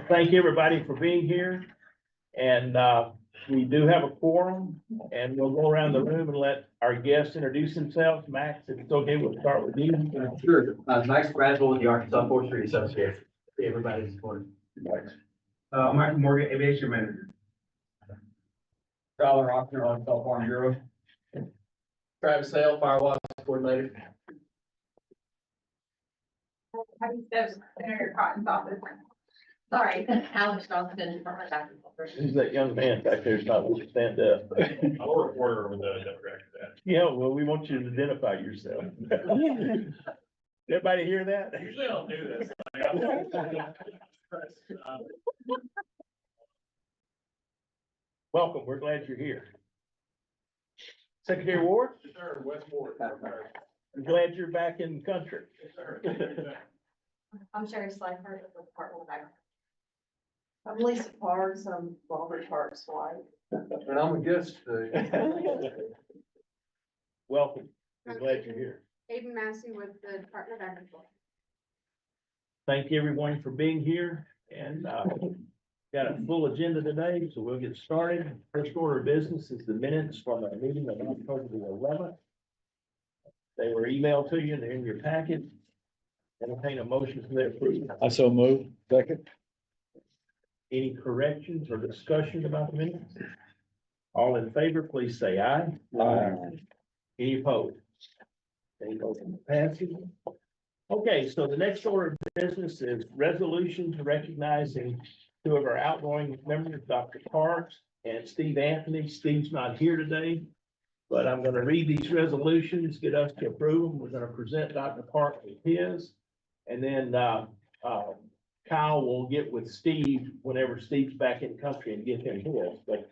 Thank everybody for being here. And we do have a quorum, and we'll go around the room and let our guests introduce themselves. Max, if it's okay, we'll start with you. Sure. Max Braswell with the Arkansas Forestry Association. See everybody's support. Michael Morgan, Aviation Manager. Tyler Rockner, Arkansas Farm Bureau. Travis Sale, Firewatch Coordinator. How do you say Senator Cotton's office? Sorry, Alex Johnston, Department of Agriculture. Who's that young man back there? It's not willing to stand up. I'm a reporter with the Democratic. Yeah, well, we want you to identify yourself. Everybody hear that? Usually I don't do this. Welcome. We're glad you're here. Secretary Ward, Sir, West Ward. I'm glad you're back in country. I'm Sherry Slifer with the Department of Agriculture. I'm Lisa Parks, I'm Robert Parks' wife. And I'm a guest today. Welcome. We're glad you're here. Aiden Massey with the Department of Agriculture. Thank you everyone for being here, and got a full agenda today, so we'll get started. First order of business is the minutes from our meeting on October the 11th. They were emailed to you, they're in your packet. Entertain a motion for their approval. I so move. Second. Any corrections or discussion about the minutes? All in favor, please say aye. Aye. Any opposed? Any motion passes. Okay, so the next order of business is resolution to recognizing two of our outgoing members, Dr. Parks and Steve Anthony. Steve's not here today, but I'm gonna read these resolutions, get us to approve them. We're gonna present Dr. Parks with his. And then, Kyle will get with Steve whenever Steve's back in country and get him his, but,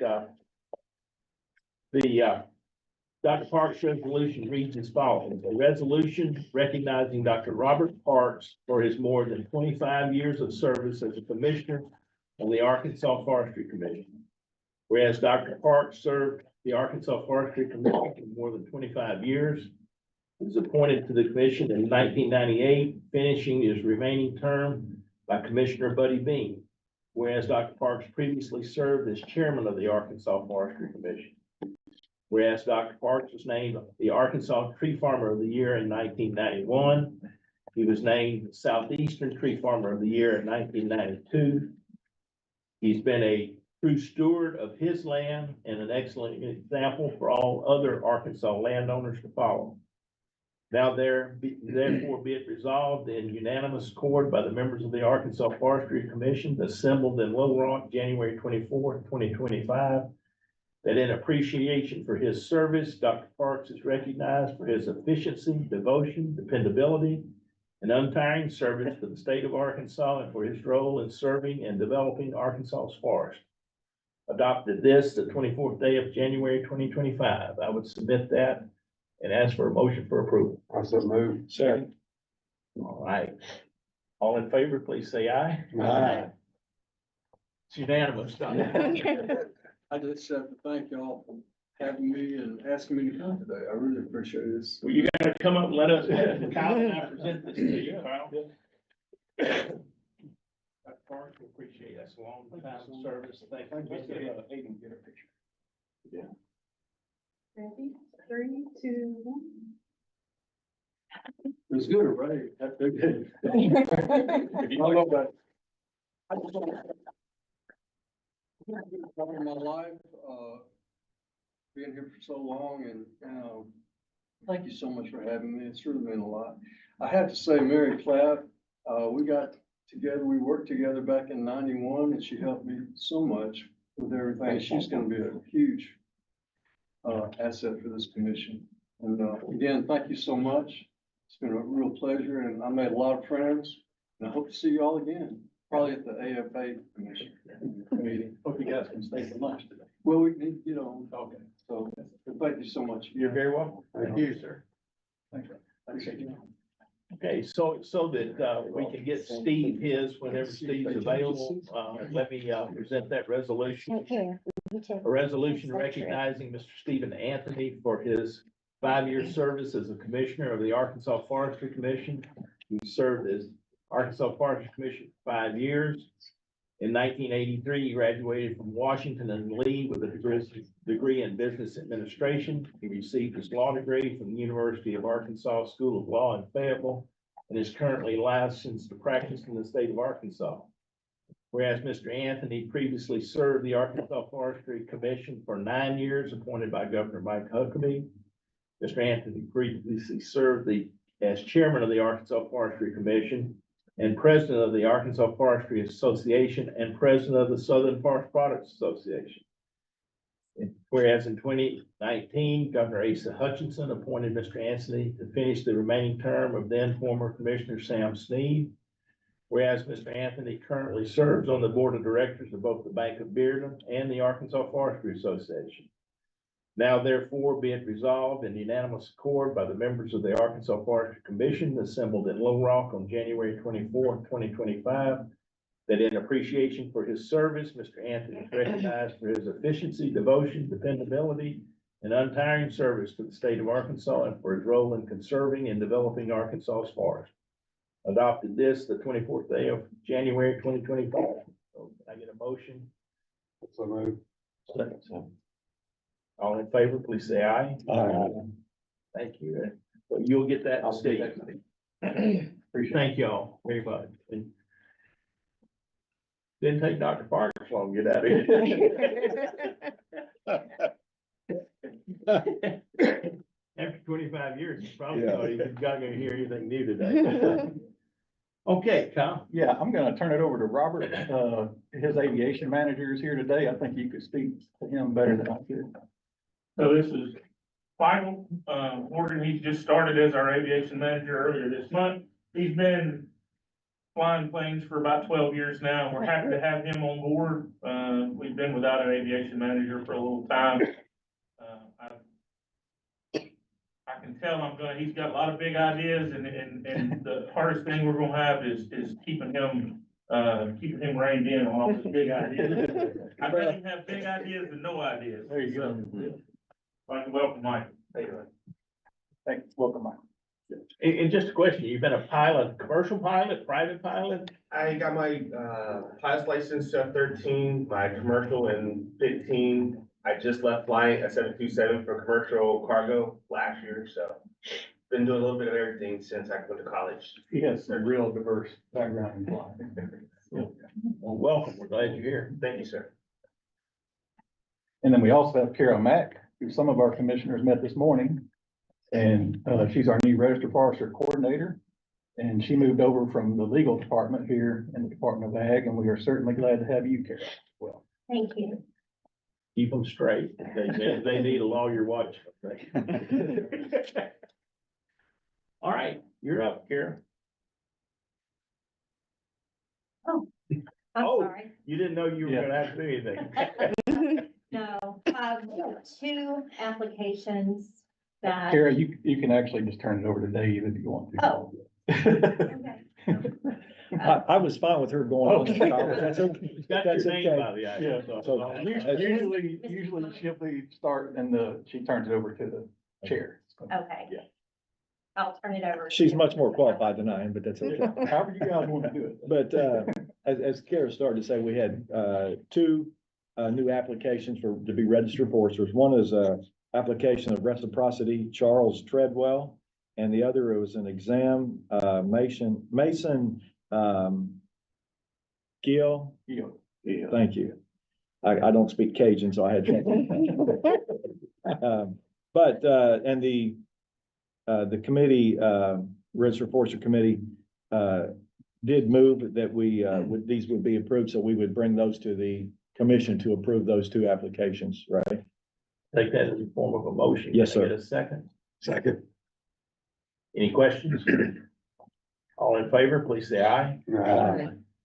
Dr. Parks' resolution reads as follows: a resolution recognizing Dr. Robert Parks for his more than 25 years of service as a commissioner on the Arkansas Forestry Commission. Whereas Dr. Parks served the Arkansas Forestry Commission for more than 25 years, he was appointed to the commission in 1998, finishing his remaining term by Commissioner Buddy Bean. Whereas Dr. Parks previously served as chairman of the Arkansas Forestry Commission. Whereas Dr. Parks was named the Arkansas Tree Farmer of the Year in 1991. He was named Southeastern Tree Farmer of the Year in 1992. He's been a true steward of his land and an excellent example for all other Arkansas landowners to follow. Now therefore be it resolved in unanimous accord by the members of the Arkansas Forestry Commission assembled in Little Rock, January 24th, 2025, that in appreciation for his service, Dr. Parks is recognized for his efficiency, devotion, dependability, and untiring service to the state of Arkansas and for his role in serving and developing Arkansas's forest. Adopted this the 24th day of January 2025. I would submit that and ask for a motion for approval. I so move. Second. All right. All in favor, please say aye. Aye. It's unanimous. I just have to thank y'all for having me and asking me to come today. I really appreciate this. Well, you gotta come up and let us, Kyle and I present this to you, Kyle. Dr. Parks, we appreciate it. That's a long time of service. Thank you. Aiden, get a picture. Ready? 3, 2, 1. It was good, right? That's good. I love that. I just want to in my life, being here for so long, and thank you so much for having me. It's really meant a lot. I have to say, Mary Clapp, we got together, we worked together back in '91, and she helped me so much with everything. She's going to be a huge asset for this commission. And again, thank you so much. It's been a real pleasure, and I made a lot of friends, and I hope to see you all again, probably at the AFA commission meeting. Hope you guys can stay for lunch today. Well, we need to get on. Okay. So thank you so much. You're very welcome. Thank you, sir. Thank you. Appreciate you. Okay, so that we can get Steve his whenever Steve's available, let me present that resolution. A resolution recognizing Mr. Stephen Anthony for his 5-year service as a commissioner of the Arkansas Forestry Commission. He served as Arkansas Forestry Commission for 5 years. In 1983, he graduated from Washington and Lee with a degree in business administration. He received his law degree from the University of Arkansas School of Law in Fayetteville and is currently licensed to practice in the state of Arkansas. Whereas Mr. Anthony previously served the Arkansas Forestry Commission for 9 years, appointed by Governor Mike Huckabee. Mr. Anthony previously served as chairman of the Arkansas Forestry Commission and president of the Arkansas Forestry Association and president of the Southern Forest Products Association. Whereas in 2019, Governor Asa Hutchinson appointed Mr. Anthony to finish the remaining term of then former Commissioner Sam Sneed. Whereas Mr. Anthony currently serves on the board of directors of both the Bank of Bearden and the Arkansas Forestry Association. Now therefore be it resolved in unanimous accord by the members of the Arkansas Forestry Commission assembled in Little Rock on January 24, 2025, that in appreciation for his service, Mr. Anthony is recognized for his efficiency, devotion, dependability, and untiring service to the state of Arkansas and for his role in conserving and developing Arkansas's forest. Adopted this the 24th day of January 2025. So can I get a motion? So moved. All in favor, please say aye. Aye. Thank you. So you'll get that. I'll Steve. get that. Thank y'all very much. And didn't take Dr. Parker long to get out of here. After 25 years, he probably Yeah. thought he was not gonna hear anything new today. Okay, Kyle. Yeah, I'm gonna turn it over to Robert. His aviation manager is here today. I think you could speak to him better than I could. So this is final. Morgan, he's just started as our aviation manager earlier this month. He's been flying planes for about 12 years now, and we're happy to have him on board. We've been without an aviation manager for a little time. I can tell he's got a lot of big ideas, and the hardest thing we're gonna have is keeping him reined in on all his big ideas. I'd rather him have big ideas than no ideas. There you go. I'd like to welcome Mike. Thanks. Welcome, Mike. And just a question, you've been a pilot, commercial pilot, private pilot? I got my, pilot's license at 13, my commercial in 15. I just left flying a 727 for commercial cargo last year, so been doing a little bit of everything since I went to college. He has a real diverse background in flying. Well, welcome, we're glad you're here. Thank you, sir. And then we also have Carol Mack, who some of our commissioners met this morning. And she's our new registered forester coordinator. And she moved over from the legal department here in the Department of Ag, and we are certainly glad to have you, Carol, as well. Thank you. Keep them straight. They need a lawyer watching them. All right, you're up, Karen. I'm Oh. sorry. You didn't know you were Yeah. gonna have to do anything. No, we have 2 applications that. Carol, you can actually just turn it over to Dave if you want to. Oh. Okay. I was fine with her going on. That's okay. It's got your That's name okay. by the Yeah, item. so- Usually she'll be start and she turns it over to the chair. Okay. Yeah. I'll turn it over. She's to- much more qualified than I am, but that's okay. However you guys want to do it. But, as Kara started to say, we had, 2, new applications to be registered foresters. One is a application of reciprocity, Charles Treadwell, and the other was an exam, Mason, Gill. Yeah. Thank you. I don't speak Cajun, so I had trouble. And the committee, Registered Forester Committee, did move that these would be approved, so we would bring those to the commission to approve those 2 applications, right? Take that as a form of a motion. Yes, Can I sir. get a second? Second. Any questions? All in favor, please say aye.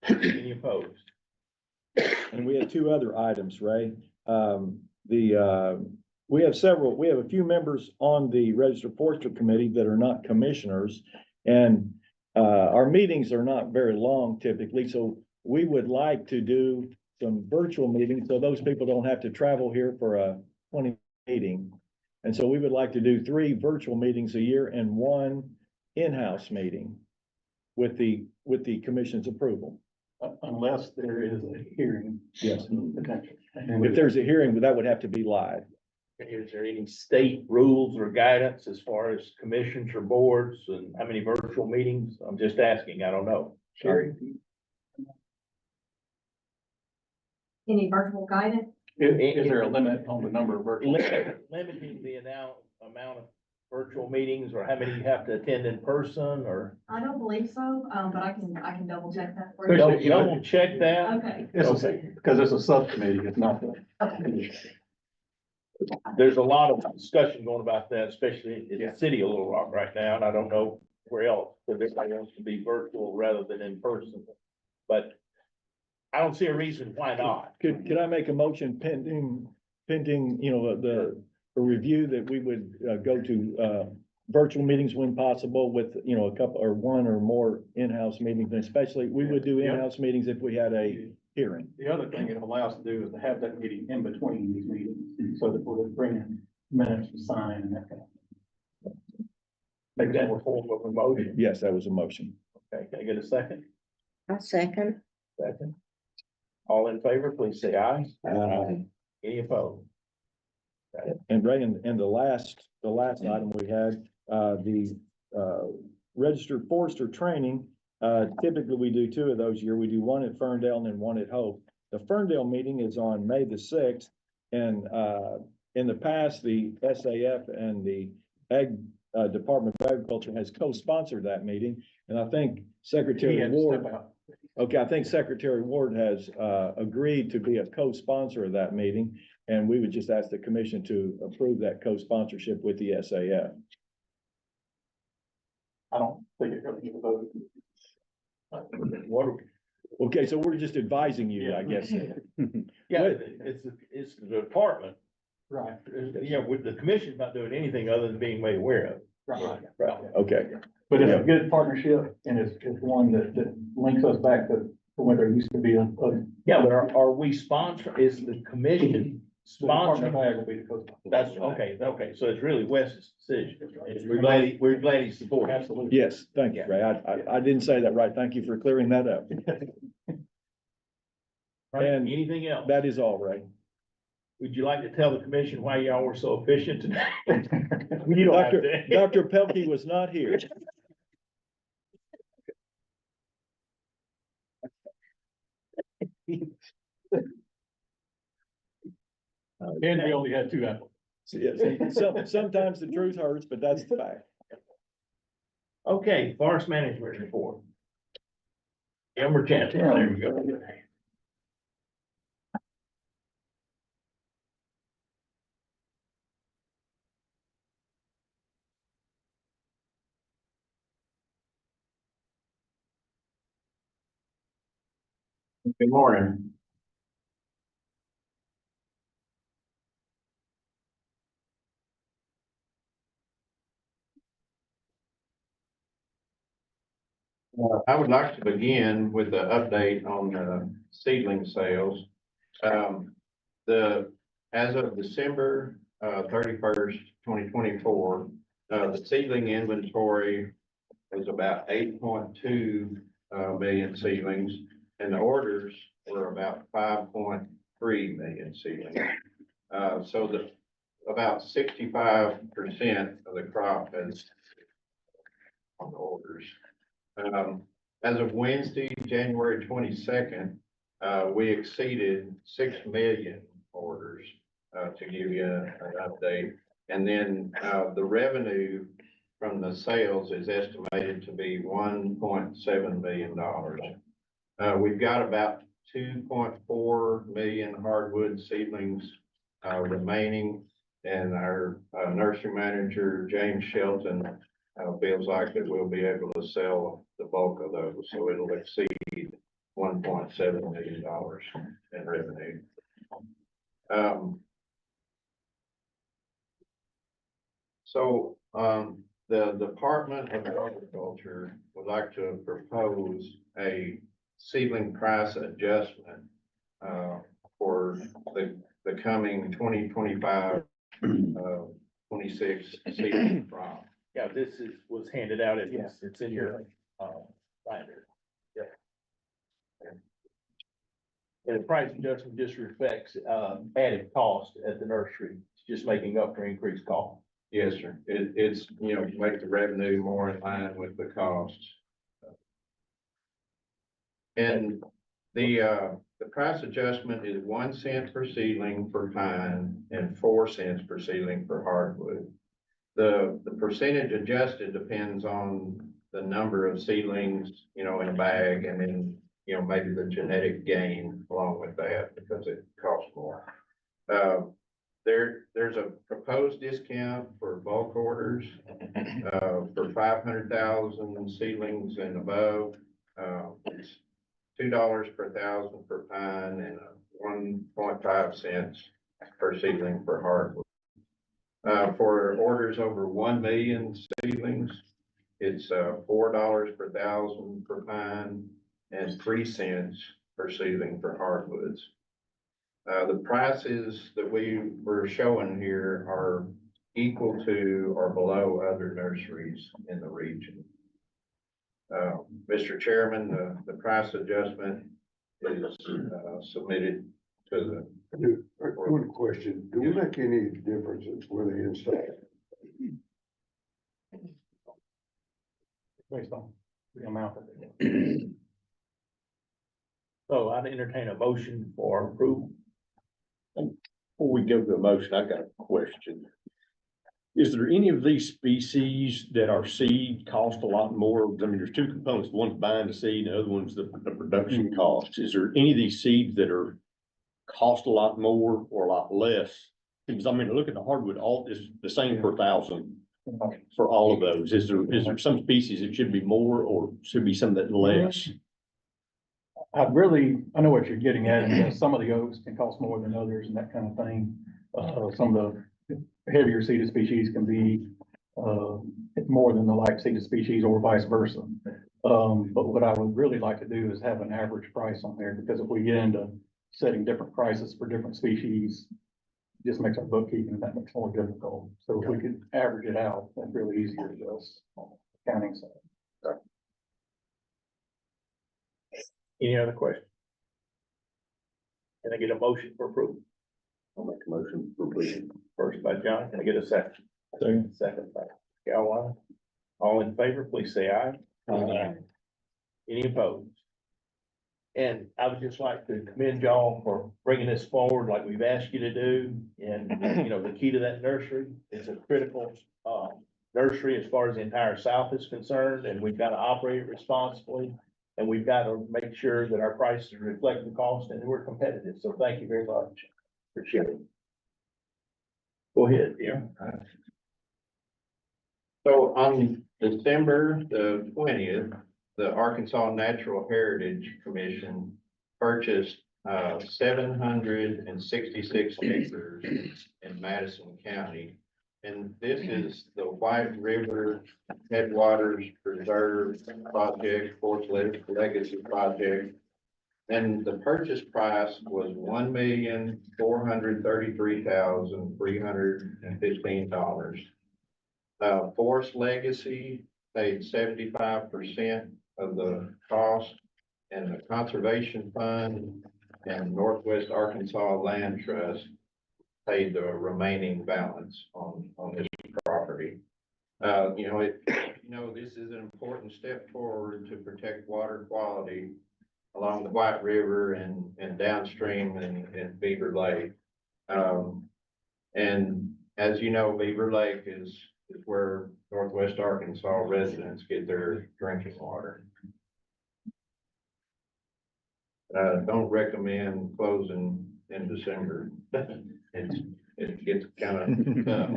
Any opposed? And we have 2 other items, Ray. We have a few members on the Registered Forester Committee that are not commissioners. And our meetings are not very long typically, so we would like to do some virtual meetings, so those people don't have to travel here for a 20 meeting. And so we would like to do 3 virtual meetings a year and 1 in-house meeting with the commission's approval. unless there is a hearing. Yes. Potential. If there's a hearing, that would have to be live. Is there any state rules or guidance as far as commissions or boards and how many virtual meetings? I'm just asking, I don't know. Sherry? Any virtual guidance? Is there a limit on the number of virtual? Limiting the amount of virtual meetings or how many you have to attend in person or? I don't believe so, but I can double check that for Especially, you. You don't check that? Okay, Because it's a subcommittee, it's not the. okay. There's a lot of discussion going about that, especially in the city of Little Rock right now, and I don't know where else, because everybody wants to be virtual rather than in person. But I don't see a reason why not. Could I make a motion pending, you know, the review that we would go to virtual meetings when possible with, you know, a couple or one or more in-house meetings, and especially we would do in-house meetings if we had a hearing. The other thing it allows to do is to have that meeting in between these meetings, so that we're bringing minutes to sign and that kind of. Make that a form of a motion. Yes, that was a motion. Okay, can I get a second? A second. Second. All in favor, please say aye. Aye. Any opposed? And Ray, and the last item we had, the registered forester training. Typically, we do two of those a year. We do one at Ferndale and then one at Hope. The Ferndale meeting is on May the 6th. And in the past, the SAF and the Ag Department of Agriculture has co-sponsored that meeting. And I think He Secretary had to Ward, step out. okay, I think Secretary Ward has agreed to be a co-sponsor of that meeting. And we would just ask the commission to approve that co-sponsorship with the SAF. I don't think it really needs a vote. What, Okay, so we're just advising you, I guess. yeah, it's the department. Right. Yeah, with the commission's not doing anything other than being made aware of. Right. Right, okay. But it's a good partnership, and it's one that links us back to when there used to be a. Yeah, but are we sponsor, is the commission The Department of sponsoring? Ag will be the co-sponsor. That's, okay, so it's really Wes's decision. And we're glad he's supporting. Absolutely. Yes, thank you, Ray. I didn't say that right. Thank you for clearing that up. Right, And anything else? that is all, Ray. Would you like to tell the commission why y'all were so efficient today? You don't have to. Dr. Pelkey was not here. And we only had two applicants. Yes, sometimes the truth hurts, but that's the fact. Okay, forest management report. Elmer Chancellor, there we go. Good morning. I would like to begin with the update on the seedling sales. As of December 31st, 2024, the seedling inventory was about 8.2 million seedlings, and the orders were about 5.3 million seedlings. So about 65% of the crop is on the orders. As of Wednesday, January 22nd, we exceeded 6 million orders, to give you an update. And then, the revenue from the sales is estimated to be $1.7 million. We've got about 2.4 million hardwood seedlings, remaining, and our nursery manager, James Shelton, feels like that we'll be able to sell the bulk of those, so it'll exceed $1.7 million in revenue. The Department of Agriculture would like to propose a seedling price adjustment for the coming 2025, 26 seedling crop. Yeah, this was handed out, it's in your, binder. And the price adjustment just reflects, added cost at the nursery. It's just making up for increased cost. Yes, sir. It's, you know, make the revenue more in line with the costs. And the price adjustment is 1 cent per seedling for pine and 4 cents per seedling for hardwood. The percentage adjusted depends on the number of seedlings, you know, in a bag, and then, you know, maybe the genetic gain along with that, because it costs more. There's a proposed discount for bulk orders, for 500,000 seedlings and above. It's $2 per thousand for pine and 1.5 cents per seedling for hardwood. For orders over 1 million seedlings, it's $4 per thousand for pine and 3 cents per seedling for hardwoods. The prices that we were showing here are equal to or below other nurseries in the region. Mr. Chairman, the price adjustment is submitted to the. One question, do we make any differences where they install? Based on the amount that they. So I'd entertain a motion for approval. Before we go to a motion, I got a question. Is there any of these species that are seed cost a lot more? I mean, there's two components. One's buying the seed, and the other one's the production cost. Is there any of these seeds that are cost a lot more or a lot less? Because I mean, look at the hardwood, all is the same per thousand for all of those. Is there some species that should be more or should be some that less? I know what you're getting at, and some of the oaks can cost more than others and that kind of thing. Some of the heavier seeded species can be, more than the light seeded species or vice versa. But what I would really like to do is have an average price on there, because if we get into setting different prices for different species, it just makes our bookkeeping that much more difficult. So if we could average it out, that's really easier to us on the accounting side. Any other questions? Can I get a motion for approval? I'll make a motion for approval. First by John, can I get a second? Second. Second by Caroline. All in favor, please say aye. Aye. Any opposed? And I would just like to commend y'all for bringing this forward like we've asked you to do. And, you know, the key to that nursery is a critical, nursery as far as the entire South is concerned, and we've got to operate it responsibly. And we've got to make sure that our prices reflect the cost and we're competitive. So thank you very much. Appreciate it. Go ahead, dear. So on December the 20th, the Arkansas Natural Heritage Commission purchased 766 acres in Madison County. And this is the White River Headwaters Preserve Project, Forest Legacy Project. And the purchase price was $1,433,315. Forest Legacy paid 75% of the cost, and the Conservation Fund and Northwest Arkansas Land Trust paid the remaining balance on this property. This is an important step forward to protect water quality along the White River and downstream in Beaver Lake. And as you know, Beaver Lake is where Northwest Arkansas residents get their drinking water. Don't recommend closing in December. It gets kind of tough.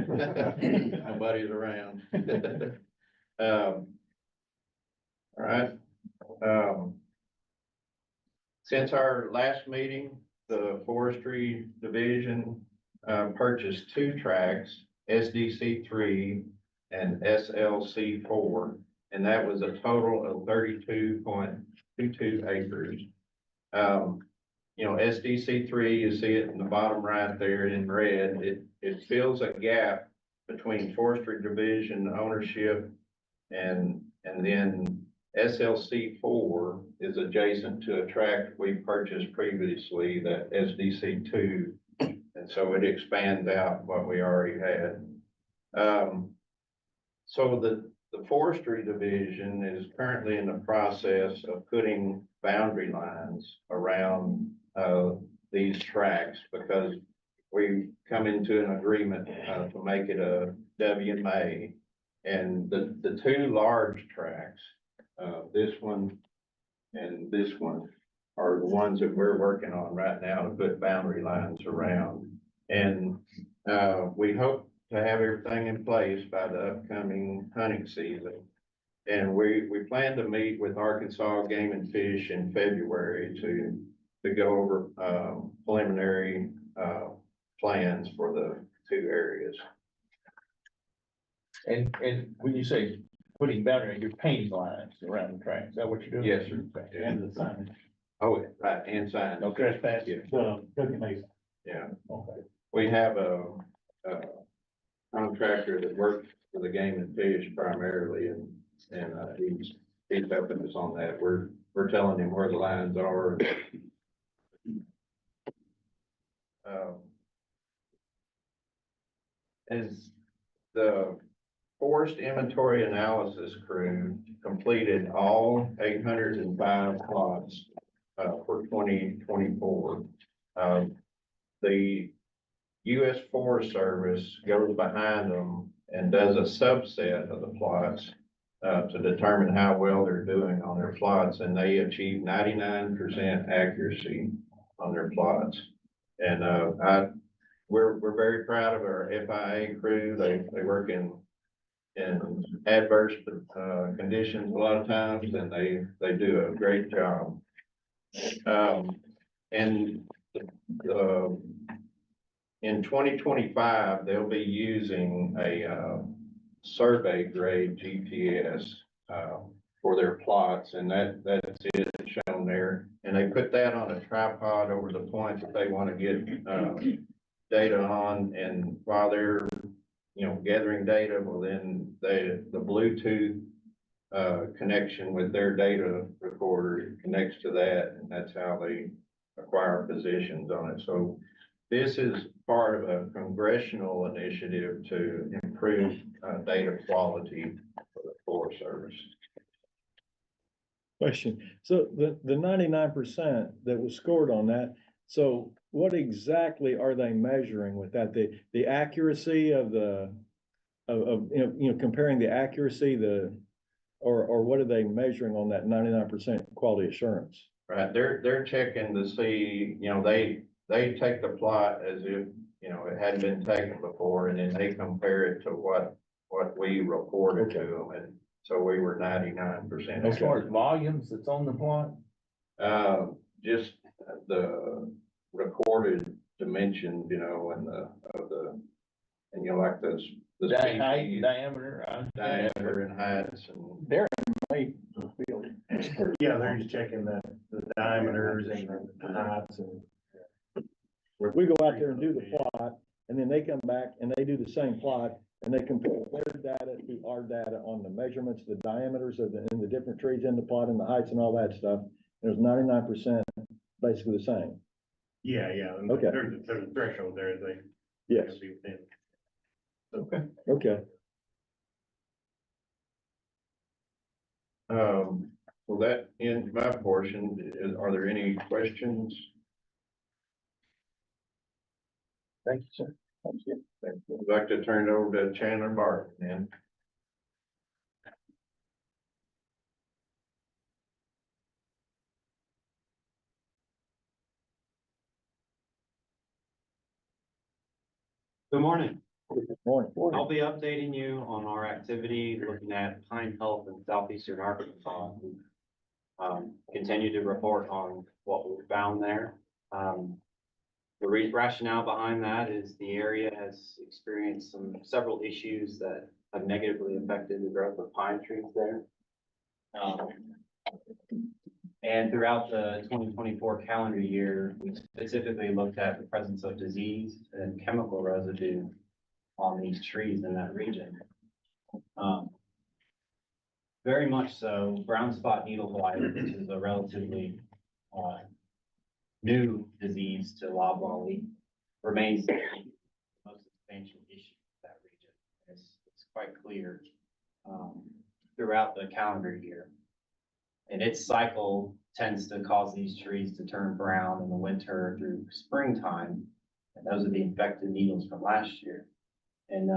Nobody's around. All right. Since our last meeting, the Forestry Division purchased 2 tracts, SDC 3 and SLC 4, and that was a total of 32.22 acres. SDC 3, you see it in the bottom right there in red. It fills a gap between Forestry Division ownership and then SLC 4 is adjacent to a tract we purchased previously, that SDC 2. And so it expands out what we already had. So the forestry division is currently in the process of putting boundary lines around, these tracts, because we come into an agreement, to make it a WMA. And the two large tracts, this one and this one, are the ones that we're working on right now to put boundary lines around. And, we hope to have everything in place by the upcoming hunting season. And we plan to meet with Arkansas Game and Fish in February to go over, preliminary, plans for the two areas. And when you say putting boundary, you're painting lines around the track, is that what you're doing? Yes, sir. And the sign, Oh, right, and signs. no trespass, Yeah. cookie mason. Yeah, Okay. we have a contractor that works for the Game and Fish primarily, and he's helping us on that. We're telling him where the lines are. As the forest inventory analysis crew completed all 805 plots, for 2024. The U.S. Forest Service goes behind them and does a subset of the plots, to determine how well they're doing on their plots, and they achieve 99% accuracy on their plots. And, we're very proud of our FIA crew. They work in adverse, conditions a lot of times, and they do a great job. And, in 2025, they'll be using a, survey grade GPS, for their plots, and that's it shown there. And they put that on a tripod over the point that they want to get, data on, and while they're, gathering data, well, then the Bluetooth, connection with their data recorder connects to that, and that's how they acquire positions on it. So this is part of a congressional initiative to improve, data quality for the Forest Service. Question. So the 99% that was scored on that, so what exactly are they measuring with that? The accuracy of comparing the accuracy, or what are they measuring on that 99% quality assurance? Right, they're checking to see, they take the plot as if, it hadn't been taken before, and then they compare it to what we reported to them, and so we were 99%. As far as volumes that's on the plot? Just the recorded dimensions, like the Height, species, diameter. diameter and heights, and Yeah, they're just checking the diameters and the heights and. We go out there and do the plot, and then they come back and they do the same plot, and they compare their data to our data on the measurements, the diameters of in the different trees in the plot, and the heights and all that stuff. There's 99% basically the same. Yeah. and Okay. There's a threshold there, they. Yes. okay. Okay. Well, that ends my portion. Are there any questions? Thank you, sir. Thank you. I'd like to turn it over to Chandler Barton, then. Good morning. Morning. I'll be updating you on our activity, looking at pine health in southeastern Arkansas. Continue to report on what we found there. The rationale behind that is the area has experienced several issues that have negatively affected the growth of pine trees there. And throughout the 2024 calendar year, we specifically looked at the presence of disease and chemical residue on these trees in that region. Very much so. Brown spot needle blight, which is a relatively, new disease to loblolly, remains the most substantial issue in that region. It's quite clear, throughout the calendar year. And its cycle tends to cause these trees to turn brown in the winter through springtime. And those are the infected needles from last year. And,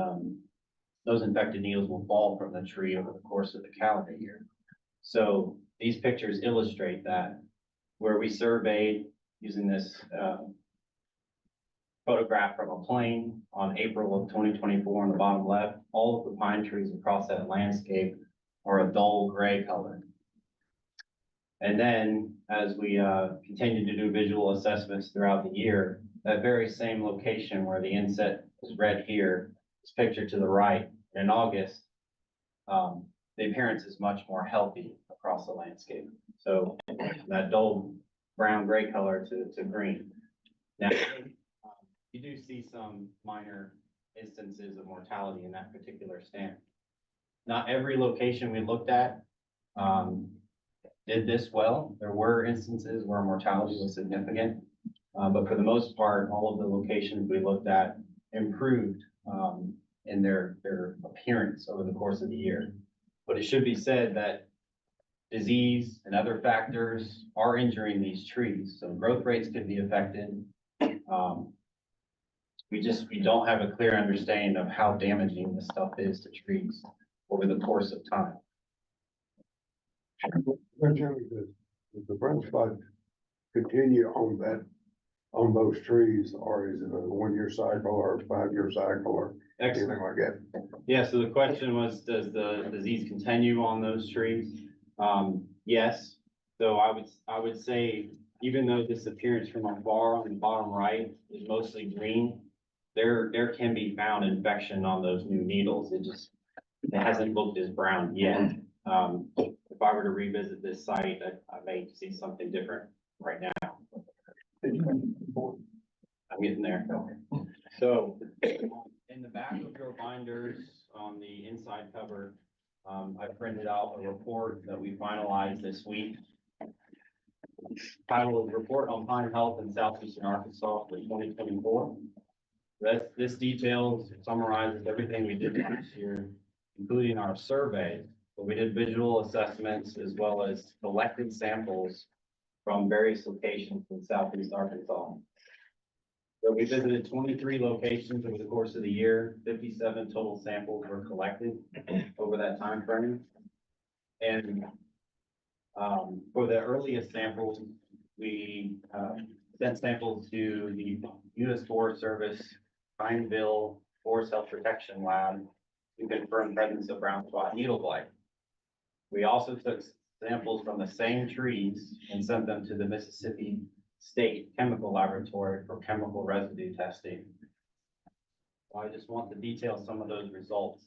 those infected needles will fall from the tree over the course of the calendar year. So these pictures illustrate that, where we surveyed using this photograph from a plane on April of 2024 on the bottom left. All of the pine trees across that landscape are a dull gray color. And then as we continue to do visual assessments throughout the year, that very same location where the inset is red here is pictured to the right. In August, the appearance is much more healthy across the landscape. So that dull brown gray color to green. Now, you do see some minor instances of mortality in that particular stand. Not every location we looked at did this well. There were instances where mortality was significant, but for the most part, all of the locations we looked at improved in their appearance over the course of the year. But it should be said that disease and other factors are injuring these trees, so growth rates could be affected. We don't have a clear understanding of how damaging this stuff is to trees over the course of time. Does the brown spot continue on those trees, or is it a 1-year cycle or a 5-year cycle or anything Excellent. like that? Yeah, so the question was, does the disease continue on those trees? Yes. So I would say, even though this appearance from afar on the bottom right is mostly green, there can be found infection on those new needles. It hasn't looked as brown yet. If I were to revisit this site, I may see something different right now. I'm getting there. So in the back of your binders on the inside cover, I printed out a report that we finalized this week. Titled Report on Pine Health in Southeastern Arkansas for 2024. This details, summarizes everything we did last year, including our survey, but we did visual assessments as well as collected samples from various locations in Southeast Arkansas. So we visited 23 locations over the course of the year. 57 total samples were collected over that time frame. And for the earliest samples, we sent samples to the U.S. Forest Service Pineville Forest Health Protection Lab to confirm presence of brown spot needle blight. We also took samples from the same trees and sent them to the Mississippi State Chemical Laboratory for chemical residue testing. I just want to detail some of those results.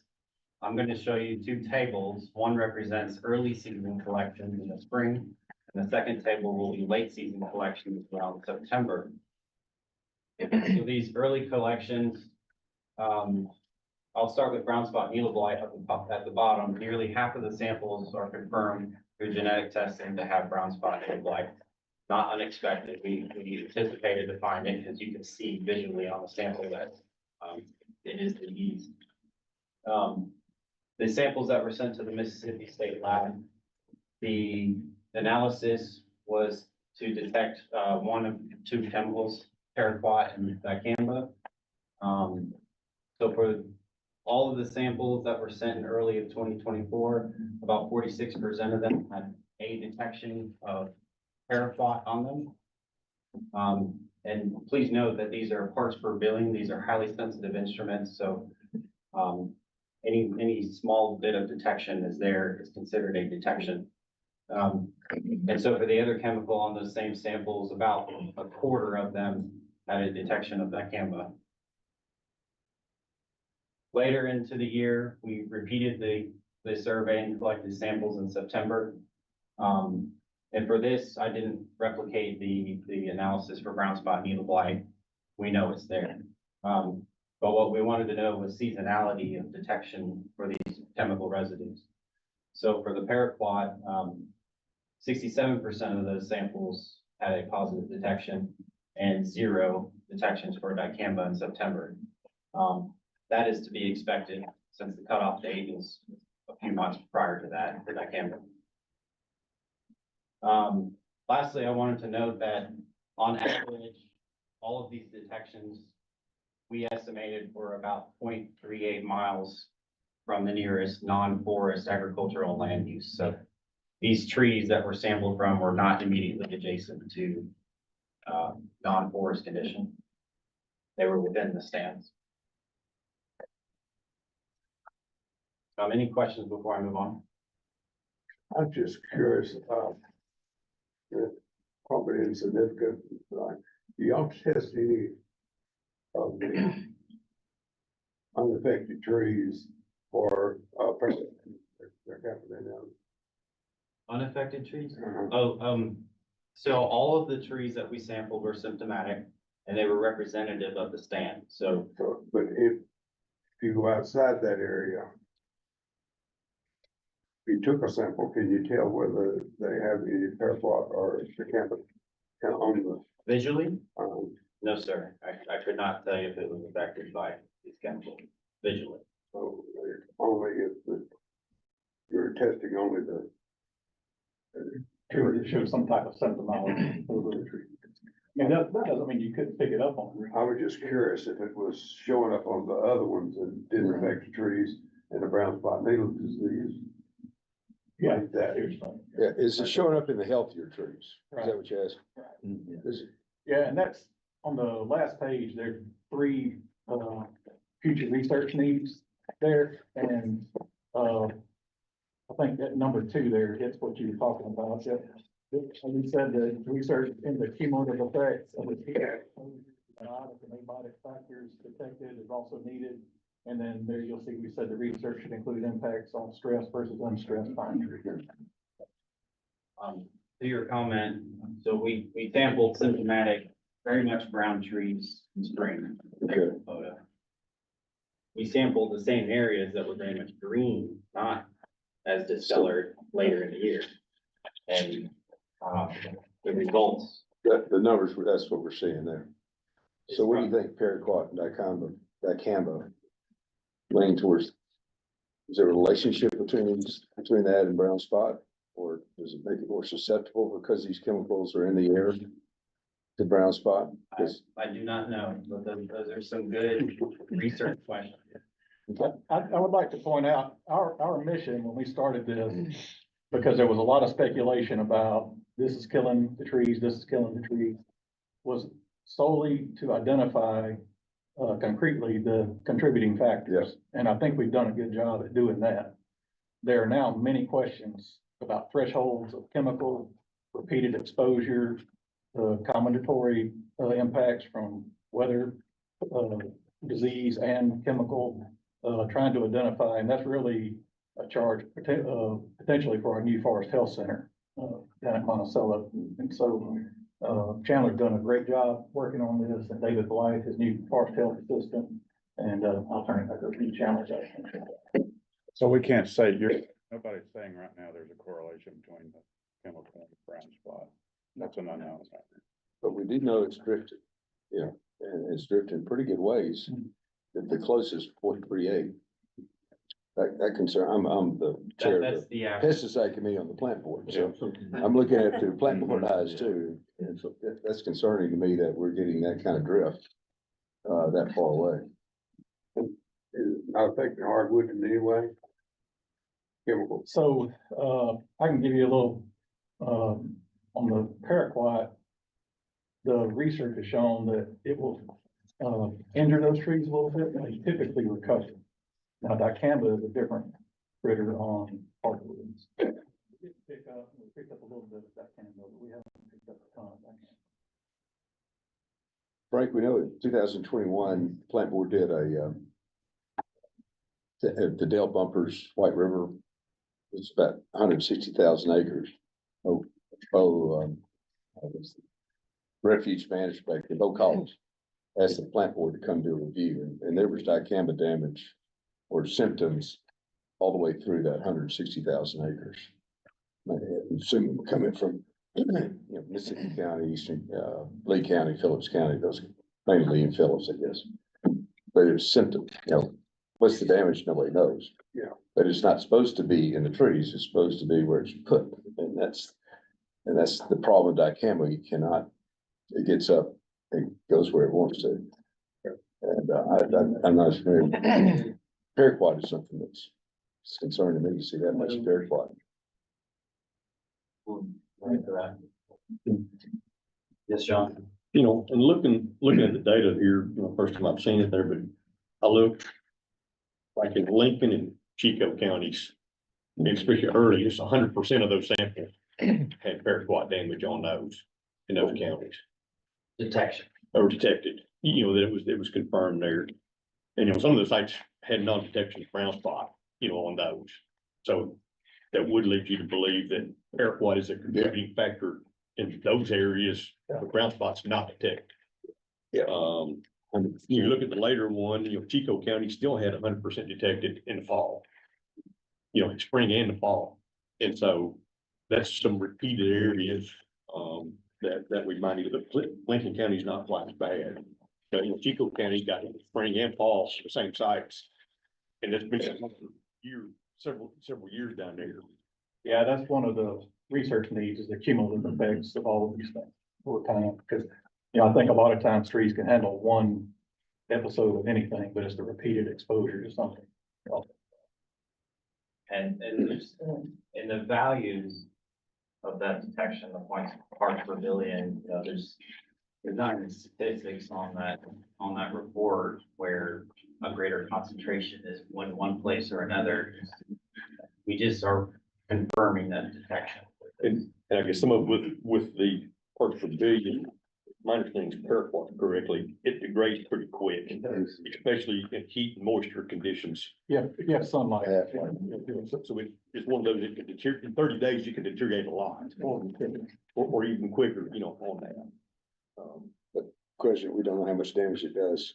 I'm going to show you two tables. One represents early season collections in the spring, and the second table will be late season collections around September. So these early collections, I'll start with brown spot needle blight at the bottom. Nearly half of the samples are confirmed through genetic testing to have brown spot needle blight. Not unexpected. We anticipated to find it, as you can see visually on the sample that it is disease. The samples that were sent to the Mississippi State Lab, the analysis was to detect one of two chemicals, paraquat and dicamba. So for all of the samples that were sent in early of 2024, about 46% of them had a detection of paraquat on them. And please note that these are parts per billion. These are highly sensitive instruments. So any small bit of detection is considered a detection. And so for the other chemical on those same samples, about a quarter of them had a detection of dicamba. Later into the year, we repeated the survey and collected samples in September. And for this, I didn't replicate the analysis for brown spot needle blight. We know it's there. But what we wanted to know was seasonality of detection for these chemical residues. So for the paraquat, 67% of those samples had a positive detection and 0 detections for dicamba in September. That is to be expected since the cutoff date is a few months prior to that for dicamba. Lastly, I wanted to note that on average, all of these detections we estimated were about 0.38 miles from the nearest non-forest agricultural land use. So these trees that were sampled from were not immediately adjacent to non-forest condition. They were within the stands. Any questions before I move on? I'm just curious, probably insignificant, do y'all test any of the unaffected trees for, they're happening now? Unaffected trees? Uh-huh. So all of the trees that we sampled were symptomatic and they were representative of the stand. So So, but if you go outside that area, if you took a sample, can you tell whether they have any paraquat or dicamba on the, visually, um, no, sir. I could not tell you if it was affected by these chemicals visually. so only if you're testing only the Tree that shows some type of symptomology over the tree. I mean, that doesn't mean you couldn't pick it up on. I was just curious if it was showing up on the other ones and didn't affect the trees and the brown spot needle disease. Yeah. Like that. Yeah, is it showing up in the healthier trees? Is Right. that what you asked? Right. Is it? Yeah, and that's on the last page, there's 3, future research needs there, and, I think that number 2 there hits what you were talking about, yeah. And you said the research in the cumulative effects of the and abiotic factors detected is also needed. And then there you'll see, we said the research should include impacts on stress versus unstressed pine trees. To your comment, so we sampled symptomatic, very much brown trees in spring. Okay. Photo. We sampled the same areas that were very much green, not as discolored later in the year. And, the results, The numbers, that's what we're seeing there. So what do you think paraquat and dicamba lean towards? Is there a relationship between that and brown spot? Or does it make it more susceptible because these chemicals are in the air to brown spot? I do not know, but those are some good research questions. I would like to point out, our mission when we started this, because there was a lot of speculation about this is killing the trees, this is killing the trees, was solely to identify concretely the contributing factors. Yes. And I think we've done a good job at doing that. There are now many questions about thresholds of chemical, repeated exposure, combinatory impacts from weather, disease and chemical, trying to identify, and that's really a charge potentially for our new Forest Health Center down at Monticello. And so Chandler's done a great job working on this, and David Blythe, his new Forest Health Assistant, and I'll turn it back over to you, Chandler. So we can't say, nobody's saying right now there's a correlation between the chemical and the brown spot. That's an unknown. But we do know it's drifted, and it's drifted in pretty good ways. The closest 0.38. That concern, I'm the chair of That's the the average. pesticide committee on the plant board, so I'm looking at it through the plant board eyes too. And so that's concerning to me that we're getting that kind of drift, that far away. Is not affecting hardwood in any way? Chemical. So, I can give you a little, on the paraquat, the research has shown that it will, injure those trees a little bit, and they typically recover. Now, dicamba is a different critter on hardwoods. We picked up a little bit of dicamba, but we haven't picked up a ton of dicamba. Frank, we know in 2021, plant board did the Dale Bumpers, White River, it's about 160,000 acres. Refuge management, in Bow College, asked the plant board to come do a review, and there was dicamba damage or symptoms all the way through that 160,000 acres. Assuming we're coming from, Mississippi County, Eastern, Lee County, Phillips County, those mainly in Phillips, I guess. But it's symptom, what's the damage? Nobody knows. Yeah. But it's not supposed to be in the trees. It's supposed to be where it's put. And that's the problem with dicamba. You cannot, it gets up and goes where it wants to. And I'm not familiar. Paraquat is something that's concerning to me to see that much paraquat. Right for that. Yes, John? And looking at the data here, first time I've seen it there, but I look like in Lincoln and Chico counties, and especially early, it's 100% of those samples had paraquat damage on those, in those counties. Detection. Or detected, that it was confirmed there. And, some of the sites had non-detection brown spot, on those. So that would lead you to believe that paraquat is a contributing factor in those areas where brown spots not detected. Yeah. You look at the later one, Chico County still had 100% detected in the fall. In spring and the fall. And so that's some repeated areas, that we might need, but Lincoln County is not quite as bad. But, Chico County got it spring and fall, the same sites. And it's been several years down there. Yeah, that's one of the research needs is the cumulative effects of all of these things over time, because, I think a lot of times trees can handle one episode of anything, but it's the repeated exposure to something. And there's, in the values of that detection, the points parts per billion, there's not any statistics on that report where a greater concentration is one place or another. We just are confirming that detection. And I guess some of with the parts per billion, my understanding is paraquat correctly, it degrades pretty quick, especially in heat and moisture conditions. Yeah, sunlight. So it's one of those, it could deteriorate, in 30 days, you can deteriorate a lot, or even quicker, on that. But question, we don't know how much damage it does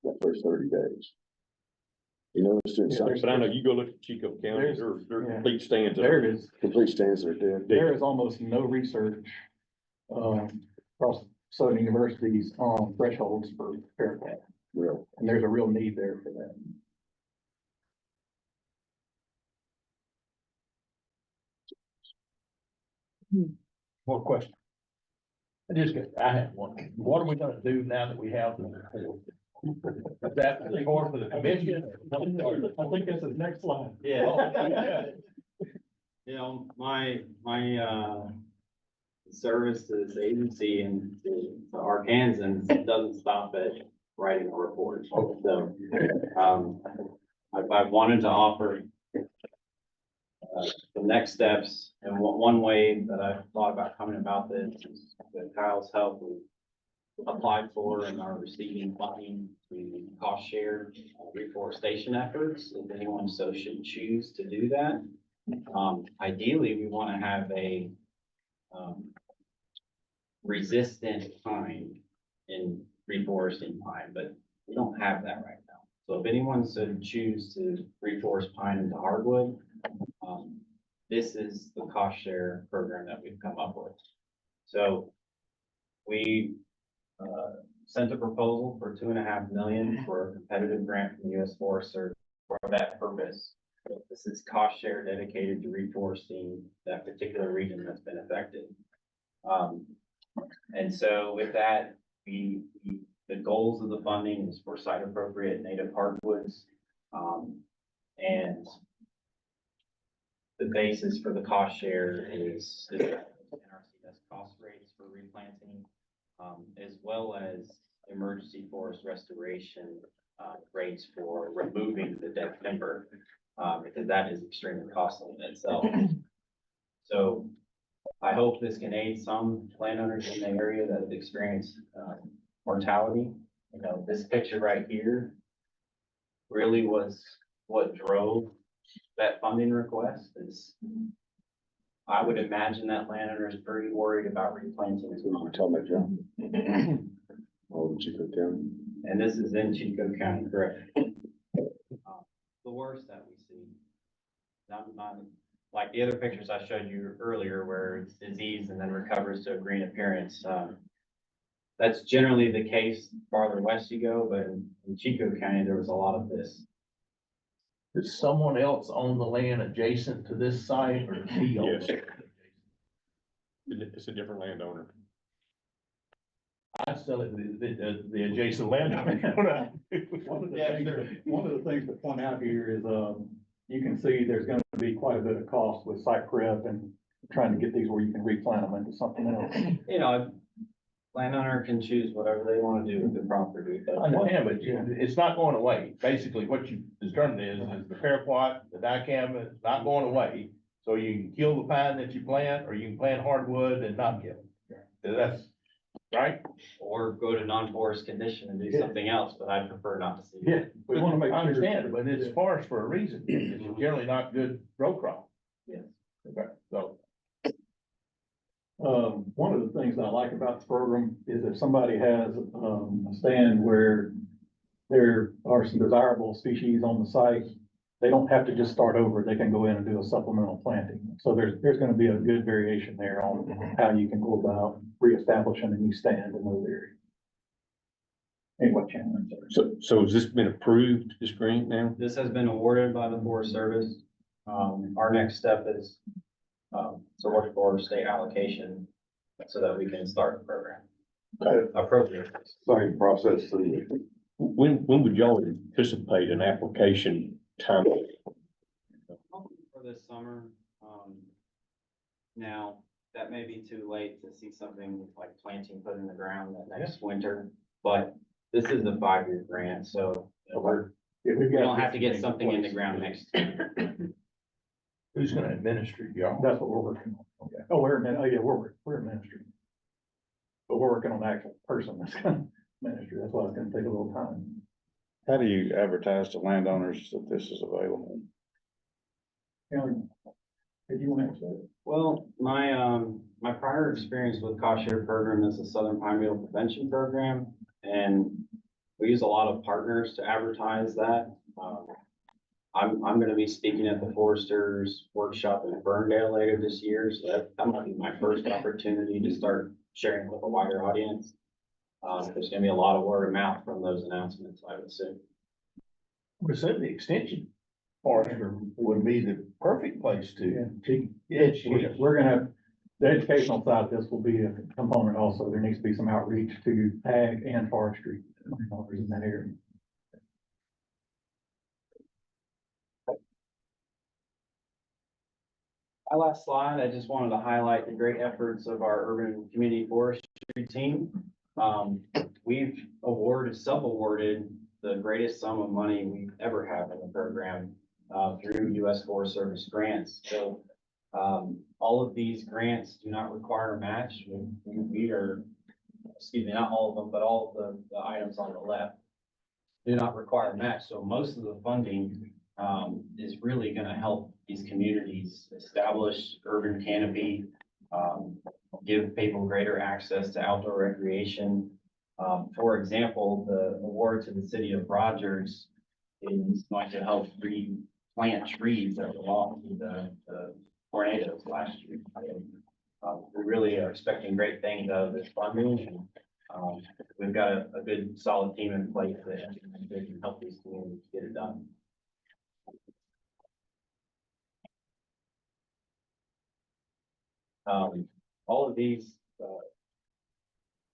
that first 30 days. It's doing something. But I know you go look at Chico County, they're complete stands. There is. Complete stands that are dead. There is almost no research, across Southern universities on thresholds for paraquat. Real. And there's a real need there for that. More questions? I have one. What are we gonna do now that we have the report? Is that the report for the commission? I think that's the next slide. Yeah. My service to this agency and to Arkansans doesn't stop at writing a report. So, I wanted to offer the next steps, and one way that I've thought about coming about this is with Kyle's help. We applied for and are receiving funding to cost share reforestation efforts, if anyone so should choose to do that. Ideally, we want to have a resistant pine in reforesting pine, but we don't have that right now. So if anyone should choose to reforest pine into hardwood, this is the cost share program that we've come up with. So we sent a proposal for $2.5 million for a competitive grant from the U.S. Forest Service for that purpose. This is cost share dedicated to reforesting that particular region that's been affected. And so with that, the goals of the funding is for site appropriate native hardwoods. And the basis for the cost share is NRCS cost rates for replanting, as well as emergency forest restoration rates for removing the dead timber, because that is extremely costly in itself. So I hope this can aid some landowners in the area that have experienced mortality. This picture right here really was what drove that funding request. I would imagine that landowner is pretty worried about replanting as well. Tell me, John. Oh, Chico County. And this is in Chico County, correct? The worst that we see not, like the other pictures I showed you earlier where it's diseased and then recovers to a green appearance. That's generally the case farther west you go, but in Chico County, there was a lot of this. Does someone else own the land adjacent to this site or does he own Yes. it? It's a different landowner. I sell it to the adjacent landowner. One of the things to point out here is, you can see there's gonna be quite a bit of cost with site prep and trying to get these where you can replant them into something else. You know, landowner can choose whatever they want to do with the property, I but understand, but it's not going away. Basically, what you determined is the paraquat, the dicamba, is not going away. So you can kill the pine that you plant, or you can plant hardwood and not kill it. That's right? or go to non-forest condition and do something else, but I prefer not to see. it. Yeah, we wanna make I sure. understand, but it's forest for a reason. It's generally not good row crop. Yes. Okay, so. One of the things I like about the program is if somebody has, a stand where there are some desirable species on the site, they don't have to just start over, they can go in and do a supplemental planting. So there's gonna be a good variation there on how you can go about reestablishing a new stand in those areas. Anyway, Chandler. So has this been approved, this grant now? This has been awarded by the Forest Service. Our next step is, to work for state allocation so that we can start the program. Appropriately. Same process. When would y'all anticipate an application time? For this summer, now, that may be too late to see something like planting put in the ground that next winter, but this is a 5-year grant, so we don't have to get something in the ground next year. Who's gonna administer it, y'all? That's what we're working on. Okay. Oh, we're administering. But we're working on the actual person that's gonna administer. That's why it's gonna take a little time. How do you advertise to landowners that this is available? Chandler, did you want to answer that? Well, my prior experience with cost share program is the Southern Pine Beetle Prevention Program, and we use a lot of partners to advertise that. I'm gonna be speaking at the Foresters Workshop in Ferndale later this year, so that might be my first opportunity to start sharing with a wider audience. There's gonna be a lot of word of mouth from those announcements, I would say. Would say the extension forester would be the perfect place to. We're gonna have, the educational side of this will be a component also. There needs to be some outreach to ag and forestry in that area. My last slide, I just wanted to highlight the great efforts of our urban community forestry team. We've sub-awarded the greatest sum of money we've ever had in the program, through U.S. Forest Service grants. So, all of these grants do not require a match. We are, excuse me, not all of them, but all of the items on the left do not require a match. So most of the funding, is really gonna help these communities establish urban canopy, give people greater access to outdoor recreation. For example, the award to the city of Rogers is going to help replant trees that were lost to the tornadoes last year. We really are expecting great things out of this funding, and we've got a good solid team in place that can help these communities get it done. All of these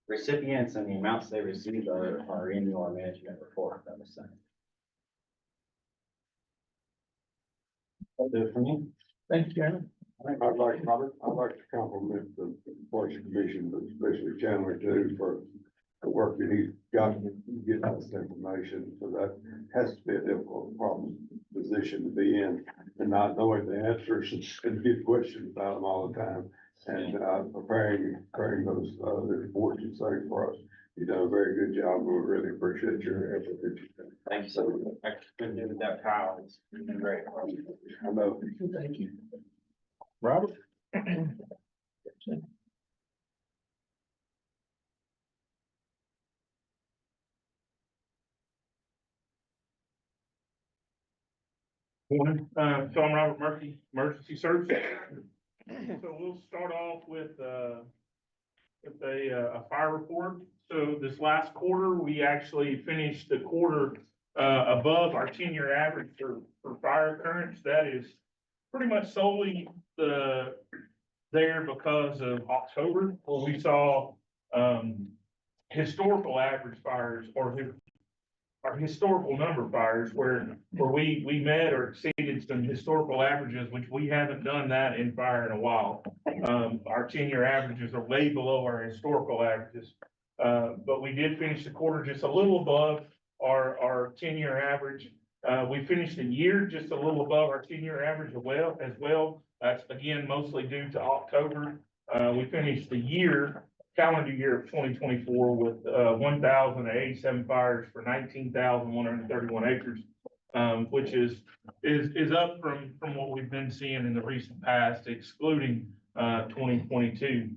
recipients and the amounts they received are in your management report that was sent. That's it for me. Thank you, Chairman. I'd like to compliment the Forest Commission, but especially Chandler too, for the work that he's got to get this information. So that has to be a difficult position to be in, and not knowing the answers and get questions about them all the time. And preparing those reports and saying for us, you've done a very good job. We really appreciate your effort that you've done. Thank you so much. I couldn't do it without Kyle. It's been great. I know. Thank you. Robert? Morning, so I'm Robert Murphy, Emergency Services. So we'll start off with a fire report. So this last quarter, we actually finished the quarter, above our 10-year average for fire occurrence. That is pretty much solely there because of October, where we saw, historical average fires or our historical number of fires where we met or exceeded some historical averages, which we haven't done that in fire in a while. Our 10-year averages are way below our historical averages. But we did finish the quarter just a little above our 10-year average. We finished the year just a little above our 10-year average as well. That's again, mostly due to October. We finished the calendar year of 2024 with 1,087 fires for 19,131 acres, which is up from what we've been seeing in the recent past, excluding 2022.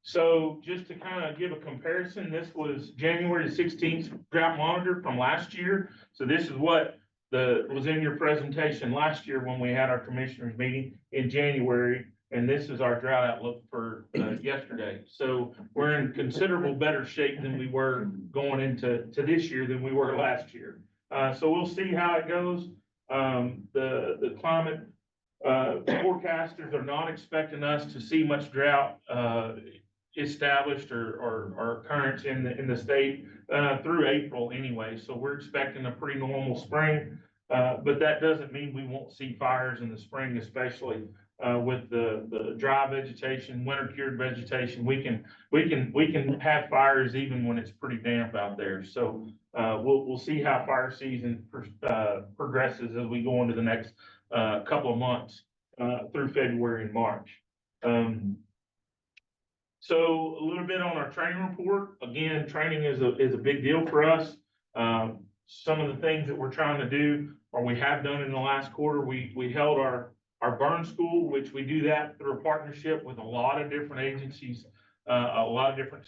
So just to kind of give a comparison, this was January 16th drought monitor from last year. So this is what was in your presentation last year when we had our commissioners meeting in January. And this is our drought outlook for yesterday. So we're in considerable better shape than we were going into this year than we were last year. So we'll see how it goes. The climate forecasters are not expecting us to see much drought established or occurrence in the state through April anyway. So we're expecting a pretty normal spring, but that doesn't mean we won't see fires in the spring, especially with the dry vegetation, winter cured vegetation. We can have fires even when it's pretty damp out there. So we'll see how fire season progresses as we go into the next couple of months through February and March. So a little bit on our training report. Again, training is a big deal for us. Some of the things that we're trying to do, or we have done in the last quarter, we held our burn school, which we do that through a partnership with a lot of different agencies, a lot of different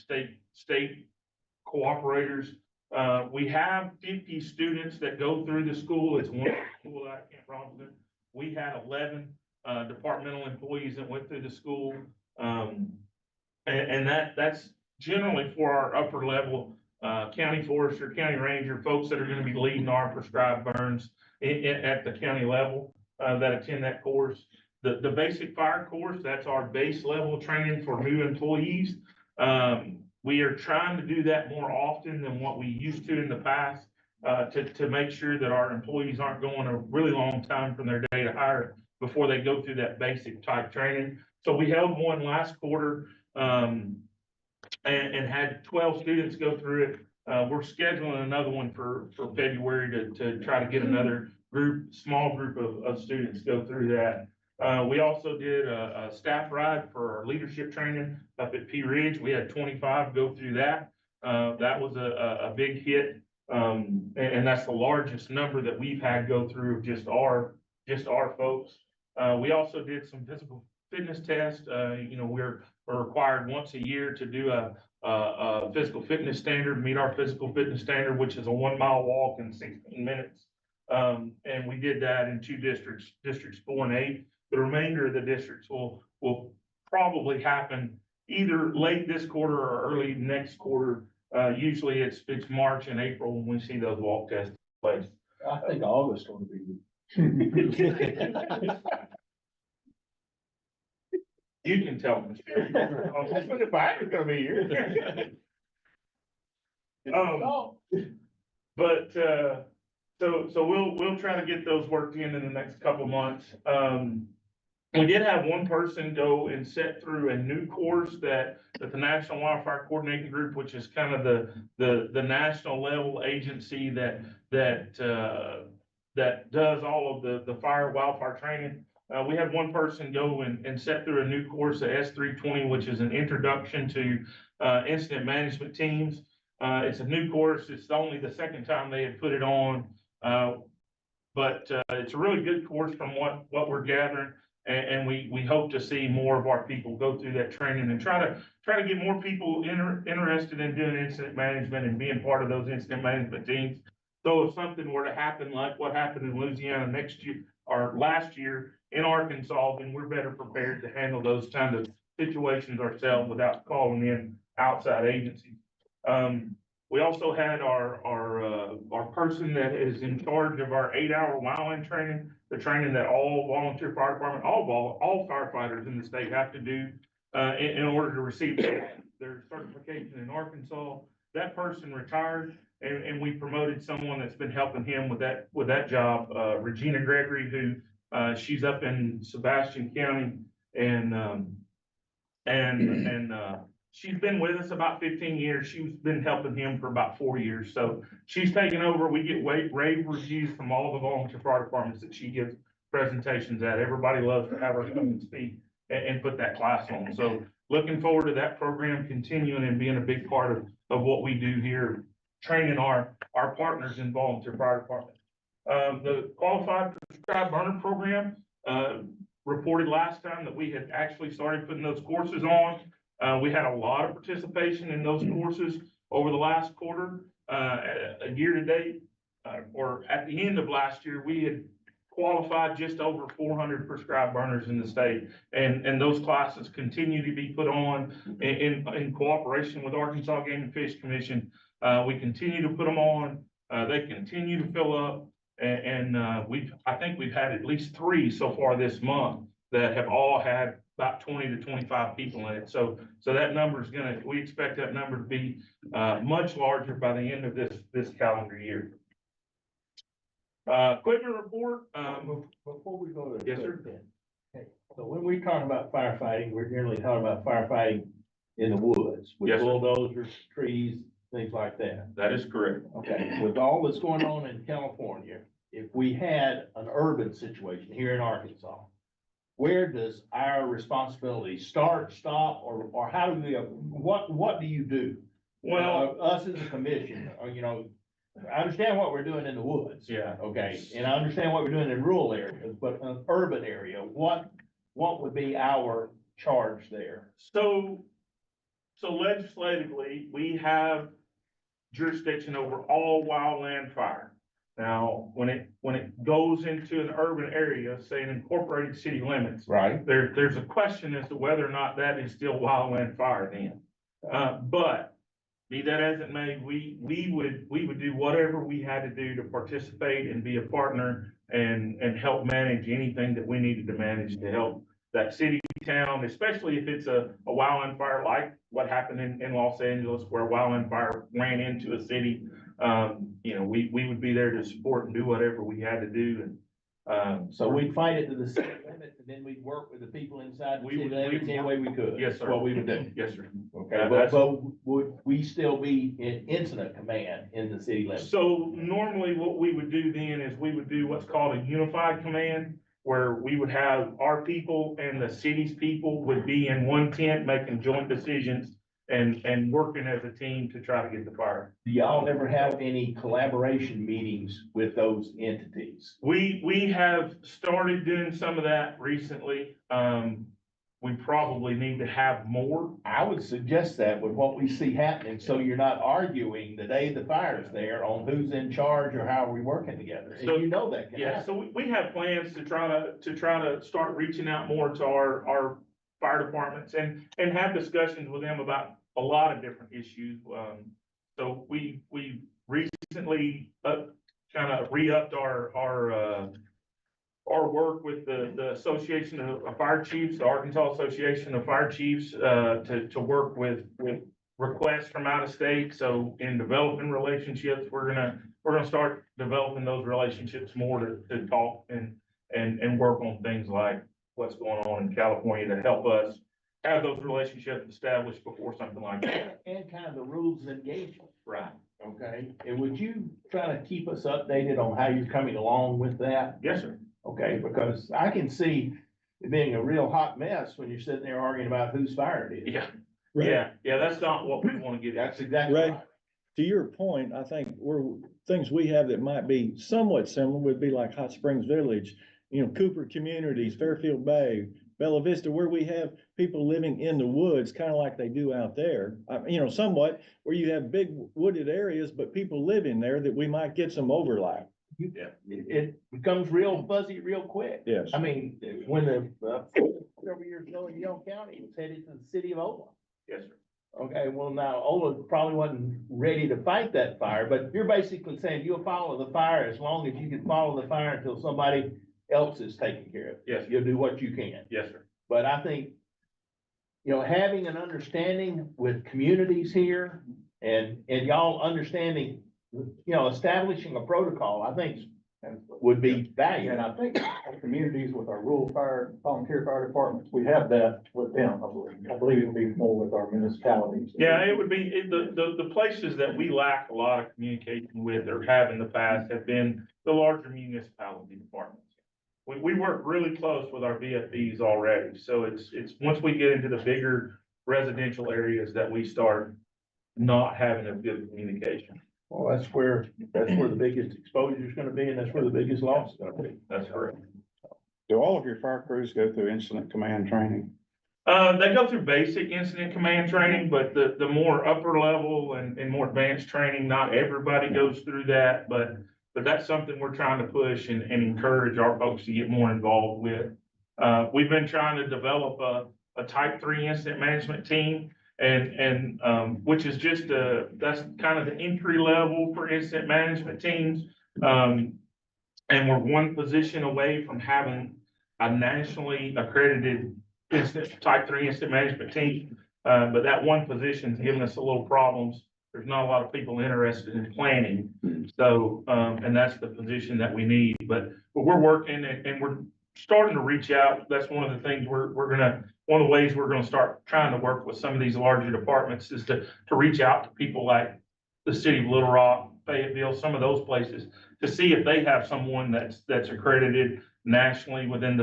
state cooperators. We have 50 students that go through the school. It's one school out of Camp Robinson. We had 11 departmental employees that went through the school. And that's generally for our upper level county forester, county ranger, folks that are going to be leading our prescribed burns at the county level that attend that course. The basic fire course, that's our base level training for new employees. We are trying to do that more often than what we used to in the past to make sure that our employees aren't going a really long time from their day to hire before they go through that basic type training. So we held one last quarter and had 12 students go through it. We're scheduling another one for February to try to get another small group of students go through that. We also did a staff ride for our leadership training up at Pea Ridge. We had 25 go through that. That was a big hit. And that's the largest number that we've had go through just our folks. We also did some physical fitness tests. We're required once a year to do a physical fitness standard, meet our physical fitness standard, which is a 1-mile walk in 16 minutes. And we did that in 2 districts, districts 4 and 8. The remainder of the districts will probably happen either late this quarter or early next quarter. Usually it's March and April when we see those walk tests place. I think August will be. You can tell me. That's when the fire's gonna be here. But so we'll try to get those worked in the next couple of months. We did have one person go and sit through a new course that the National Wildfire Coordinating Group, which is kind of the national level agency that does all of the wildfire training. We had one person go and sit through a new course at S320, which is an introduction to incident management teams. It's a new course. It's only the second time they had put it on. But it's a really good course from what we're gathering. And we hope to see more of our people go through that training and try to get more people interested in doing incident management and being part of those incident management teams. So if something were to happen like what happened in Louisiana next year or last year in Arkansas, then we're better prepared to handle those kind of situations ourselves without calling in outside agencies. We also had our person that is in charge of our 8-hour wildland training, the training that all volunteer fire department, all firefighters in the state have to do in order to receive their certification in Arkansas. That person retired, and we promoted someone that's been helping him with that job, Regina Gregory, who she's up in Sebastian County, and she's been with us about 15 years. She's been helping him for about 4 years. So she's taken over. We get rave reviews from all the volunteer fire departments that she gives presentations at. Everybody loves to have her come and speak and put that class on. So looking forward to that program continuing and being a big part of what we do here, training our partners in volunteer fire department. The qualified prescribed burner program, reported last time that we had actually started putting those courses on. We had a lot of participation in those courses over the last quarter. A year to date, or at the end of last year, we had qualified just over 400 prescribed burners in the state. And those classes continue to be put on in cooperation with Arkansas Game and Fish Commission. We continue to put them on. They continue to fill up. And I think we've had at least 3 so far this month that have all had about 20 to 25 people in it. So that number is we expect that number to be much larger by the end of this calendar year. Equipment report. Before we go to. Yes, sir. Okay, so when we talk about firefighting, we're generally talking about firefighting in the woods with Yes, sir. bulldozers, trees, things like that. That is correct. Okay, with all that's going on in California, if we had an urban situation here in Arkansas, where does our responsibility start, stop, or how do we, what do you do? Well, Us as a commission, or, I understand what we're doing in the woods. yeah. Okay, and I understand what we're doing in rural areas, but an urban area, what would be our charge there? So legislatively, we have jurisdiction over all wildland fire. Now, when it goes into an urban area, say an incorporated city limits, Right. there's a question as to whether or not that is still wildland fire then. But be that as it may, we would do whatever we had to do to participate and be a partner and help manage anything that we needed to manage to help that city, town, especially if it's a wildland fire like what happened in Los Angeles, where a wildland fire ran into a city. We would be there to support and do whatever we had to do. And So we'd fight it to the city limits, and then we'd work with the people inside the city limits any way we could. Yes, sir. That's what we would do. Yes, sir. Okay, but would we still be in incident command in the city limits? So normally what we would do then is we would do what's called a unified command, where we would have our people and the city's people would be in one tent making joint decisions and working as a team to try to get the fire. Do y'all ever have any collaboration meetings with those entities? We have started doing some of that recently. We probably need to have more. I would suggest that with what we see happening, so you're not arguing the day the fire's there on who's in charge or how we're working together. So- And that can Yeah, happen. so we have plans to try to start reaching out more to our fire departments and have discussions with them about a lot of different issues. So we recently kind of re-upped our work with the Association of Fire Chiefs, the Arkansas Association of Fire Chiefs, to work with requests from out of state. So in developing relationships, we're gonna start developing those relationships more to talk and work on things like what's going on in California to help us have those relationships established before something like that. And kind of the rules of engagement, Right. okay? And would you try to keep us updated on how you're coming along with that? Yes, sir. Okay, because I can see it being a real hot mess when you're sitting there arguing about whose fire it is. Yeah, Right. yeah, that's not what we want to get That's at. exactly Ray, right. to your point, I think things we have that might be somewhat similar would be like Hot Springs Village, Cooper Communities, Fairfield Bay, Bella Vista, where we have people living in the woods, kind of like they do out there. Somewhat, where you have big wooded areas, but people live in there, that we might get some overlap. It becomes real fuzzy real quick. Yes. I mean, when several years ago in Young County, it was headed to the city of Ola. Yes, sir. Okay, well, now Ola probably wasn't ready to fight that fire, but you're basically saying you'll follow the fire as long as you can follow the fire until somebody else is taking care of it. Yes, sir. You'll do what you can. Yes, sir. But I think, having an understanding with communities here and y'all understanding, establishing a protocol, I think would be valuable. And I think our communities with our rural fire, volunteer fire departments, we have that with them, I believe. I believe it'll be more with our municipalities. Yeah, it would be, the places that we lack a lot of communication with or have in the past have been the larger municipality departments. We work really close with our VFDs already, so it's, once we get into the bigger residential areas that we start not having a good communication. Well, that's where the biggest exposure is gonna be, and that's where the biggest loss is gonna be. That's correct. Do all of your fire crews go through incident command training? They go through basic incident command training, but the more upper level and more advanced training, not everybody goes through that, but that's something we're trying to push and encourage our folks to get more involved with. We've been trying to develop a type 3 incident management team, and which is just that's kind of the entry level for incident management teams. And we're one position away from having a nationally accredited type 3 incident management team. But that one position's giving us a little problems. There's not a lot of people interested in planning. So, and that's the position that we need, but we're working and we're starting to reach out. That's one of the things one of the ways we're gonna start trying to work with some of these larger departments is to reach out to people like the city of Little Rock, Fayetteville, some of those places, to see if they have someone that's accredited nationally within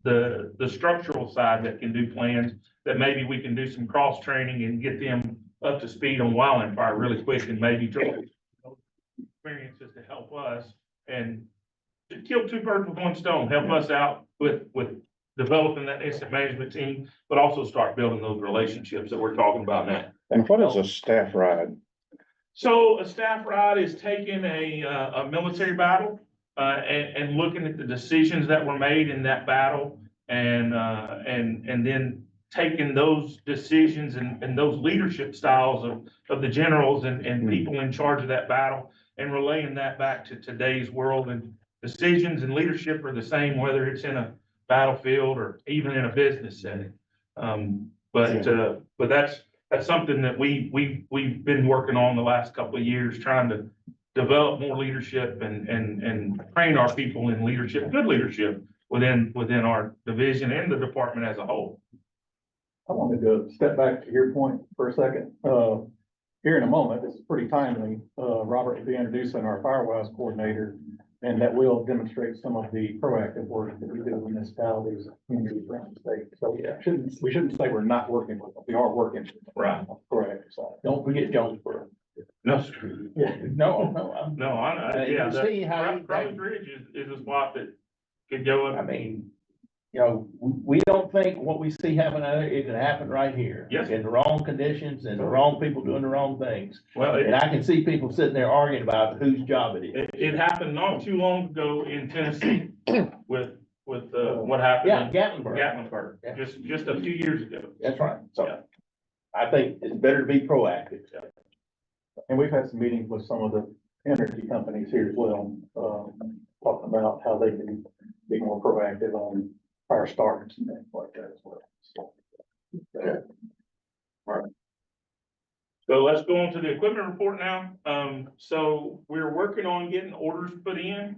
the structural side that can do plans, that maybe we can do some cross training and get them up to speed on wildland fire really quick, and maybe draw experiences to help us and to kill two birds with one stone, help us out with developing that incident management team, but also start building those relationships that we're talking about now. And what is a staff ride? So a staff ride is taking a military battle, and looking at the decisions that were made in that battle, and then taking those decisions and those leadership styles of the generals and people in charge of that battle, and relaying that back to today's world. And decisions and leadership are the same, whether it's in a battlefield or even in a business setting. But that's something that we've been working on the last couple of years, trying to develop more leadership and train our people in leadership, good leadership within our division and the department as a whole. I wanted to step back to your point for a second. Here in a moment, this is pretty timely. Robert will be introducing our Firewise coordinator, and that will demonstrate some of the proactive work that we do in municipalities, communities around the state. So yeah, we shouldn't say we're not working with them. We are working with them. Right. On the proactive side. Don't forget Jonesboro. No, sir. Yeah. Yeah, You see how Cross Ridge is a spot that could go I up. mean, we don't think what we see happening out there, it can happen right here. Yes. In the wrong conditions and the wrong people doing the wrong things. Well, And I can see people sitting there arguing about whose job it is. it happened not too long ago in Tennessee with what happened. Yeah, in Gatlinburg. Yeah. just a few years ago. That's right. So Yeah. I think it's better to be proactive. And we've had some meetings with some of the energy companies here as well, talking about how they can be more proactive on fire starts and things like that as well. So, So let's go on to the equipment report now. So we're working on getting orders put in.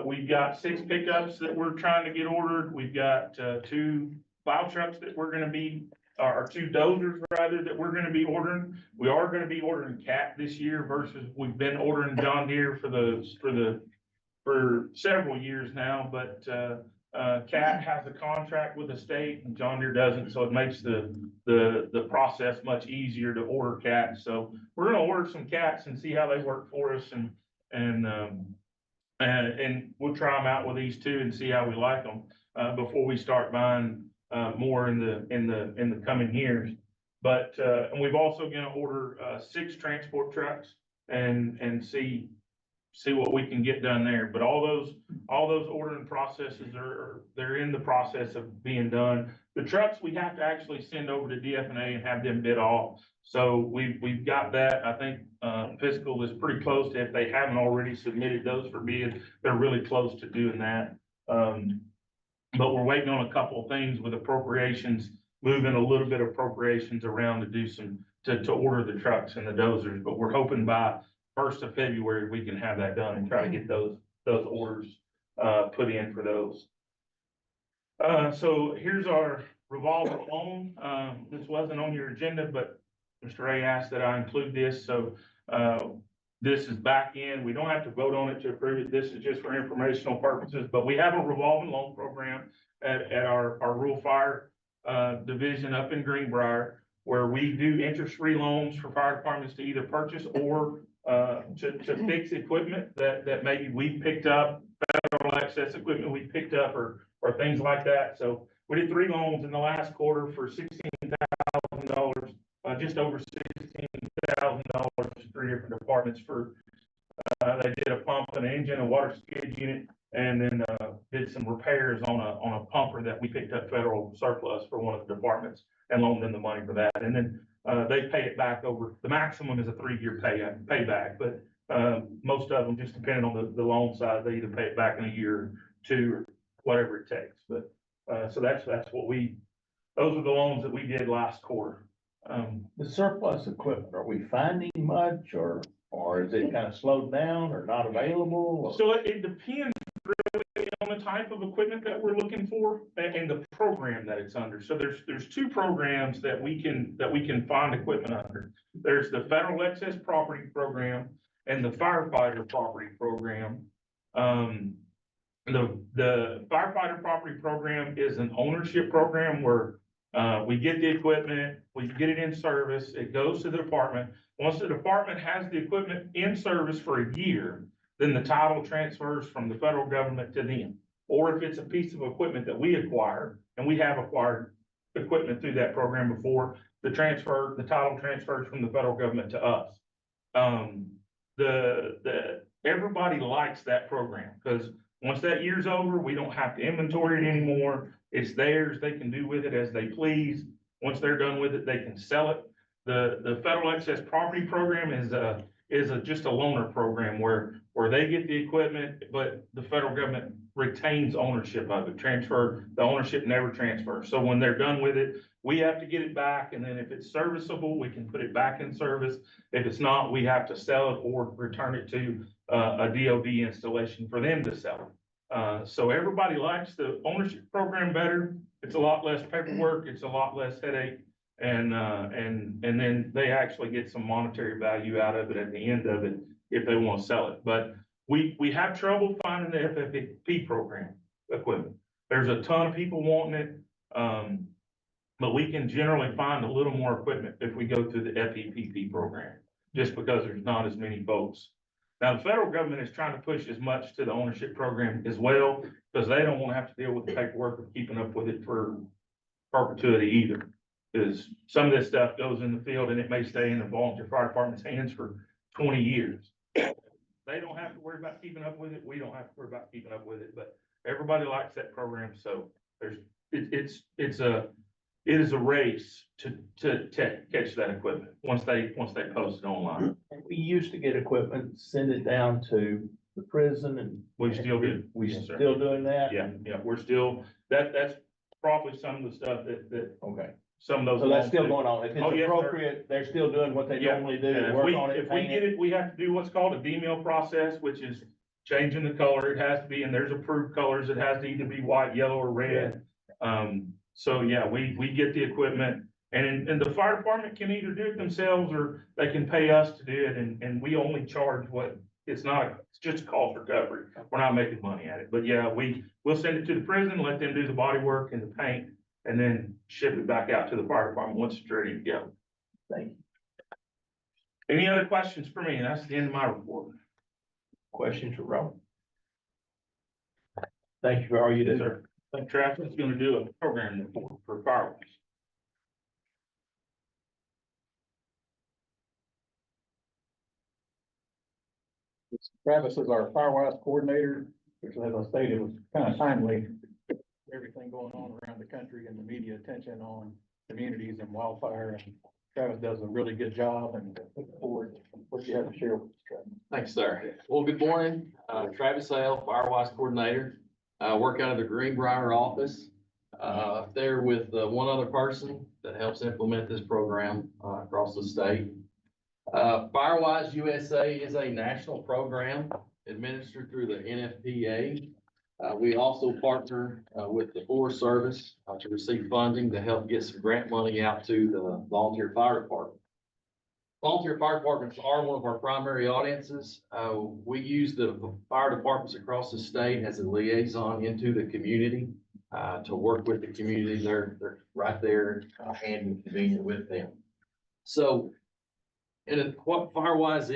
We've got 6 pickups that we're trying to get ordered. We've got 2 plow trucks that we're gonna be, or 2 dozers rather, that we're gonna be ordering. We are gonna be ordering Cat this year versus we've been ordering John Deere for several years now, but Cat has a contract with the state and John Deere doesn't, so it makes the process much easier to order Cats. So we're gonna order some Cats and see how they work for us, and we'll try them out with these 2 and see how we like them. before we start buying, more in the coming years. But, and we've also gonna order, 6 transport trucks and see what we can get done there. But all those ordering processes they're in the process of being done. The trucks, we have to actually send over to DFNA and have them bid off. So we've got that. I think, fiscal is pretty close to, if they haven't already submitted those for bid, they're really close to doing that. But we're waiting on a couple of things with appropriations, moving a little bit of appropriations around to do to order the trucks and the dozers. But we're hoping by 1st of February, we can have that done and try to get those orders, put in for those. So here's our revolving loan. This wasn't on your agenda, but Mr. Ray asked that I include this. So, this is back in. We don't have to vote on it to approve it. This is just for informational purposes, but we have a revolving loan program at our rural fire, division up in Greenbrier, where we do interest-free loans for fire departments to either purchase or to fix equipment that maybe we picked up, federal access equipment we picked up or things like that. So we did 3 loans in the last quarter for $16,000, just over $16,000 to 3 different departments for, they did a pump, an engine, a water skid unit, and then, did some repairs on a pumper that we picked up federal surplus for one of the departments and loaned them the money for that. And then, they pay it back over, the maximum is a 3-year payback, but, most of them, just depending on the loan size, they either pay it back in a year or 2 or whatever it takes. But, so that's what those are the loans that we did last quarter. The surplus equipment, are we finding much or is it kind of slowed down or not available? So it depends really on the type of equipment that we're looking for and the program that it's under. So there's 2 programs that we can find equipment under. There's the Federal Excess Property Program and the Firefighter Property Program. The Firefighter Property Program is an ownership program where we get the equipment, we get it in service, it goes to the department. Once the department has the equipment in service for a year, then the title transfers from the federal government to them. Or if it's a piece of equipment that we acquire, and we have acquired equipment through that program before, the title transfers from the federal government to us. Everybody likes that program because once that year's over, we don't have to inventory it anymore. It's theirs. They can do with it as they please. Once they're done with it, they can sell it. The Federal Excess Property Program is just a loaner program where they get the equipment, but the federal government retains ownership of it. The ownership never transfers. So when they're done with it, we have to get it back. And then if it's serviceable, we can put it back in service. If it's not, we have to sell it or return it to a DOD installation for them to sell it. So everybody likes the ownership program better. It's a lot less paperwork. It's a lot less headache. And then they actually get some monetary value out of it at the end of it if they want to sell it. But we have trouble finding the FFP program equipment. There's a ton of people wanting it. But we can generally find a little more equipment if we go through the FEPP program, just because there's not as many folks. Now, the federal government is trying to push as much to the ownership program as well, because they don't want to have to deal with the paperwork of keeping up with it for perpetuity either. Because some of this stuff goes in the field and it may stay in the volunteer fire department's hands for 20 years. They don't have to worry about keeping up with it. We don't have to worry about keeping up with it, but everybody likes that program. So it is a race to catch that equipment once they post it online. We used to get equipment, send it down to the prison and. We still do. We Yes, sir. still doing that? Yeah, we're still, that's probably some of the stuff that Okay. some of those. So that's still going on. If it's Oh, yes, sir. appropriate, they're still doing what they Yeah. normally do, Yeah, work on it, if we paint get it. it, we have to do what's called a D-mill process, which is changing the color. It has to be, and there's approved colors. It has to either be white, yellow, or red. So yeah, we get the equipment and the fire department can either do it themselves or they can pay us to do it. And we only charge it's just a cost recovery. We're not making money at it, but yeah, we'll send it to the prison, let them do the body work and the paint, and then ship it back out to the fire department once it's ready to go. Thank you. Any other questions for me? That's the end of my report. Questions for Robert? Thank you for all you do. Sir. I think Travis is gonna do a program report for fireworks. Travis is our Firewise coordinator, which as I stated was kind of timely. Everything going on around the country and the media attention on communities and wildfire, and Travis does a really good job, and look forward to what you have to share with us, Travis. Thanks, sir. Well, good morning. Travis Hale, Firewise Coordinator. Work out of the Greenbrier office. There with one other person that helps implement this program across the state. Firewise USA is a national program administered through the NFPA. We also partner with the Forest Service to receive funding to help get some grant money out to the volunteer fire department. Volunteer fire departments are one of our primary audiences. We use the fire departments across the state as a liaison into the community to work with the community. They're right there, handy and convenient with them. So, what Firewise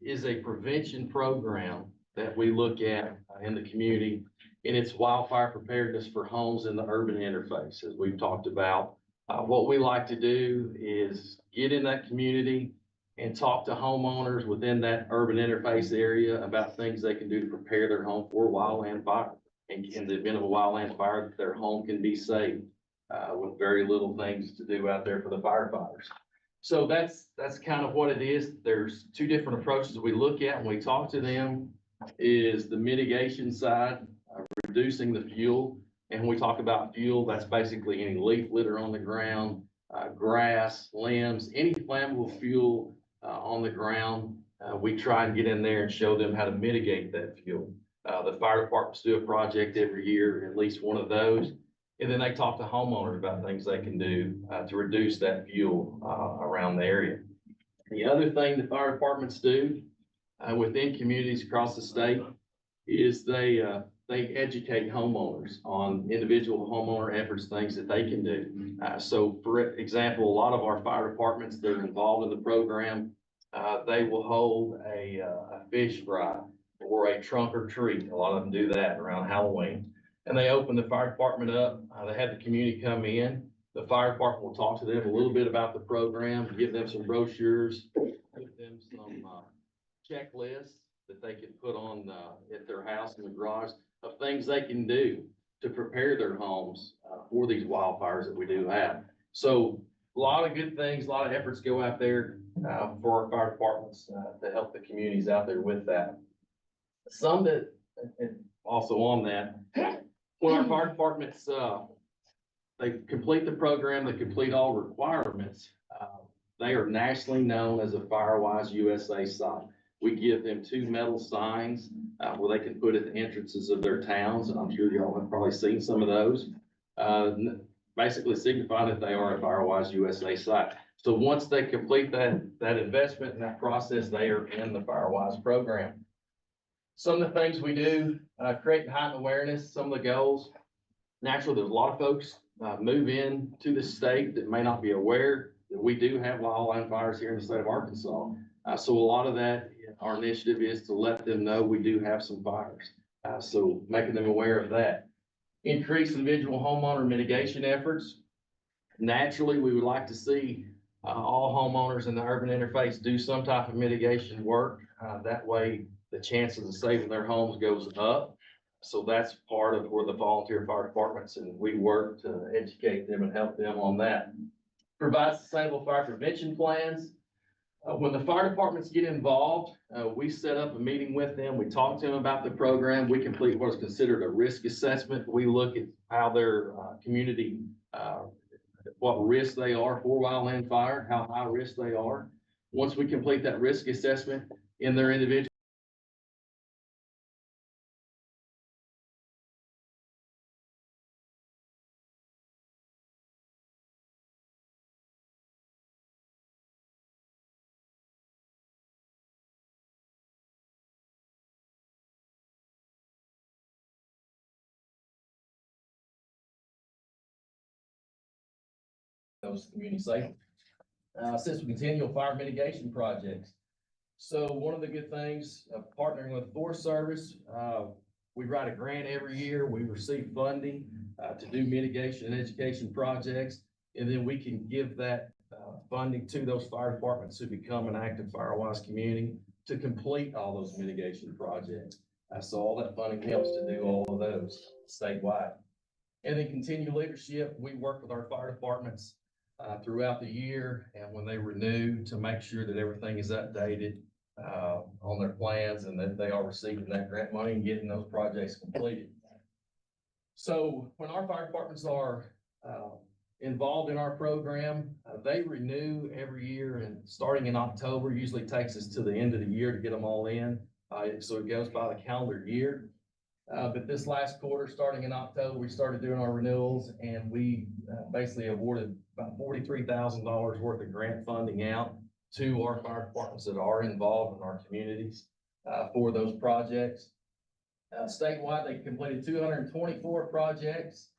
is a prevention program that we look at in the community, and it's wildfire preparedness for homes in the urban interface, as we've talked about. What we like to do is get in that community and talk to homeowners within that urban interface area about things they can do to prepare their home for wildland fire. And in the event of a wildland fire, their home can be saved with very little things to do out there for the firefighters. So that's kind of what it is. There's two different approaches we look at when we talk to them, is the mitigation side, reducing the fuel. And when we talk about fuel, that's basically any leaf litter on the ground, grass, limbs, any flammable fuel on the ground. We try and get in there and show them how to mitigate that fuel. The fire departments do a project every year, at least one of those. And then they talk to homeowners about things they can do to reduce that fuel around the area. The other thing the fire departments do within communities across the state is they educate homeowners on individual homeowner efforts, things that they can do. So for example, a lot of our fire departments that are involved in the program, they will hold a fish fry or a trunk or treat. A lot of them do that around Halloween. And they open the fire department up. They have the community come in. The fire department will talk to them a little bit about the program, give them some brochures, give them some checklists that they can put on at their house in the garage of things they can do to prepare their homes for these wildfires that we do have. So a lot of good things, a lot of efforts go out there for our fire departments to help the communities out there with that. Some that, and also on that, when our fire departments, they complete the program, they complete all requirements, they are nationally known as a Firewise USA site. We give them 2 metal signs where they can put at the entrances of their towns, and I'm sure y'all have probably seen some of those, basically signifying that they are a Firewise USA site. So once they complete that investment and that process, they are in the Firewise program. Some of the things we do, create and heighten awareness, some of the goals. Naturally, there's a lot of folks move in to the state that may not be aware that we do have wildland fires here in the state of Arkansas. So a lot of that, our initiative is to let them know we do have some fires. So making them aware of that. Increase individual homeowner mitigation efforts. Naturally, we would like to see all homeowners in the urban interface do some type of mitigation work. That way, the chances of saving their homes goes up. So that's part of where the volunteer fire departments and we work to educate them and help them on that. Provide sustainable fire prevention plans. When the fire departments get involved, we set up a meeting with them. We talk to them about the program. We complete what is considered a risk assessment. We look at how their community, what risk they are for wildland fire, how high risk they are. Once we complete that risk assessment in their individual those community safety. System continual fire mitigation projects. So one of the good things of partnering with Forest Service, We write a grant every year. We receive funding, to do mitigation and education projects. And then we can give that, funding to those fire departments who become an active Firewise community to complete all those mitigation projects. So all that funding helps to do all of those statewide. And then continued leadership, we work with our fire departments throughout the year and when they renew to make sure that everything is updated on their plans and that they are receiving that grant money and getting those projects completed. So when our fire departments are involved in our program, they renew every year, and starting in October usually takes us to the end of the year to get them all in. So it goes by the calendar year. But this last quarter, starting in October, we started doing our renewals, and we basically awarded about $43,000 worth of grant funding out to our fire departments that are involved in our communities for those projects. Statewide, they completed 224 projects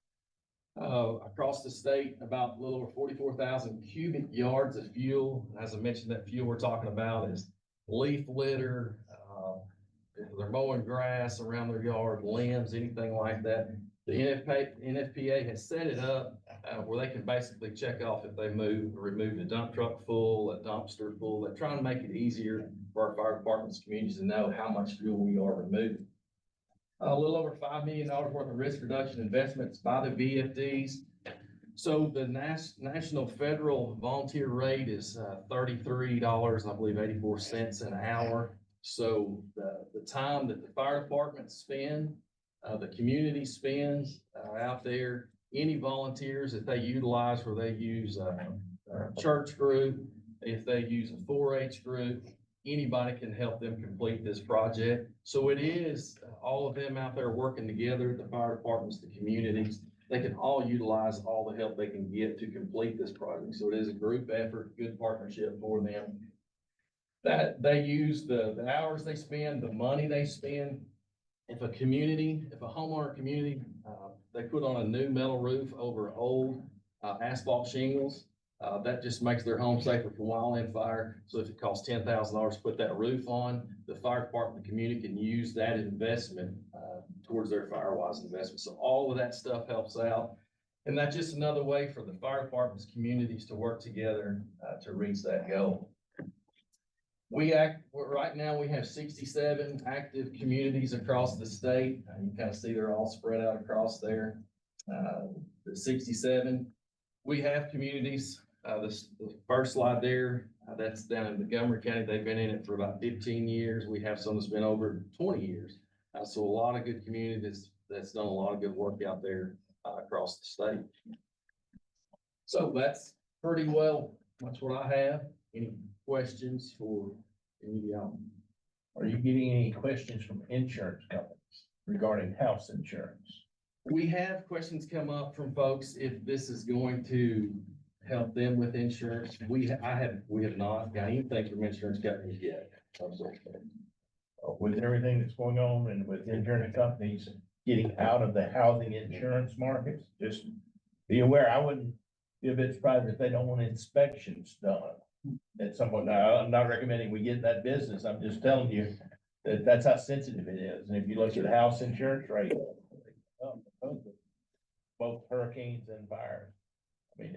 across the state, about a little over 44,000 cubic yards of fuel. As I mentioned, that fuel we're talking about is leaf litter, if they're mowing grass around their yard, limbs, anything like that. The NFPA has set it up where they can basically check off if they remove a dump truck full, a dumpster full. They're trying to make it easier for our fire departments, communities to know how much fuel we are removing. A little over $5 million worth of risk reduction investments by the VFDs. So the national federal volunteer rate is $33, I believe, 84 cents an hour. So the time that the fire department spend, the community spends out there, any volunteers that they utilize, where they use a church group, if they use a 4-H group, anybody can help them complete this project. So it is all of them out there working together, the fire departments, the communities. They can all utilize all the help they can get to complete this project. So it is a group effort, good partnership for them. That they use the hours they spend, the money they spend. If a homeowner community, they put on a new metal roof over old asphalt shingles, that just makes their home safer from wildland fire. So if it costs $10,000 to put that roof on, the fire department, the community can use that investment towards their Firewise investment. So all of that stuff helps out. And that's just another way for the fire departments, communities to work together to reach that goal. Right now we have 67 active communities across the state. You kind of see they're all spread out across there. The 67. We have communities, the first slide there, that's down in Montgomery County. They've been in it for about 15 years. We have some that's been over 20 years. So a lot of good communities that's done a lot of good work out there across the state. So that's pretty well, that's what I have. Any questions for any of y'all? Are you getting any questions from insurance companies regarding house insurance? We have questions come up from folks if this is going to help them with insurance. We have not got anything from insurance companies yet. With everything that's going on and with insurance companies getting out of the housing insurance markets, just be aware, I wouldn't be a bit surprised if they don't want inspections done at some point. Now, I'm not recommending we get that business. I'm just telling you that that's how sensitive it is. And if you look at house insurance rate, both hurricanes and fires, I mean,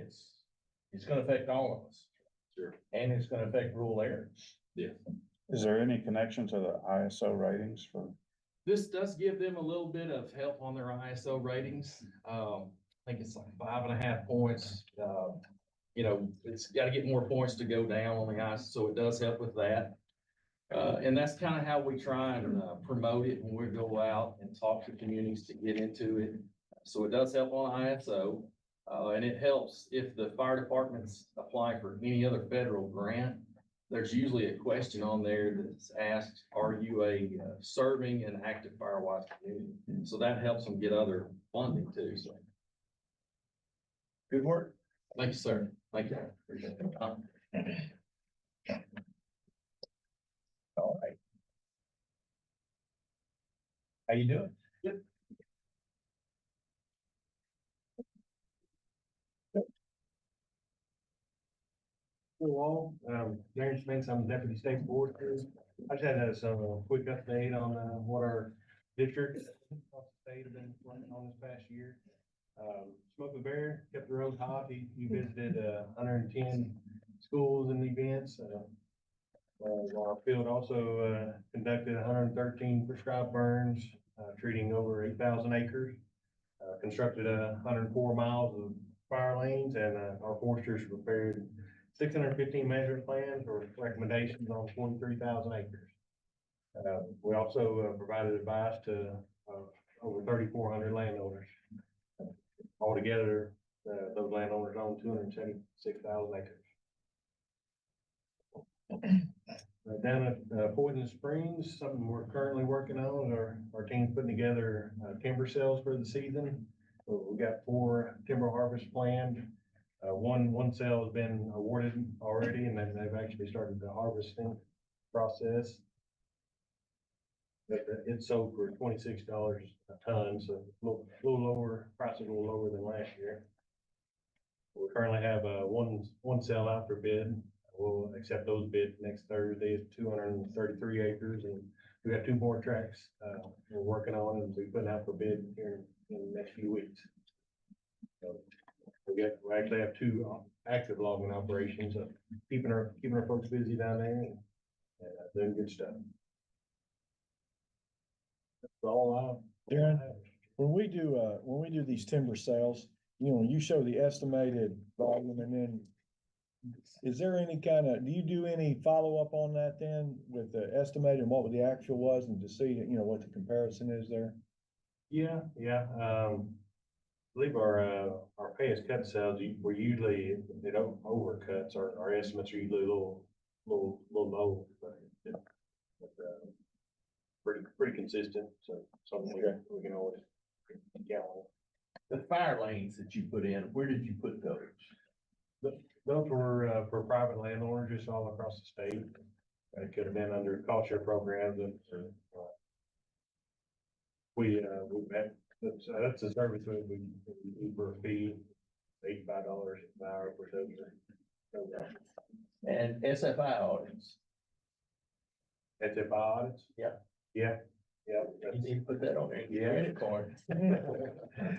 it's gonna affect all of us. Sure. And it's gonna affect rural areas. Yeah. Is there any connection to the ISO ratings for? This does give them a little bit of help on their ISO ratings. I think it's like 5.5 points. It's got to get more points to go down on the ISO, so it does help with that. And that's kind of how we try and promote it when we go out and talk to communities to get into it. So it does help on ISO, and it helps if the fire departments apply for any other federal grant. There's usually a question on there that's asked, are you a serving and active Firewise community? So that helps them get other funding too. So Good work. thank you, sir. Thank you. Appreciate it. All right. How you doing? Good. Wall, Darren Spence, I'm Deputy State Forester. I just had some quick update on what our districts across the state have been working on this past year. Smoking Bear kept the road hot. He visited, 110 schools and events. Our field also, conducted 113 prescribed burns, treating over 8,000 acres. Constructed 104 miles of fire lanes, and our foresters prepared 615 measurement plans or recommendations on 43,000 acres. We also provided advice to over 3,400 landowners. Altogether, those landowners own 276,000 acres. Down at Poison Springs, something we're currently working on, our team's putting together timber sales for the season. So we got 4 timber harvests planned. One sale has been awarded already, and then they've actually started the harvesting process. But it sold for $26 a ton, so a little lower, price is a little lower than last year. We currently have one sale out for bid. We'll accept those bids next Thursday. It's 233 acres, and we got 2 more tracks we're working on, and we'll be putting out for bid here in the next few weeks. So we actually have 2 active logging operations, keeping our folks busy down there and doing good stuff. That's all I. Darren, when we do these timber sales, you know, you show the estimated volume, and then is there any do you do any follow-up on that then with the estimated and what the actual was, and to see, you know, what the comparison is there? Yeah. I believe our pay as cut sales, we're usually, it overcuts, our estimates are usually a little low, but pretty consistent, so something we can always count on. The fire lanes that you put in, where did you put those? Those were, for private landowners just all across the state. It could have been under cost share programs, that's a service that we do for a fee, $85 an hour for those. And SFI audits? SFI audits? Yeah. Yeah. You need to put that on there, Yeah. credit card.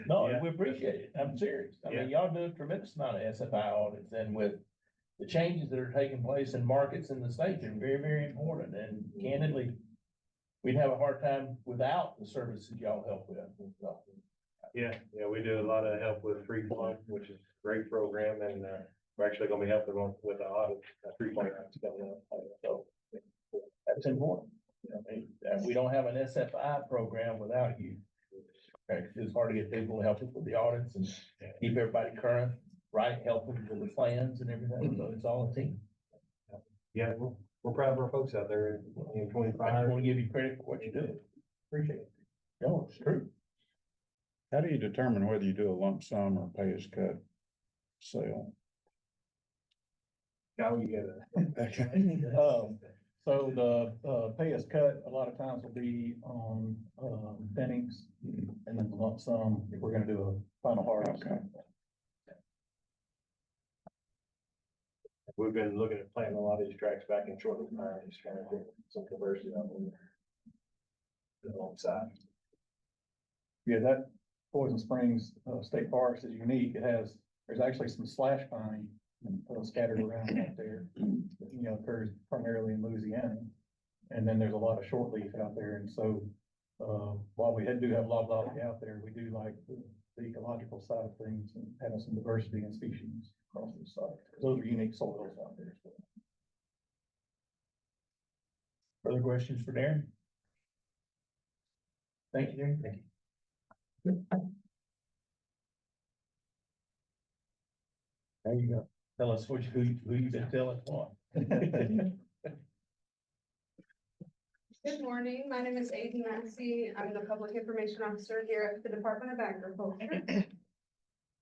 No, Yeah. we appreciate it, I'm serious. I mean, y'all do a tremendous amount of SFI audits, and with the changes that are taking place in markets in the state, they're very, very important, and candidly, we'd have a hard time without the services y'all help with. So, Yeah, we do a lot of help with tree plump, which is a great program, and, we're actually gonna be helping them with the audit, tree plump that's coming up, so. that's important. I mean, we don't have an SFI program without you. Okay, it's hard to get people to help us with the audits and keep everybody current, right, help them with the plans and everything, so it's all a team. Yeah, we're proud of our folks out there in I 25. just want to give you credit for what you do. Appreciate it. No, it's true. How do you determine whether you do a lump sum or pay as cut sale? Now you get So the pay as cut, a lot of times will be on, thinnings, and then the lump sum, if we're gonna do a final harvest. Okay. We've been looking at planting a lot of these tracks back in short time, just trying to get some diversity on them. Alongside. Yeah, that Poison Springs, State Forest is unique. There's actually some slash pine scattered around out there. You know, occurs primarily in Louisiana. And then there's a lot of short leaf out there. And so, while we do have loblolly out there, we do like the ecological side of things and having some diversity in species across the site. Those are unique soils out there. Further questions for Darren? Thank you, Darren. Thank you. There you go. Tell us who you been telling what. Good morning, my name is Aiden Massey. I'm the Public Information Officer here at the Department of Agriculture. I'm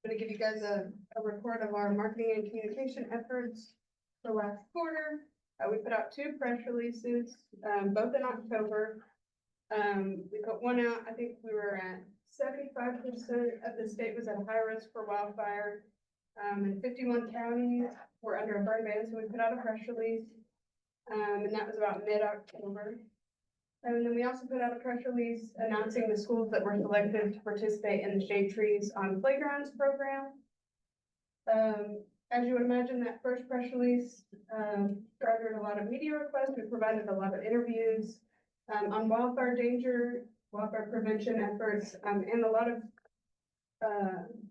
going to give you guys a report of our marketing and communication efforts for last quarter. We put out 2 press releases, both in October. We put one out, I think we were at 75% of the state was at high risk for wildfire. And 51 counties were under a burn ban, so we put out a press release. And that was about mid-October. And then we also put out a press release announcing the schools that were selected to participate in the Shade Trees on Playgrounds program. As you would imagine, that first press release, garnered a lot of media requests. We provided a lot of interviews, on wildfire danger, wildfire prevention efforts, and a lot of,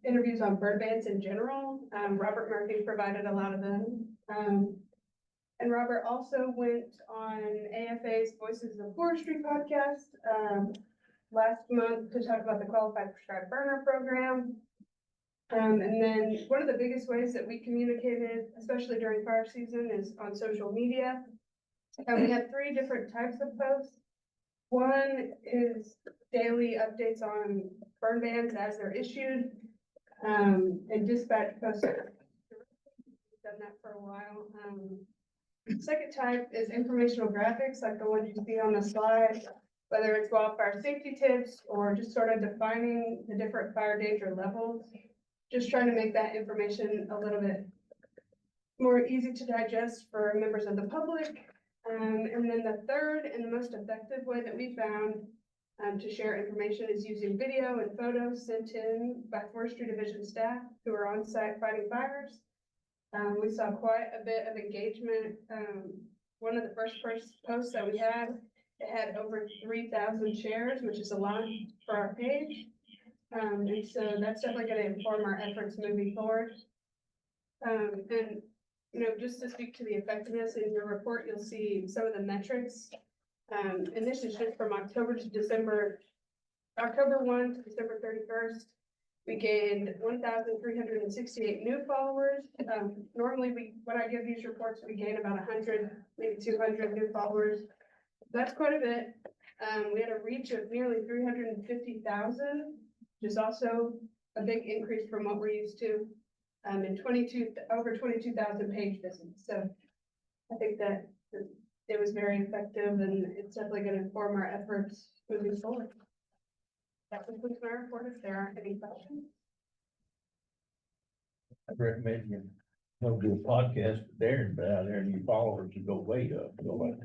interviews on bird bans in general. Robert Murphy provided a lot of them. And Robert also went on AFA's Voices of Forestry podcast, last month to talk about the Qualified Prescribed Burner program. And then one of the biggest ways that we communicated, especially during fire season, is on social media. And we had 3 different types of posts. One is daily updates on burn bans as they're issued, and dispatch posts. We've done that for a while. Second type is informational graphics, like the one you see on the slide, whether it's wildfire safety tips or just sort of defining the different fire danger levels. Just trying to make that information a little bit more easy to digest for members of the public. And then the third and the most effective way that we found to share information is using video and photos sent in by Forestry Division staff who are on site fighting fires. We saw quite a bit of engagement. One of the first posts that we had, it had over 3,000 shares, which is a lot for our page. And so that's definitely going to inform our efforts moving forward. And, you know, just to speak to the effectiveness in your report, you'll see some of the metrics. And this is just from October 1 to December 31st. We gained 1,368 new followers. Normally when I give these reports, we gain about 100, maybe 200 new followers. That's quite a bit. We had a reach of nearly 350,000, which is also a big increase from what we're used to. And over 22,000 page visits. So I think that it was very effective, and it's definitely going to inform our efforts moving forward. That concludes my report. If there aren't any questions. I recommend you don't do a podcast with Darren, but out there and your followers will go way up. Go like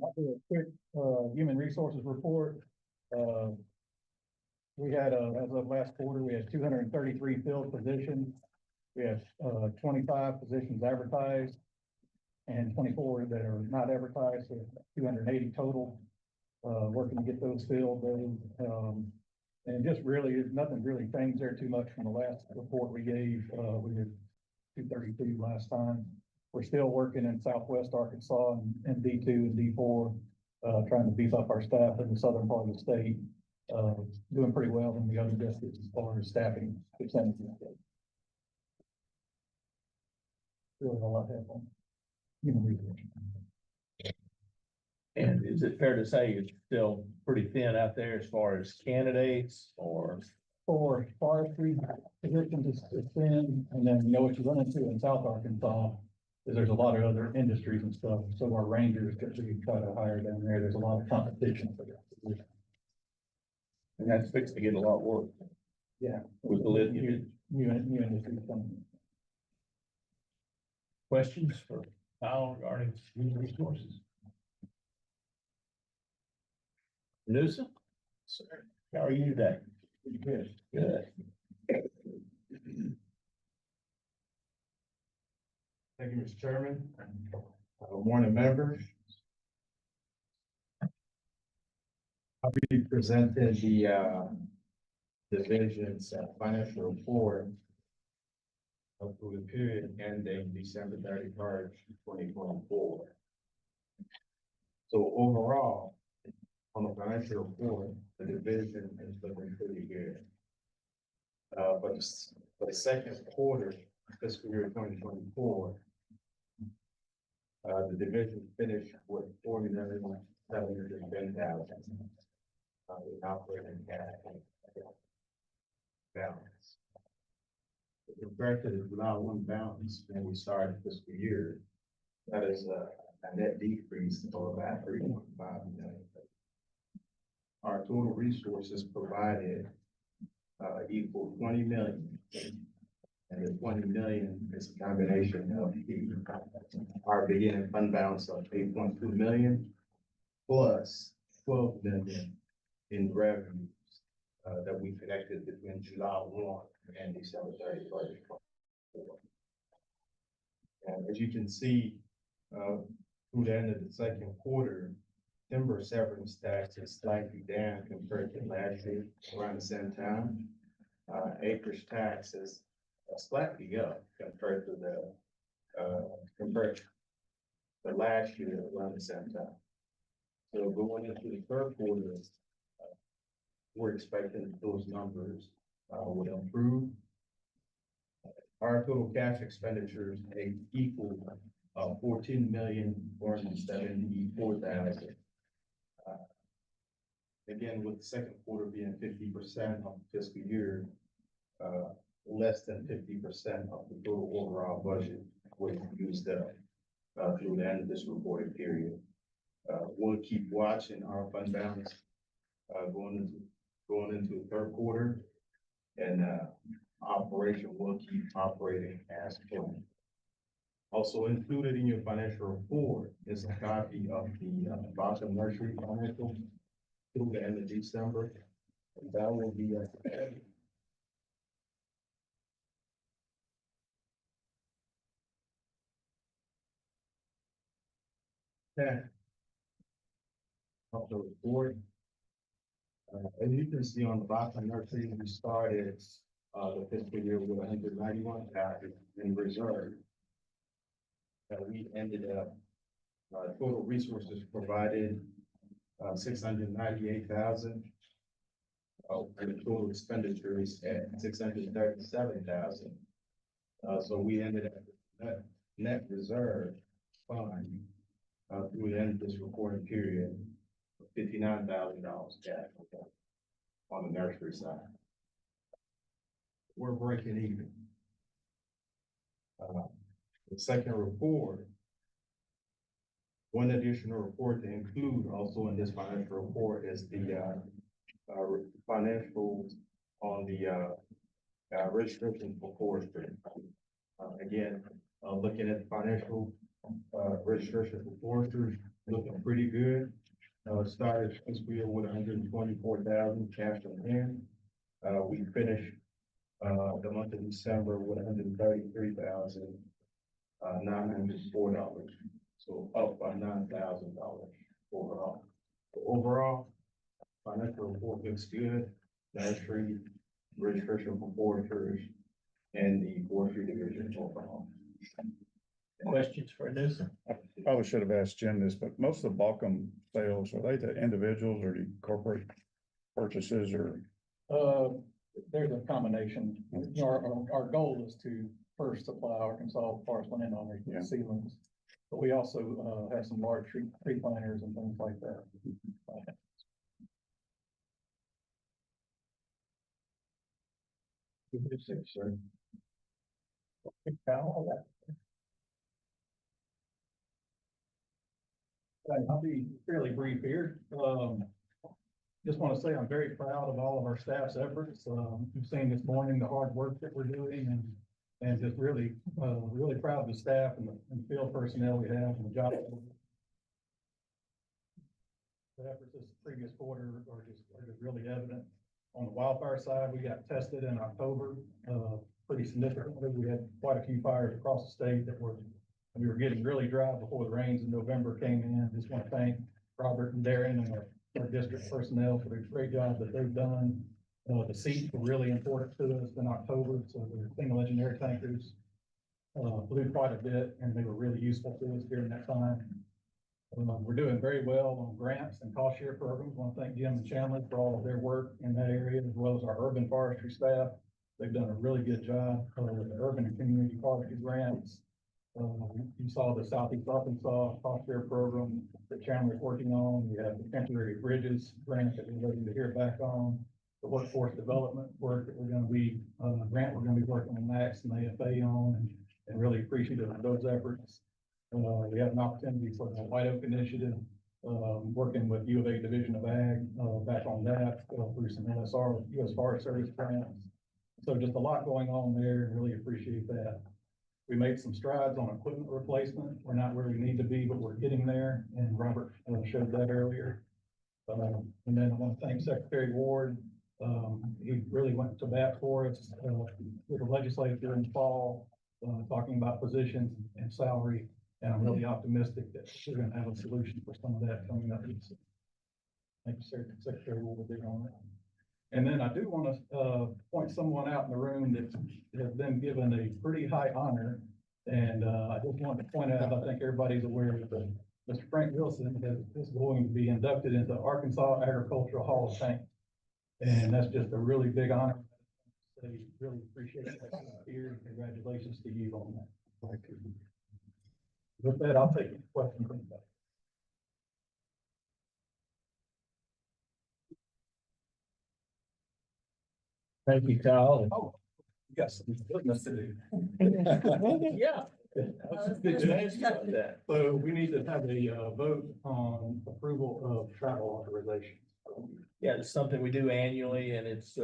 I'll do a quick, human resources report. We had, as of last quarter, we had 233 filled positions. We have, 25 positions advertised and 24 that are not advertised, so 280 total, working to get those filled. And just really, nothing really changed there too much from the last report we gave. We did 232 last time. We're still working in Southwest Arkansas and D2 and D4, trying to beef up our staff in the southern part of the state. Doing pretty well in the other districts as far as staffing percentages. Really a lot happening. Human resources. And is it fair to say it's still pretty thin out there as far as candidates or? For forestry positions, it's thin, and then, you know, what you run into in South Arkansas is there's a lot of other industries and stuff, so our rangers get to try to hire down there, there's a lot of competition for that position. And that's fixed to get a lot of work. Yeah. With the lithium. New industries coming. Questions for Kyle regarding human resources? Noosa? Sir. How are you today? Good. Good. Thank you, Mr. Chairman. Good morning, members. I'll be presenting the division's financial report for the period ending December 31st, 2024. So overall, on the financial report, the division is looking pretty good. But for the second quarter, fiscal year 2024, the division finished with $40,710,000 in operating cash balance. Compared to the July 1 balance when we started fiscal year, that is a net decrease of about $3.5 million. Our total resources provided equal 20 million. And the 20 million is a combination of our beginning fund balance of 8.2 million plus 12 million in revenues that we collected between July 1 and December 31st. And as you can see, through the end of the second quarter, timber severance tax is slightly down compared to last year around the same time. Acreage tax is slightly up compared to the last year around the same time. So going into the third quarter, we're expecting those numbers will improve. Our total cash expenditures equal 14,474,000. Again, with the second quarter being 50% of the fiscal year, less than 50% of the total overall budget was used up through the end of this reporting period. We'll keep watching our fund balance going into the third quarter, and operation will keep operating as planned. Also included in your financial report is a copy of the Boston Nursery financial through the end of December. And that will be of the report. As you can see on the Boston Nursery, we started the fiscal year with 191,000 in reserve. We ended up total resources provided 698,000. And the total expenditures at 637,000. So we ended up with net reserve fund through the end of this reporting period of $59,000 cash on the nursery side. We're breaking even. The second report, one additional report to include also in this financial report is the financials on the registration for forestry. Again, looking at the financial registration for foresters, looking pretty good. Started fiscal year with 124,000 cash on hand. We finished the month of December with $133,904. So up by $9,000 overall. So overall, financial report looks good. Nursery, registration for foresters, and the forestry division overall. Questions for this? I probably should have asked Jim this, but most of the Balcom sales, are they to individuals or to corporate purchases or? There's a combination. You know, our goal is to first supply Arkansas forest landowners with seedlings. But we also have some large tree planters and things like that. Sir. I'll be fairly brief here. Just want to say I'm very proud of all of our staff's efforts. You've seen this morning the hard work that we're doing, and just really proud of the staff and the field personnel we have and the job. The efforts this previous quarter are just really evident. On the wildfire side, we got tested in October pretty significantly. We had quite a few fires across the state we were getting really dry before the rains in November came in. Just want to thank Robert and Darren and our district personnel for the great job that they've done. The seats were really important to us in October, so the single engine air tankers blew quite a bit, and they were really useful to us during that time. We're doing very well on grants and cost share programs. I want to thank Jim and Chandler for all of their work in that area, as well as our urban forestry staff. They've done a really good job with the urban and community forestry grants. You saw the Southeast Arkansas cost share program that Chandler's working on. We have the temporary bridges grant that we're waiting to hear back on. The workforce development work that we're going to be, grant we're going to be working on Max and AFA on, and really appreciative of those efforts. We have an opportunity for the White Oak Initiative working with U of A Division of Ag, back on that, through some NSR, US Forest Service grants. So just a lot going on there, and really appreciate that. We made some strides on equipment replacement. We're not where we need to be, but we're getting there, and Robert showed that earlier. And then I want to thank Secretary Ward. He really went to bat for us, with the legislature in the fall, talking about positions and salary. And I'm really optimistic that we're gonna have a solution for some of that coming up. Thank you, Secretary Ward, did on that. And then I do want to, point someone out in the room that has been given a pretty high honor. And, I just wanted to point out, I think everybody's aware that Mr. Frank Wilson is going to be inducted into Arkansas Agricultural Hall of Fame. And that's just a really big honor. So really appreciate that here, and congratulations to you on that. Thank you. With that, I'll take any questions from anybody. Thank you, Kyle. Oh, you got some goodness to do. Yeah. I was just gonna ask you about that. So we need to have a vote on approval of travel authorization. Yeah, it's something we do annually, and it's,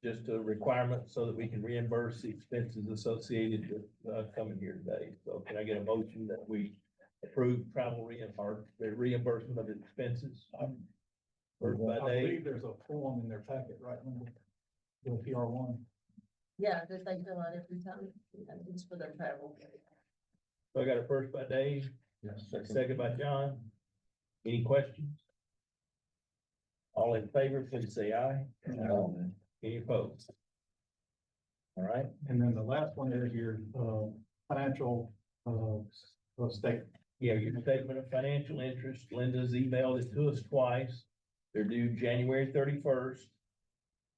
just a requirement so that we can reimburse the expenses associated with, coming here today. So can I get a motion that we approve travel or the reimbursement of expenses? First by I Dave. believe there's a form in their packet, right, Linda? The PR1. Yeah, that they fill out every time, and it's for their travel. So I got a first by Dave, Yes. second by John. Any questions? All in favor, please say aye. Any opposed? All right, And then the last one is your, financial, statement. yeah, your statement of financial interest, Linda's emailed it to us twice. They're due January 31st.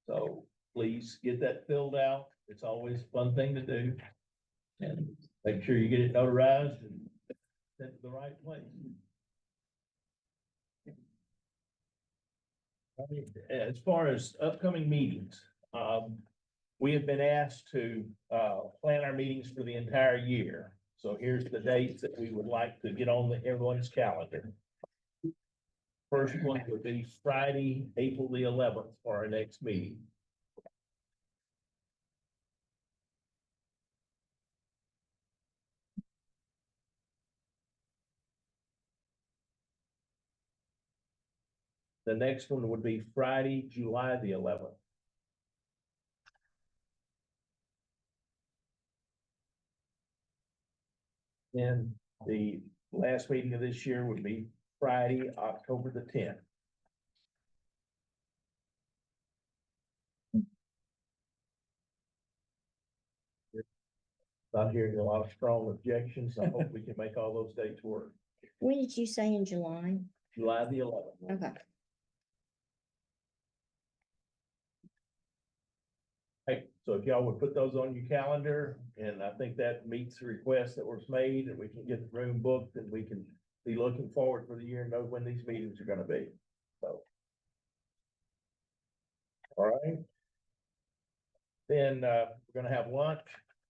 So please get that filled out. It's always a fun thing to do. And make sure you get it notarized and sent to the right place. As far as upcoming meetings, we have been asked to, plan our meetings for the entire year. So here's the dates that we would like to get on everyone's calendar. First one would be Friday, April the 11th for our next meeting. The next one would be Friday, July the 11th. Then the last meeting of this year would be Friday, October the 10th. Not hearing a lot of strong objections. I hope we can make all those dates work. When did you say in July? July the 11th. Okay. Hey, so if y'all would put those on your calendar, and I think that meets the request that was made, and we can get the room booked, and we can be looking forward for the year and know when these meetings are gonna be, so. All right. Then, we're gonna have lunch,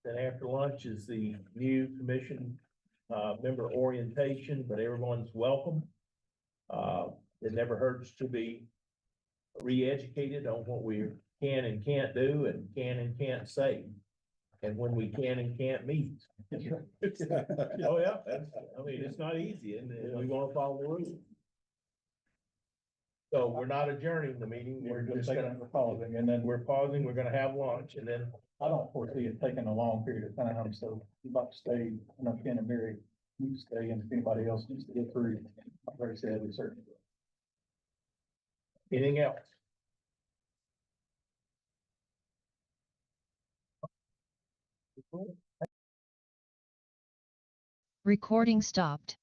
then after lunch is the new commission, member orientation, but everyone's welcome. It never hurts to be re-educated on what we can and can't do and can and can't say. And when we can and can't meet. Oh, yeah, I mean, it's not easy, and we wanna follow the rules. So we're not adjourning the meeting, we're just gonna, pausing, and then we're pausing, we're gonna have lunch, and then, I don't foresee it taking a long period of time, so you'd like to stay, and I'm being very, you stay, and if anybody else needs to get through, I've already said we certainly will. anything else? Recording stopped.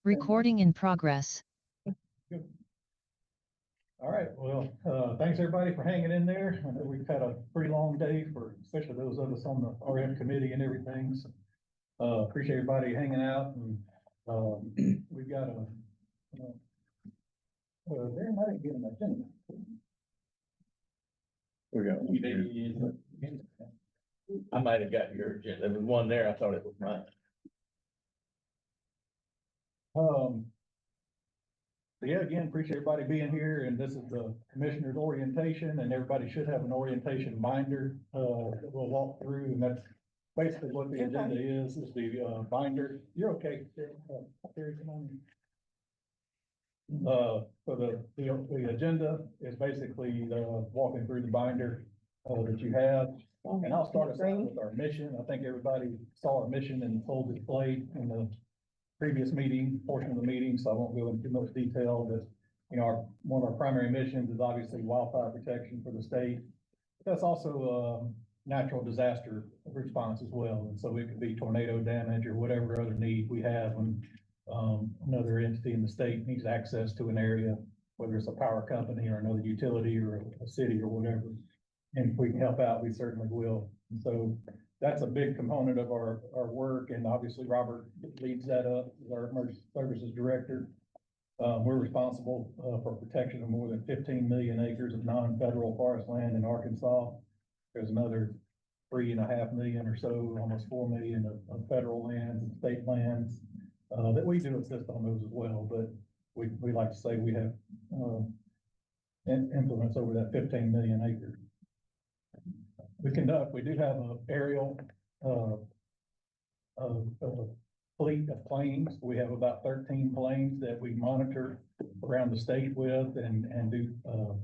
Recording in progress. All right, well, thanks everybody for hanging in there. I know we've had a pretty long day for, especially those of us on the RM committee and everything. So, appreciate everybody hanging out and, we've got a, there might be an agenda. We got I might have got your agenda. There was one there. I thought it was mine. So yeah, again, appreciate everybody being here, and this is the commissioner's orientation, and everybody should have an orientation binder, that we'll walk through, and that's basically what the agenda is the, binder. You're okay. Terry, come on. So the agenda is basically, walking through the binder, that you have. And I'll start us out with our mission. I think everybody saw our mission in full display in the previous meeting, portion of the meeting, so I won't go into too much detail, but, you know, one of our primary missions is obviously wildfire protection for the state. But that's also, natural disaster response as well, and so it could be tornado damage or whatever other need we have when, another entity in the state needs access to an area, whether it's a power company or another utility or a city or whatever. And if we can help out, we certainly will. And so that's a big component of our work, and obviously Robert leads that up as our emergency services director. We're responsible for protection of more than 15 million acres of non-federal forest land in Arkansas. There's another 3.5 million or so, almost 4 million of federal lands and state lands that we do assist on those as well. But we like to say we have influence over that 15 million acres. We do have an aerial fleet of planes. We have about 13 planes that we monitor around the state with and do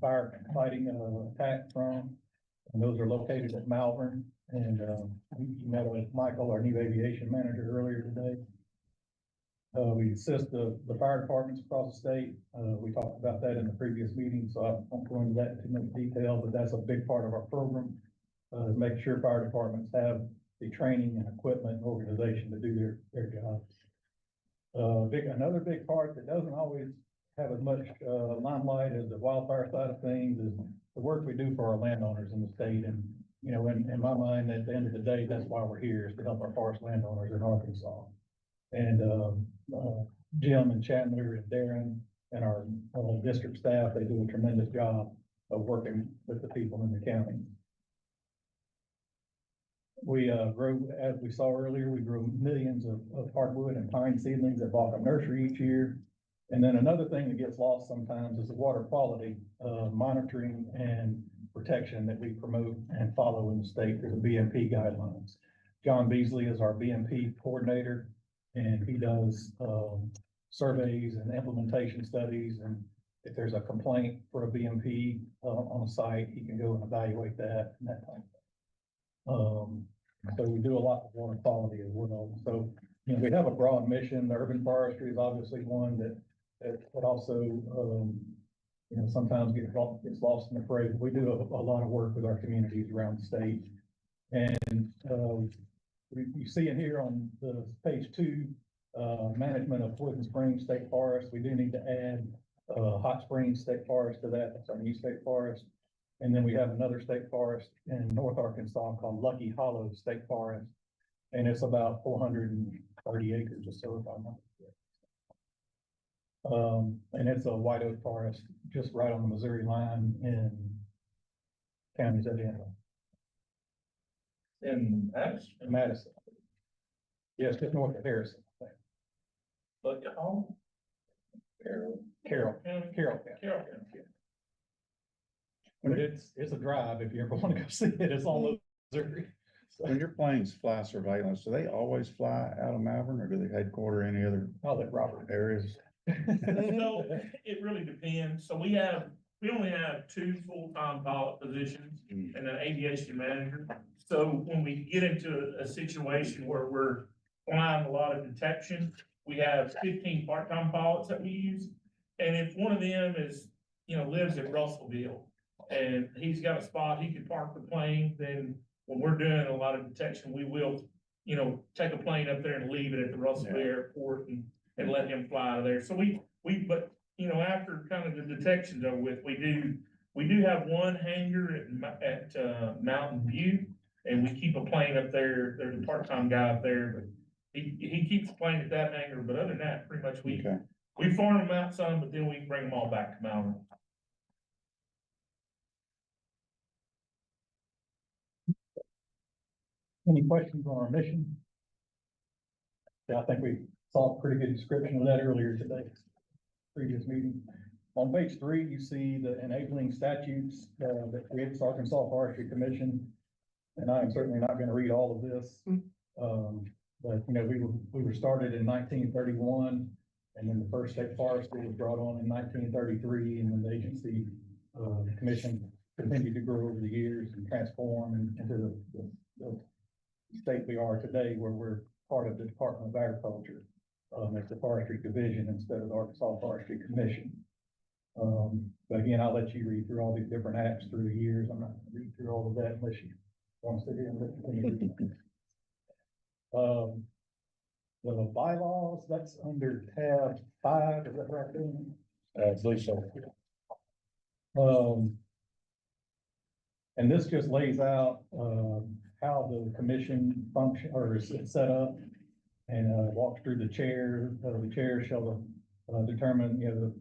firefighting attack from. And those are located at Malvern. And you met with Michael, our new aviation manager, earlier today. We assist the fire departments across the state. We talked about that in the previous meeting, so I won't go into that in too much detail, but that's a big part of our program. Make sure fire departments have the training and equipment and organization to do their jobs. Another big part that doesn't always have as much limelight as the wildfire side of things is the work we do for our landowners in the state. And, you know, in my mind, at the end of the day, that's why we're here, is to help our forest landowners in Arkansas. And Jim and Chandler and Darren and our district staff, they do a tremendous job of working with the people in the county. We grow, as we saw earlier, we grow millions of hardwood and pine seedlings at Balcom Nursery each year. And then another thing that gets lost sometimes is the water quality monitoring and protection that we promote and follow in the state. There's a BMP guidelines. John Beasley is our BMP coordinator, and he does surveys and implementation studies. And if there's a complaint for a BMP on a site, he can go and evaluate that and that type of thing. So we do a lot of water quality as well. So, you know, we have a broad mission. The urban forestry is obviously one that also, you know, sometimes gets lost in the fray. We do a lot of work with our communities around the state. And you see it here on the page 2, management of Poison Springs State Forest. We do need to add Hot Springs State Forest to that. That's our new state forest. And then we have another state forest in North Arkansas called Lucky Hollow State Forest. And it's about 430 acres or so, if I'm not mistaken. And it's a white oak forest just right on the Missouri line in counties at the end. In Madison. Yes, just north of Harrison. Look at home. Carroll County. But it's a drive if you ever want to go see it. It's on Missouri. When your planes fly surveillance, do they always fly out of Malvern, or do they headquarter any other I'll let Robert. areas? So it really depends. So we only have 2 full-time pilot positions and an aviation manager. So when we get into a situation where we're flying a lot of detection, we have 15 part-time pilots that we use. And if one of them is, you know, lives in Russellville and he's got a spot, he can park the plane, then when we're doing a lot of detection, we will, you know, take a plane up there and leave it at the Russellville Airport. And and let him fly out of there. So but, you know, after kind of the detection's over with, we do have one hangar at Mountain View, and we keep a plane up there. There's a part-time guy up there, but he keeps the plane at that hangar, but other than that, pretty much Okay. we farm them out some, but then we can bring them all back to Mountain. Any questions on our mission? Yeah, I think we saw a pretty good description of that earlier today, previous meeting. On page 3, you see the enabling statutes that creates Arkansas Forestry Commission. And I am certainly not going to read all of this. But, you know, we were started in 1931, and then the first state forestry was brought on in 1933, and then the agency, the commission continued to grow over the years and transform into the state we are today, where we're part of the Department of Agriculture, as the Forestry Division instead of the Arkansas Forestry Commission. But again, I'll let you read through all these different acts through the years. I'm not gonna read through all of that unless you want to sit here and listen to me. The bylaws, that's under tab 5, is that right? I believe so. And this just lays out, how the commission function, or is set up, and, walks through the chair. The chair shall, determine, you know,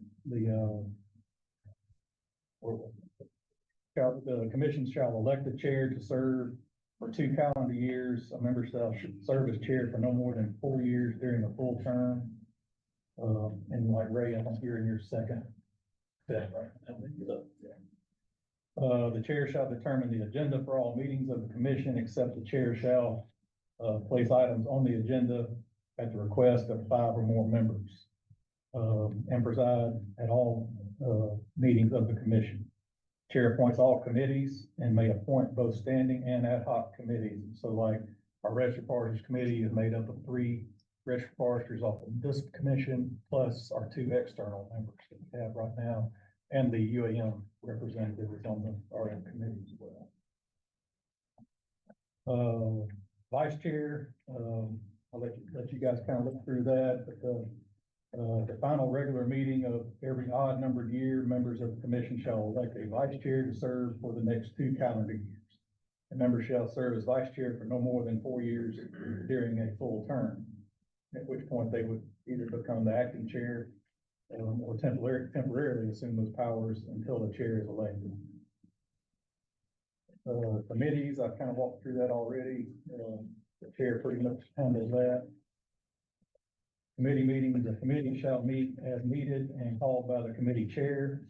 the commission shall elect the chair to serve for 2 calendar years. A member shall serve as chair for no more than 4 years during the full term. And like Ray, I think you're in your second. Yeah, right. The chair shall determine the agenda for all meetings of the commission, except the chair shall, place items on the agenda at the request of 5 or more members. And preside at all, meetings of the commission. Chair appoints all committees and may appoint both standing and ad hoc committees. So like our registered foresters committee is made up of 3 registered foresters off of this commission, plus our 2 external members that we have right now, and the UAM representative is on the RM committee as well. Vice chair, I'll let you guys kind of look through that, but the final regular meeting of every odd numbered year, members of the commission shall elect a vice chair to serve for the next 2 calendar years. The member shall serve as vice chair for no more than 4 years during a full term, at which point they would either become the acting chair, or temporarily assume those powers until the chair is elected. Committees, I've kind of walked through that already. The chair pretty much handles that. Committee meetings, the committee shall meet as needed and called by the committee chair.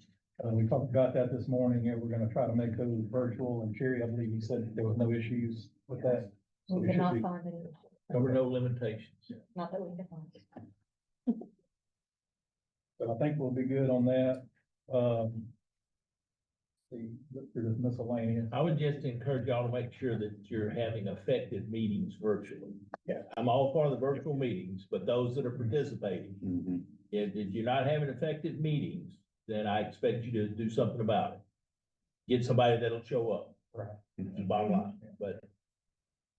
We talked about that this morning, and we're gonna try to make those virtual, and Sherry, I believe you said there was no issues with that. So We should cannot be- find any, There were no limitations. not that we can find. So I think we'll be good on that. See, look through this miscellaneous. I would just encourage y'all to make sure that you're having effective meetings virtually. Yeah. I'm all for the virtual meetings, but those that are participating, if you're not having effective meetings, then I expect you to do something about it. Get somebody that'll show up. Right. Is the bottom line, but,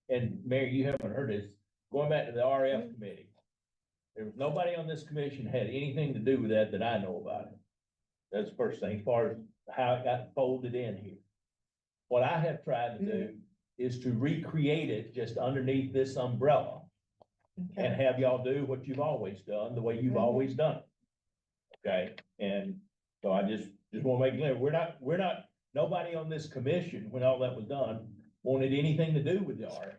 and Mary, you haven't heard this, going back to the RF committee. There was nobody on this commission had anything to do with that I know about it. That's the first thing, as far as how it got folded in here. What I have tried to do is to recreate it just underneath this umbrella and have y'all do what you've always done, the way you've always done it. Okay, and so I just want to make clear, we're not, nobody on this commission, when all that was done, wanted anything to do with the RF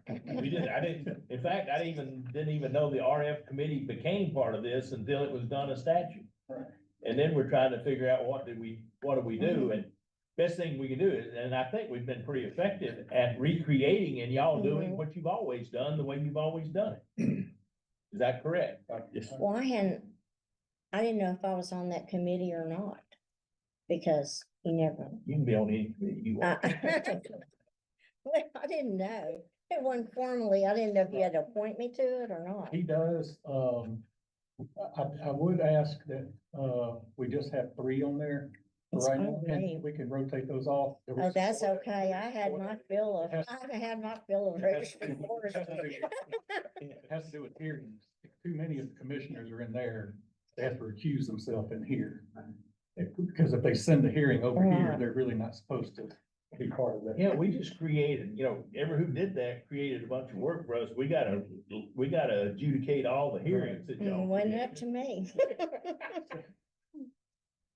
committee. We didn't, in fact, I didn't even know the RF committee became part of this until it was done a statute. Right. And then we're trying to figure out what do we do, and best thing we can do is, and I think we've been pretty effective at recreating and y'all doing what you've always done, the way you've always done it. Is that correct? Yes. Well, I didn't know if I was on that committee or not, because you never. You can be on any committee you want. Well, I didn't know. It wasn't formally, I didn't know if you had to appoint me to it or not. He does, I would ask that, we just have 3 on there It's right now, fine. and we can rotate those off. Oh, that's okay. I had my fill of registered foresters. It has to do with hearings. too many of the commissioners are in there, they have to recuse themselves in here. Because if they send the hearing over here, they're really not supposed to be part of that. Yeah, we just created, every who did that created a bunch of work for us. We gotta adjudicate all the hearings that y'all. Wasn't up to me.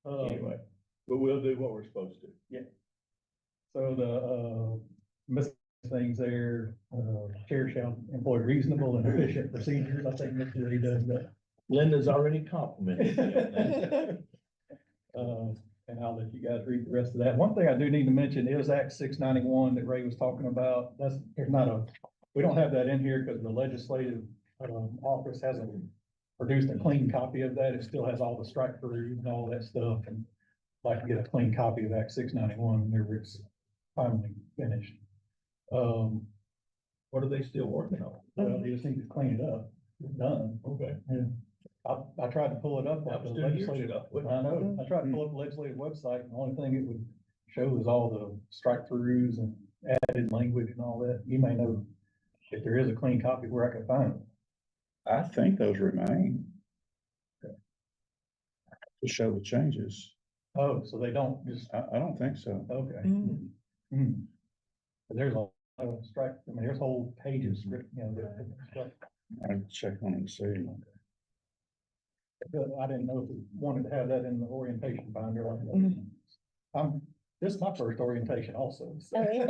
Anyway, but we'll do what we're supposed to. So the, missing things there, chair shall employ reasonable and efficient procedures. I think Mr. Lee does that. Linda's already complimented me on that. And I'll let you guys read the rest of that. One thing I do need to mention is Act 691 that Ray was talking about. We don't have that in here because the legislative, office hasn't produced a clean copy of that. It still has all the strike throughs and all that stuff, and I'd like to get a clean copy of Act 691 whenever it's finally finished. What are they still working on? Well, they just need to clean it up. It's done. Okay. And I tried to pull it up That on was the 2 years legislative. ago. I know, I tried to pull up the legislative website, and the only thing it would show is all the strike throughs and added language and all that. You may know if there is a clean copy where I can find it. I think those remain. To show the changes. Oh, so they don't just, I don't think so. okay. But there's a lot of strike, there's whole pages, different stuff. I'd check on and see. But I didn't know if we wanted to have that in the orientation binder. This is my first orientation also. So. Oh, yeah.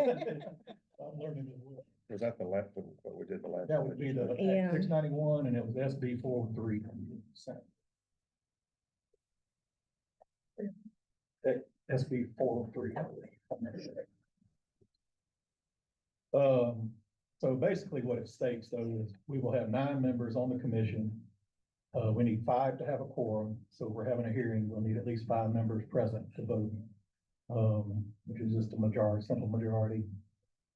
I'm learning as well. Was that the last, what we did the last? That would be the Yeah. 691, and it was SB 403. SB 403. So basically what it states though is we will have 9 members on the commission. We need 5 to have a quorum, so if we're having a hearing, we'll need at least 5 members present to vote. Which is just a majority, simple majority.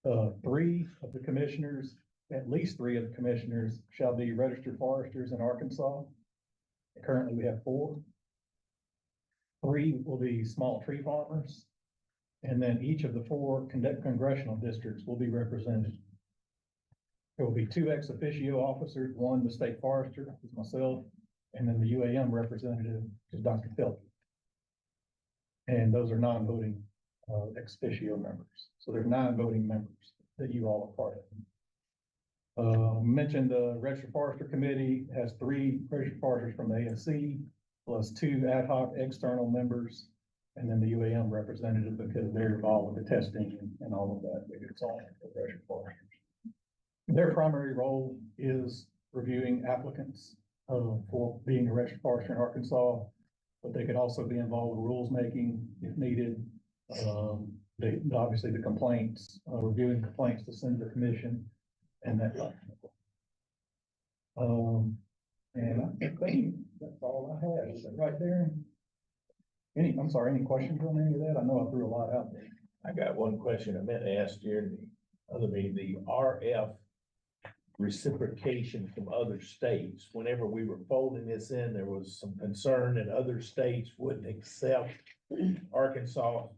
3 of the commissioners, at least 3 of the commissioners shall be registered foresters in Arkansas. Currently, we have 4. 3 will be small tree farmers. And then each of the 4 congressional districts will be represented. There will be 2 ex officio officers, one the state forester, is myself, and then the UAM representative is Dr. Phillips. And those are non-voting ex officio members. So there's 9 voting members that you all are part of. Mentioned the Registered Forester Committee has 3 registered foresters from the ASC, plus 2 ad hoc external members, and then the UAM representative because they're involved with the testing and all of that. It's all the registered foresters. Their primary role is reviewing applicants for being a registered forester in Arkansas, but they could also be involved with rules making if needed. Obviously the complaints, reviewing complaints to send to the commission and that. And I think that's all I have. Is that right there? Any questions on any of that? I know I threw a lot out there. I got one question I meant to ask during the other meeting, the RF reciprocation from other states. Whenever we were folding this in, there was some concern that other states wouldn't accept Arkansas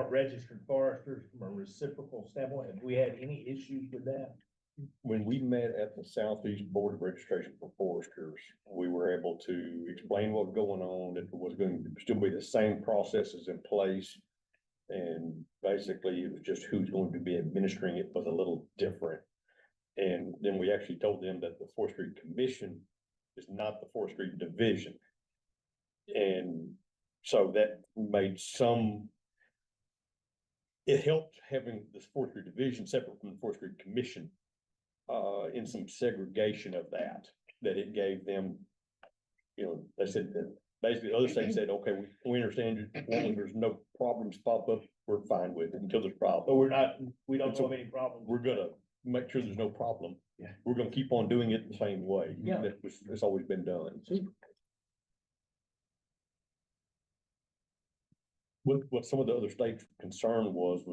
registered foresters from a reciprocal standpoint. Have we had any issues with that? When we met at the Southeast Board of Registration for Foresters, we were able to explain what was going on, that there was going to still be the same processes in place. And basically, it was just who's going to be administering it was a little different. And then we actually told them that the Forestry Commission is not the Forestry Division. And so that made it helped having this Forestry Division separate from the Forestry Commission in some segregation of that it gave them, they said that basically the other state said, okay, we understand you, as long as there's no problems pop up, we're fine with it until there's problems. But we don't have any problems. We're gonna make sure there's no problem. Yeah. We're gonna keep on doing it the same way. Yeah. It's always been done. What some of the other states' concern was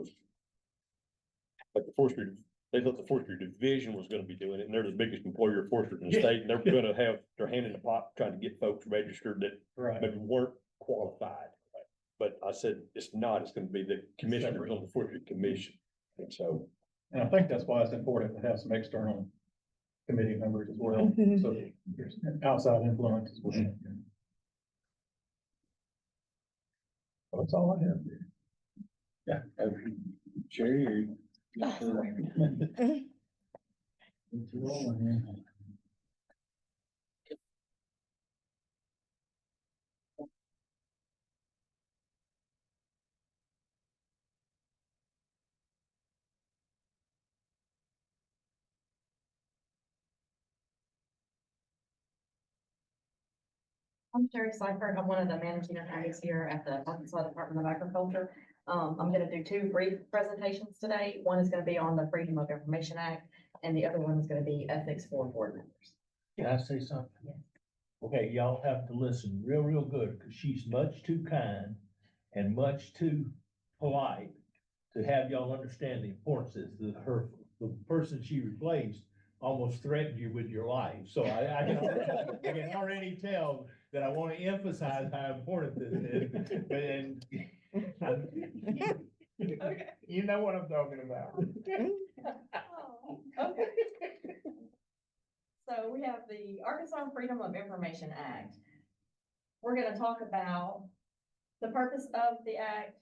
like the forestry, they thought the Forestry Division was gonna be doing it, and they're the biggest employer of foresters in the state, and they're gonna have their hand in the pot trying to get folks registered that maybe weren't qualified. But I said, it's not, it's gonna be the commissioners on the Forestry Commission. And so, And I think that's why it's important to have some external committee members as well, so there's outside influence as well. Well, that's all I have. Yeah. Sherry. I'm Sherry Seifert. I'm one of the managing attorneys here at the Arkansas Department of Agriculture. I'm gonna do two brief presentations today. One is gonna be on the Freedom of Information Act, and the other one is gonna be ethics for board members. Can I say something? Yes. Okay, y'all have to listen real good, because she's much too kind and much too polite to have y'all understand the importance is that the person she replaced almost threatened you with your life. So I can already tell that I want to emphasize how important this is. And you know what I'm talking about. Okay. So we have the Arkansas Freedom of Information Act. We're gonna talk about the purpose of the act,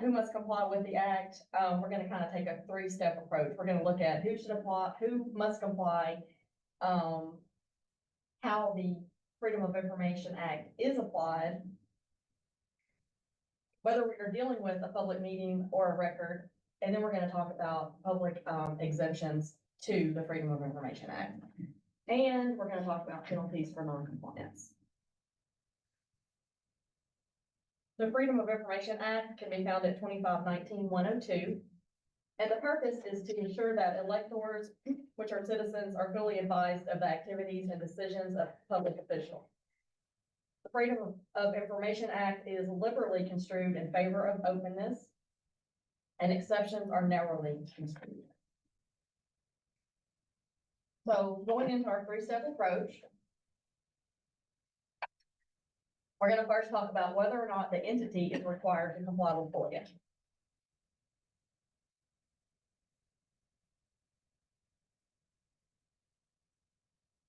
who must comply with the act. We're gonna kind of take a three-step approach. We're gonna look at who should apply, who must comply, how the Freedom of Information Act is applied, whether we are dealing with a public meeting or a record, and then we're gonna talk about public exemptions to the Freedom of Information Act. And we're gonna talk about penalties for non-compliance. The Freedom of Information Act can be found at 2519-102. And the purpose is to ensure that electors, which are citizens, are fully advised of the activities and decisions of public officials. The Freedom of Information Act is liberally construed in favor of openness, and exceptions are narrowly construed. So going into our three-step approach, we're gonna first talk about whether or not the entity is required to comply with FOIA.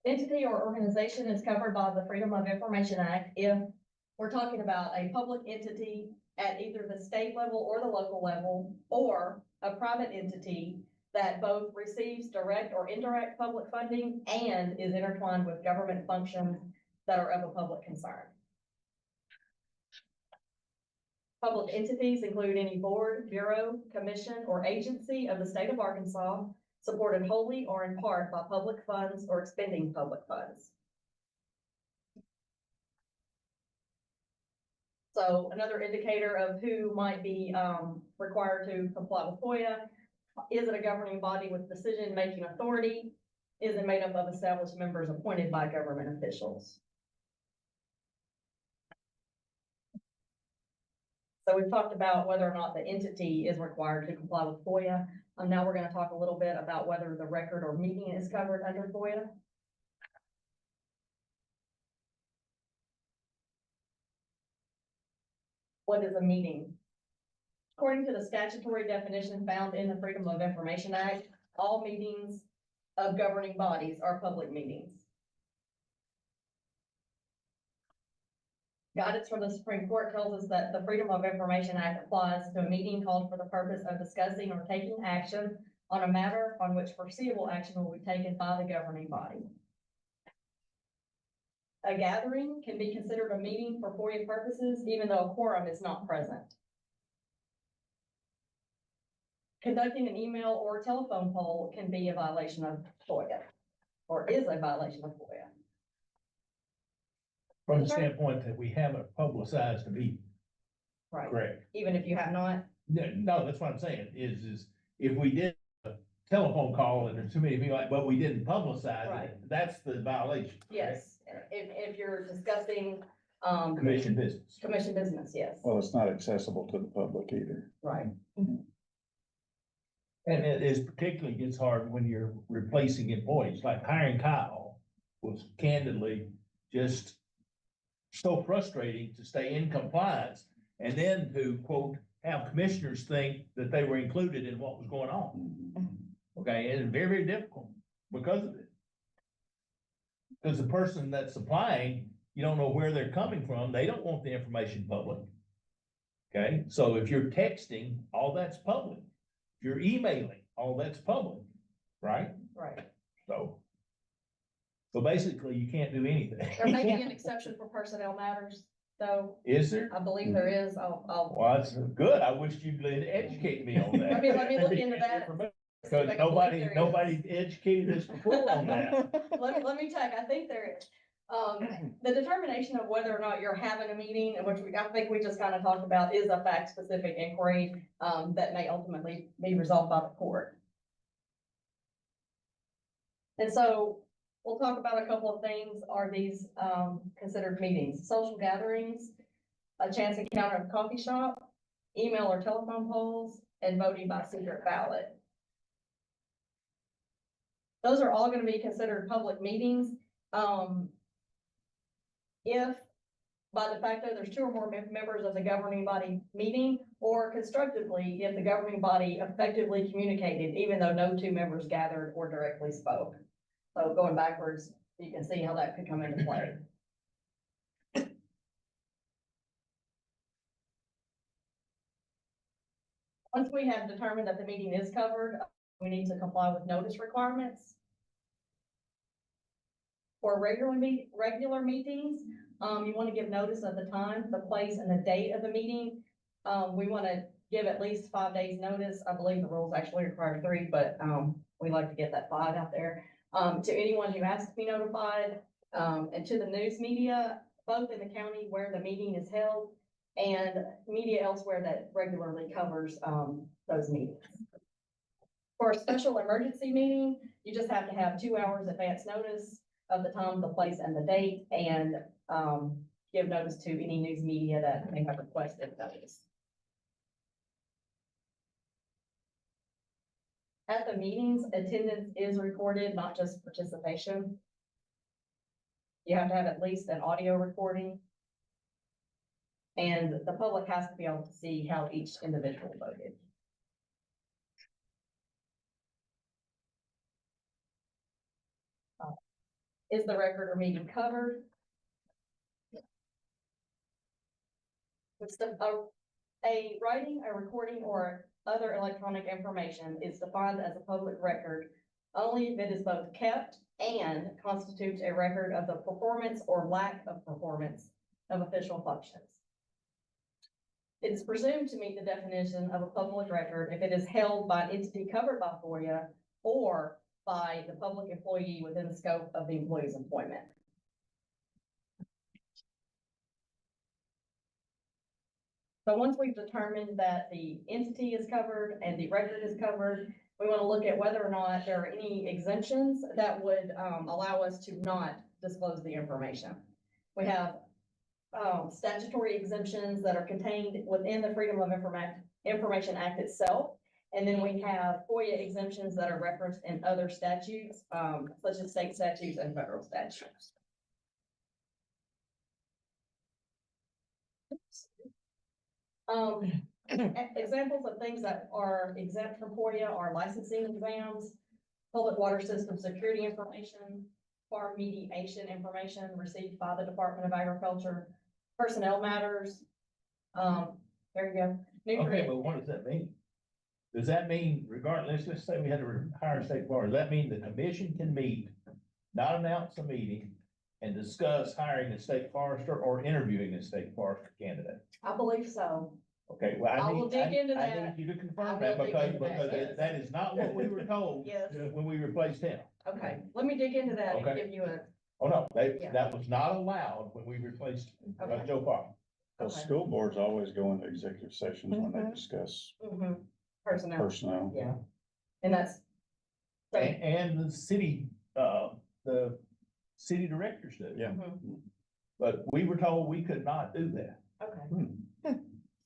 Entity or organization is covered by the Freedom of Information Act if we're talking about a public entity at either the state level or the local level, or a private entity that both receives direct or indirect public funding and is intertwined with government functions that are of a public concern. Public entities include any board, bureau, commission, or agency of the state of Arkansas supported wholly or in part by public funds or expending public funds. So another indicator of who might be required to comply with FOIA, is it a governing body with decision-making authority? Is it made up of established members appointed by government officials? So we've talked about whether or not the entity is required to comply with FOIA. Now we're going to talk a little bit about whether the record or meeting is covered under FOIA. What is a meeting? According to the statutory definition found in the Freedom of Information Act, all meetings of governing bodies are public meetings. Guidance from the Supreme Court tells us that the Freedom of Information Act applies to a meeting called for the purpose of discussing or taking action on a matter on which foreseeable action will be taken by the governing body. A gathering can be considered a meeting for FOIA purposes, even though a quorum is not present. Conducting an email or telephone poll can be a violation of FOIA, or is a violation of FOIA. From the standpoint that we haven't publicized the meeting. Right. Correct. Even if you have not. No, that's what I'm saying, is if we did a telephone call and there's too many people, but we didn't publicize Right. it, that's the violation. Yes, if you're discussing, Commission business. commission business, yes, Well, it's not accessible to the public either. right. And it is particularly gets hard when you're replacing employees, like hiring Kyle was candidly just so frustrating to stay in compliance and then to quote, have commissioners think that they were included in what was going on. Okay, and it's very, very difficult. because of it. Because the person that's supplying, you don't know where they're coming from, they don't want the information public. Okay, so if you're texting, all that's public. If you're emailing, all that's public, right? Right. So basically, you can't do anything. There may be an exception for personnel matters, though. Is there? I believe there is. I'll, Well, that's good. I wish you'd educate me on that. let me look into that. Because nobody educated us before on that. Let me check. I think there is. The determination of whether or not you're having a meeting, which I think we just kind of talked about, is a fact-specific inquiry, that may ultimately be resolved by the court. And so we'll talk about a couple of things. Are these, considered meetings? Social gatherings, a chance encounter at a coffee shop, email or telephone polls, and voting by secret ballot. Those are all going to be considered public meetings. If by de facto there's two or more members of the governing body meeting, or constructively, if the governing body effectively communicated, even though no two members gathered or directly spoke. So going backwards, you can see how that could come into play. Once we have determined that the meeting is covered, we need to comply with notice requirements. For regular meetings, you want to give notice of the time, the place, and the date of the meeting. We want to give at least 5 days notice. I believe the rules actually require 3, but we like to get that 5 out there. To anyone who has to be notified, and to the news media, both in the county where the meeting is held and media elsewhere that regularly covers those meetings. For a special emergency meeting, you just have to have 2 hours advance notice of the time, the place, and the date, and give notice to any news media that may have requested notice. At the meetings, attendance is recorded, not just participation. You have to have at least an audio recording. And the public has to be able to see how each individual voted. Is the record or meeting covered? A writing, a recording, or other electronic information is defined as a public record only if it is both kept and constitutes a record of the performance or lack of performance of official functions. It is presumed to meet the definition of a public record if it is held by an entity covered by FOIA or by the public employee within the scope of the employee's employment. So once we've determined that the entity is covered and the record is covered, we want to look at whether or not there are any exemptions that would allow us to not disclose the information. We have statutory exemptions that are contained within the Freedom of Information Act itself. And then we have FOIA exemptions that are referenced in other statutes, such as state statutes and federal statutes. Examples of things that are exempt from FOIA are licensing exams, public water system security information, farm mediation information received by the Department of Agriculture, personnel matters. There you go. Okay, but what does that mean? Does that mean regardless, let's say we had to hire a state forester, does that mean the commission can meet, not announce a meeting, and discuss hiring a state forester or interviewing a state forester candidate? I believe so. Okay, well, I will dig into I that. need you to confirm I will that dig because, into that, yes. that is not what we were told Yes. when we replaced him. Okay, let me dig into that and Okay. give you a, Oh, no, Yeah. that was not allowed when we replaced Okay. Joe Park. The Okay. school boards always go into executive sessions when they Mhm. discuss personnel. personnel. Yeah. And that's. So, And the city directors do. Yeah. But we were told we could not do that. okay.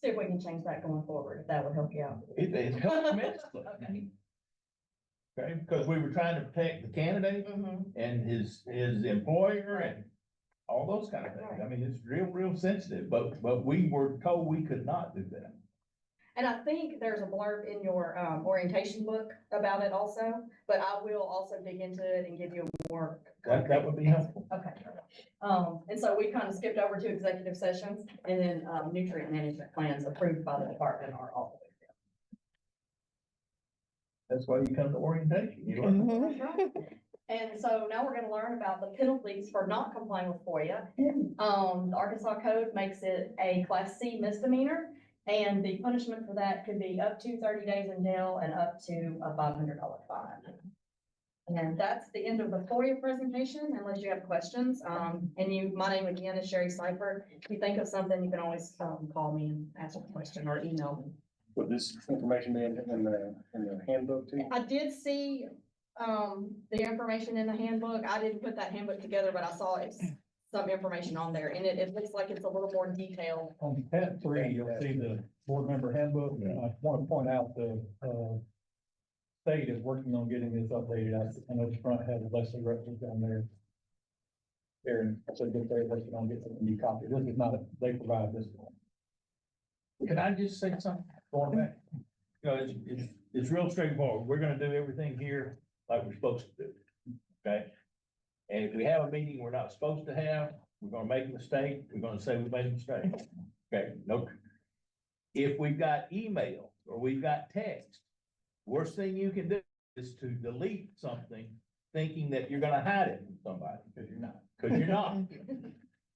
See if we can change that going forward, if that would help you out. It helped tremendously. Okay. Okay, because we were trying to protect the candidate and his employer and all those kind of things. I mean, it's real sensitive, but we were told we could not do that. And I think there's a blurb in your, orientation book about it also, but I will also dig into it and give you a more. That would be helpful. Okay. And so we kind of skipped over to executive sessions and then, nutrient management plans approved by the department are all. That's why you come to orientation. You learn. Mhm. That's right. And so now we're gonna learn about the penalties for not complying with FOIA. The Arkansas Code makes it a Class C misdemeanor, and the punishment for that could be up to 30 days in jail and up to a $500 fine. And that's the end of the FOIA presentation, unless you have questions. My name again is Sherry Seifert. If you think of something, you can always, call me and ask a question or email me. Would this information be in the handbook too? I did see, the information in the handbook. I didn't put that handbook together, but I saw some information on there, and it looks like it's a little more detailed. On tab 3, you'll see the board member handbook. I want to point out the, state is working on getting this updated. I know the front has Leslie Rutledge on there. There, so they're working on getting a new copy. This is not, they provide this one. Can I just say something going back? You know, it's real straightforward. We're gonna do everything here like we're supposed to do. Okay? And if we have a meeting we're not supposed to have, we're gonna make a mistake, we're gonna say we made a mistake. Okay, no. If we've got email or we've got text, worst thing you can do is to delete something thinking that you're gonna hide it from somebody, because you're not.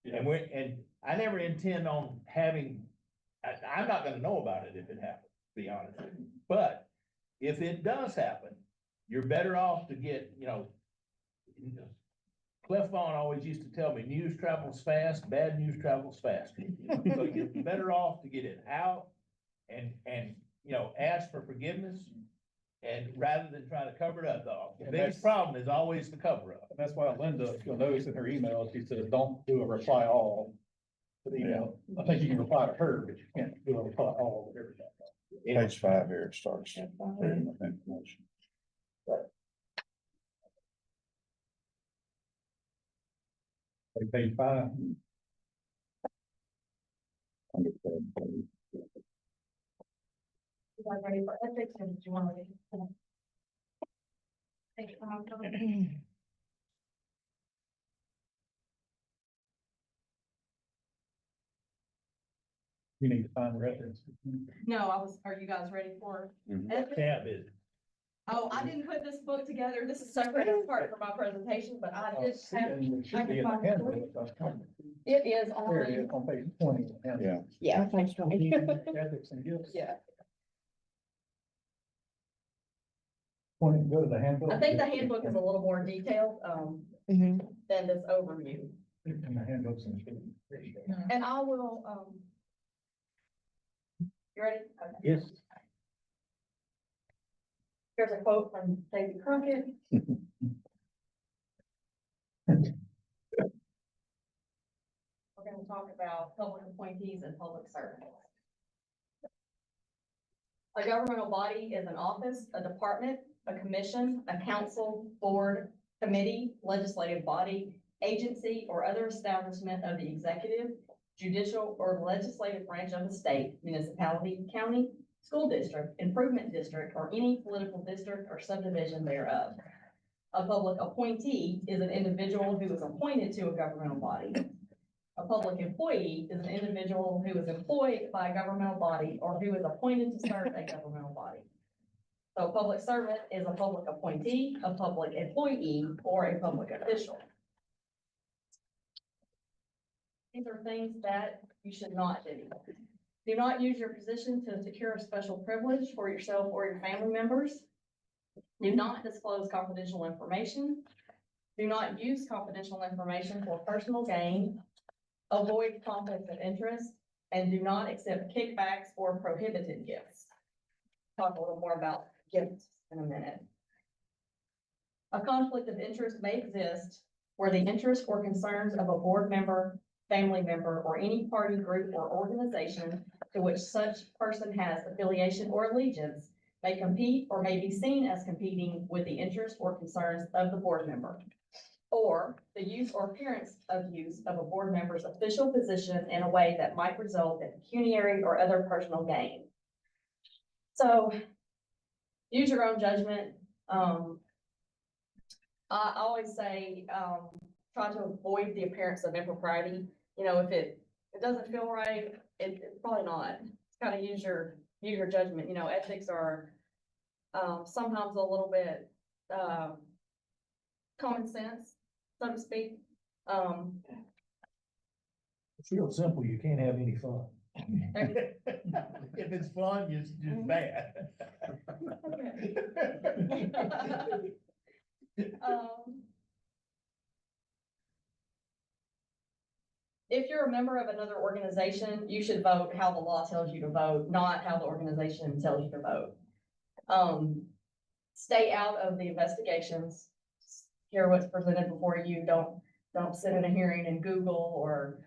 And I never intend on having, I'm not gonna know about it if it happens, to be honest with you. But if it does happen, you're better off to get, Cliff Vaughn always used to tell me, news travels fast, bad news travels faster. So you're better off to get it out and, ask for forgiveness. And rather than try to cover it up, the biggest problem is always the cover up. And that's why Linda, you'll notice in her email, she says, don't do a reply all. To the email. I think you can reply to her, but you can't do a reply all of everything. Page 5 here, it starts. Freedom of information. Page 5. You guys ready for ethics, or did you want to? Thank you. You need to find the records. No, are you guys ready for ethics? Tab is. Oh, I didn't put this book together. This is separate and apart from my presentation, but I did have. It should be in the handbook. It is There it is on. on page 20. Yeah. Yeah, thanks, Tony. Ethics and gifts. Yeah, 20, go to the handbook. I think the handbook is a little more detailed, Mhm. than this overview. And the handbooks and. And I will, you ready? Okay. Yes. Here's a quote from David Crockett. We're gonna talk about public appointees and public servants. A governmental body is an office, a department, a commission, a council, board, committee, legislative body, agency, or other establishment of the executive, judicial, or legislative branch of the state, municipality, county, school district, improvement district, or any political district or subdivision thereof. A public appointee is an individual who is appointed to a governmental body. A public employee is an individual who is employed by a governmental body or who is appointed to serve a governmental body. So a public servant is a public appointee, a public employee, or a public official. These are things that you should not do. Do not use your position to secure a special privilege for yourself or your family members. Do not disclose confidential information. Do not use confidential information for personal gain. Avoid conflicts of interest, and do not accept kickbacks or prohibited gifts. Talk a little more about gifts in a minute. A conflict of interest may exist where the interests or concerns of a board member, family member, or any party, group, or organization to which such person has affiliation or allegiance may compete or may be seen as competing with the interests or concerns of the board member, or the use or appearance of use of a board member's official position in a way that might result in pecuniary or other personal gain. So use your own judgment. I always say, try to avoid the appearance of impropriety. You know, if it doesn't feel right, it's probably not. It's kind of use your judgment. You know, ethics are, sometimes a little bit, common sense, so to speak. It's real simple. You can't have any fun. If it's fun, it's just bad. If you're a member of another organization, you should vote how the law tells you to vote, not how the organization tells you to vote. Stay out of the investigations. Hear what's presented before you. Don't sit in a hearing and Google or,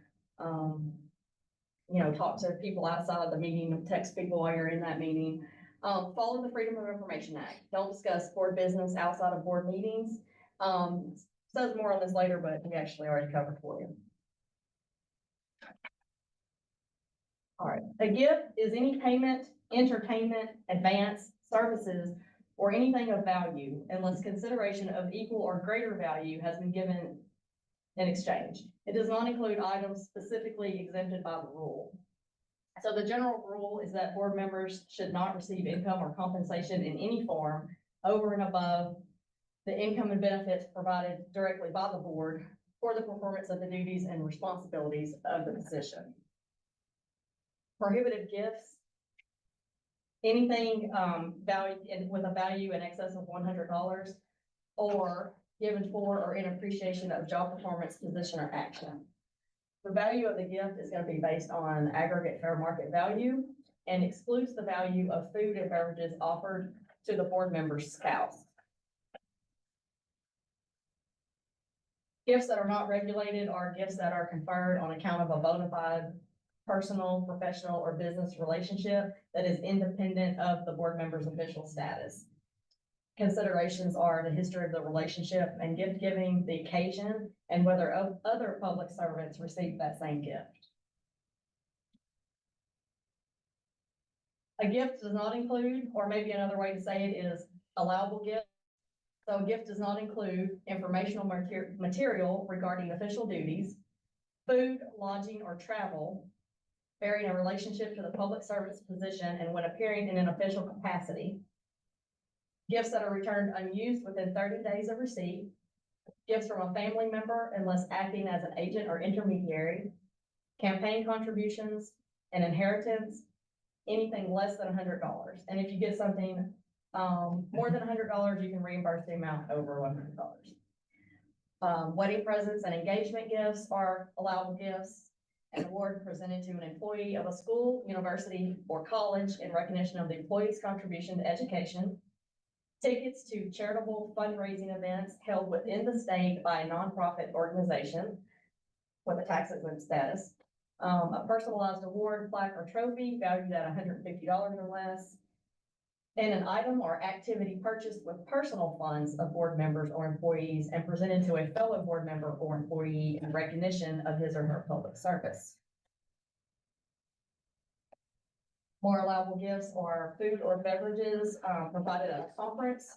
talk to people outside the meeting, text people while you're in that meeting. Follow the Freedom of Information Act. Don't discuss board business outside of board meetings. Says more on this later, but we actually already covered for you. All right, a gift is any payment, entertainment, advance, services, or anything of value unless consideration of equal or greater value has been given in exchange. It does not include items specifically exempted by the rule. So the general rule is that board members should not receive income or compensation in any form over and above the income and benefits provided directly by the board for the performance of the duties and responsibilities of the position. Prohibited gifts, anything with a value in excess of $100 or given for or in appreciation of job performance, position, or action. The value of the gift is going to be based on aggregate fair market value and excludes the value of food and beverages offered to the board member's spouse. Gifts that are not regulated are gifts that are conferred on account of a bona fide personal, professional, or business relationship that is independent of the board member's official status. Considerations are the history of the relationship and gift giving, the occasion, and whether other public servants receive that same gift. A gift does not include, or maybe another way to say it is allowable gift. So a gift does not include informational material regarding official duties, food, lodging, or travel, bearing a relationship to the public service position and when appearing in an official capacity, gifts that are returned unused within 30 days of receipt, gifts from a family member unless acting as an agent or intermediary, campaign contributions, an inheritance, anything less than $100. And if you get something more than $100, you can reimburse the amount over $100. Wedding presents and engagement gifts are allowable gifts. An award presented to an employee of a school, university, or college in recognition of the employee's contribution to education. Tickets to charitable fundraising events held within the state by a nonprofit organization with a tax exempt status. A personalized award, plaque, or trophy valued at $150 or less. And an item or activity purchased with personal funds of board members or employees and presented to a fellow board member or employee in recognition of his or her public service. More allowable gifts are food or beverages provided at a conference,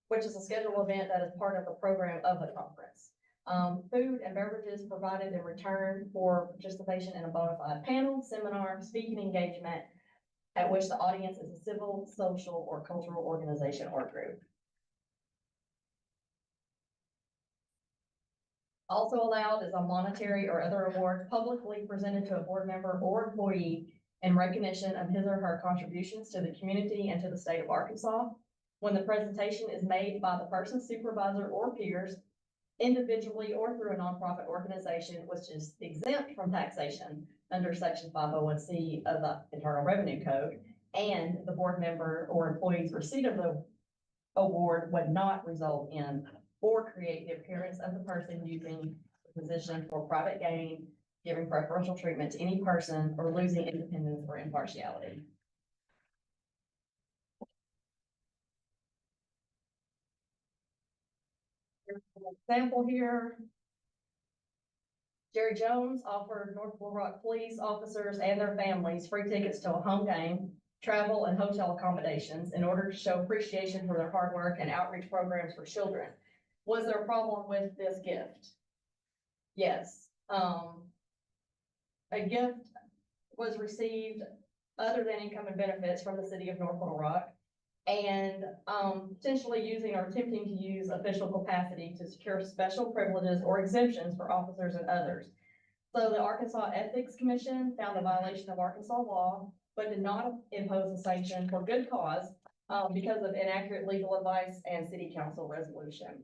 which is a scheduled event that is part of the program of the conference. Food and beverages provided in return for participation in a bona fide panel, seminar, speaking engagement, at which the audience is a civil, social, or cultural organization or group. Also allowed is a monetary or other award publicly presented to a board member or employee in recognition of his or her contributions to the community and to the state of Arkansas. When the presentation is made by the person's supervisor or peers, individually or through a nonprofit organization, which is exempt from taxation under Section 501C of the Internal Revenue Code, and the board member or employee's receipt of the award would not result in or create the appearance of the person using the position for private gain, giving preferential treatment to any person, or losing independence or impartiality. Here's an example here. Jerry Jones offered North Little Rock police officers and their families free tickets to a home game, travel and hotel accommodations in order to show appreciation for their hard work and outreach programs for children. Was there a problem with this gift? Yes. A gift was received other than income and benefits from the city of North Little Rock, and potentially using or attempting to use official capacity to secure special privileges or exemptions for officers and others. So the Arkansas Ethics Commission found a violation of Arkansas law, but did not impose a sanction for good cause because of inaccurate legal advice and city council resolution.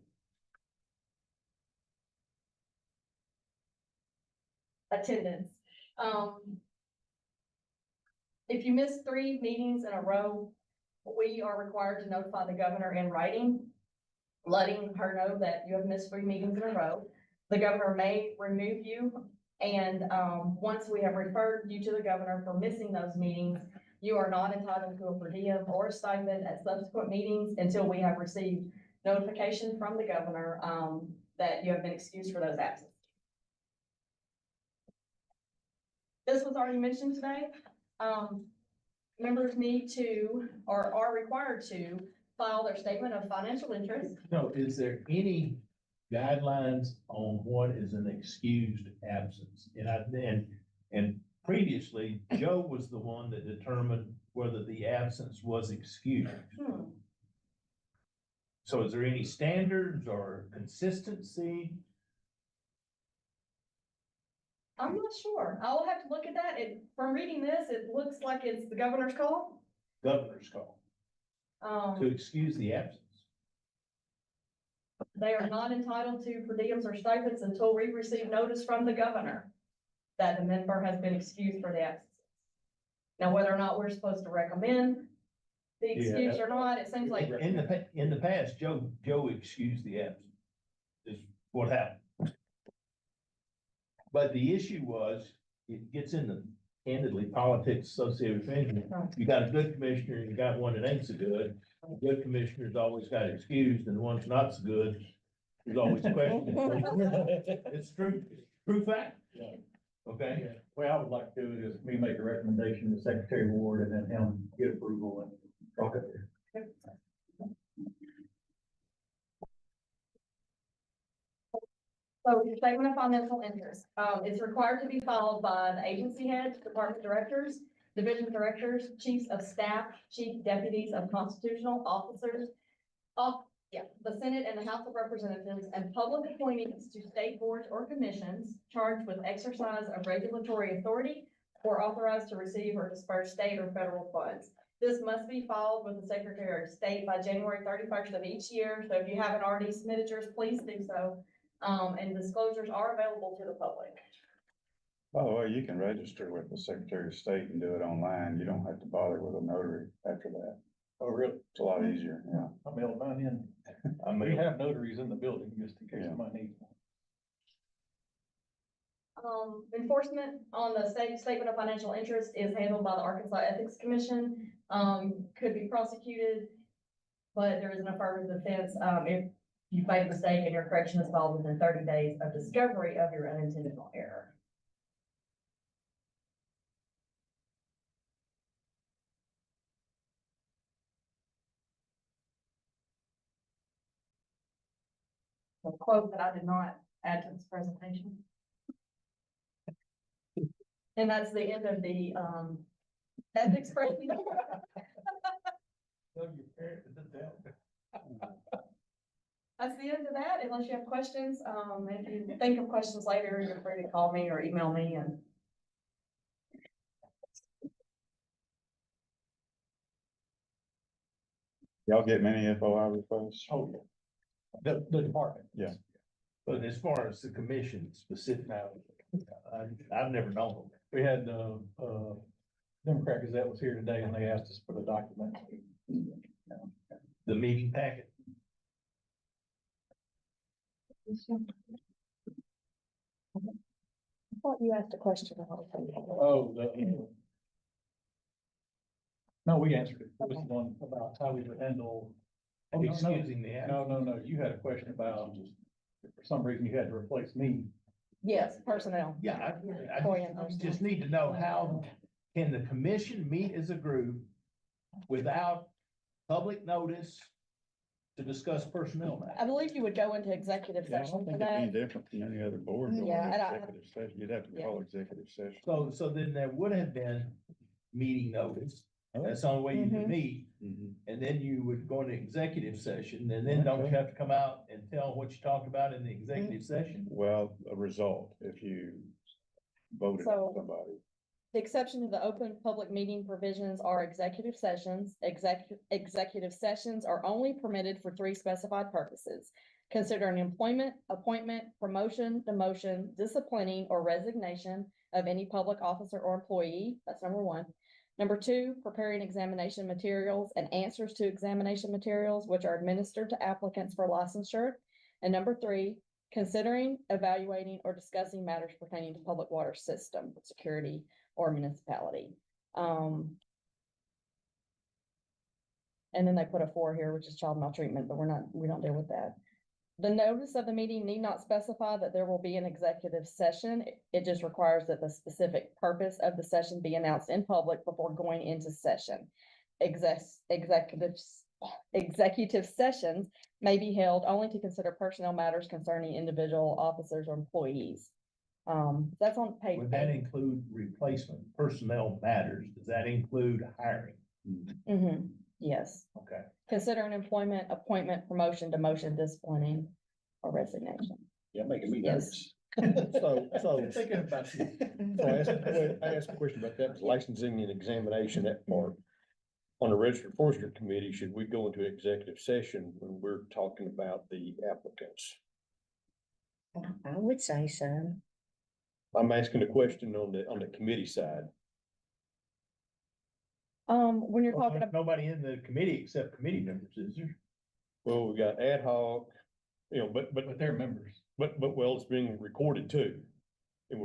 Attendance. If you miss 3 meetings in a row, we are required to notify the governor in writing, letting her know that you have missed 3 meetings in a row. The governor may remove you, and once we have referred you to the governor for missing those meetings, you are not entitled to a per diem or a stipend at subsequent meetings until we have received notification from the governor that you have been excused for those absences. This was already mentioned today. Members need to, or are required to, file their statement of financial interest. No, is there any guidelines on what is an excused absence? And previously, Joe was the one that determined whether the absence was excused. So is there any standards or consistency? I'm not sure. I'll have to look at that. From reading this, it looks like it's the governor's call. Governor's call to excuse the absence. They are not entitled to per diems or stipends until we receive notice from the governor that the member has been excused for the absence. Now, whether or not we're supposed to recommend the excuse or not, it seems like. In the past, Joe excused the absence, is what happened. But the issue was, it gets into candidly politics associated with things. You got a good commissioner, and you got one that ain't so good. The good commissioner's always got excused, and the one's not so good is always questioned. It's true, true fact. Okay. Well, I would like to do it is me make a recommendation to Secretary Ward and then him get approval and. Okay. So your statement of financial interest, is required to be followed by the agency heads, department directors, division directors, chiefs of staff, chief deputies of constitutional officers, the Senate and the House of Representatives, and public appointees to state boards or commissions charged with exercise of regulatory authority or authorized to receive or disperse state or federal funds. This must be filed with the Secretary of State by January 31st of each year. So if you haven't already submitted yours, please do so. And disclosures are available to the public. By the way, you can register with the Secretary of State and do it online. You don't have to bother with a notary after that. Oh, really? It's a lot easier, yeah. I'll mail mine in. We have notaries in the building just in case somebody needs one. Enforcement on the statement of financial interest is handled by the Arkansas Ethics Commission. Could be prosecuted, but there is an affirmative defense if you made a mistake and your correction is filed within 30 days of discovery of your unintentional error. A quote that I did not add to this presentation. And that's the end of the ethics presentation. That's the end of that, unless you have questions. If you think of questions later, you're free to call me or email me and. Y'all get many FOI requests? Oh, yeah. The department. Yeah. But as far as the commission specific, I've never known them. We had, Democrat Gazette was here today and they asked us for the document. The meeting packet. I thought you asked a question. Oh, no, we answered it. It was the one about how we would handle. Oh, no, no. Excusing the absence. No, you had a question about, if for some reason you had to replace me, Yes, personnel. Yeah, Employee and I personnel. just need to know how can the commission meet as a group without public notice to discuss personnel matters? I believe you would go into executive Yeah, I session don't for think it'd be that. different from any other board. going Yeah, into and I- executive session. You'd have to call executive session. So then there would have been meeting notice. Oh. That's the only way you Mhm. could meet. Mhm. And then you would go into executive session, and then don't you have to come out and tell what you talked about in the executive session? Well, a result, if you voted So- on somebody. The exception to the open public meeting provisions are executive sessions. Executive sessions are only permitted for three specified purposes. Considering employment, appointment, promotion, demotion, disciplining, or resignation of any public officer or employee. That's number one. Number two, preparing examination materials and answers to examination materials which are administered to applicants for licensure. And number three, considering, evaluating, or discussing matters pertaining to public water system, security, or municipality. And then they put a 4 here, which is child maltreatment, but we don't deal with that. The notice of the meeting need not specify that there will be an executive session. It just requires that the specific purpose of the session be announced in public before going into session. Executive sessions may be held only to consider personnel matters concerning individual officers or employees. That's on page Would that 8. include replacement personnel matters? Does that include hiring? Mhm, yes. Okay. Considering employment, appointment, promotion, demotion, disciplining, or resignation. Yeah, making me Yes. nervous. So Thinking about you. I asked a question about that, licensing and examination, that part. On the registered forester committee, should we go into executive session when we're talking about the applicants? I would say so. I'm asking a question on the committee side. When you're talking There's about, nobody in the committee except committee members, is there? Well, we got ad hoc, but But they're members. well, it's being recorded too. And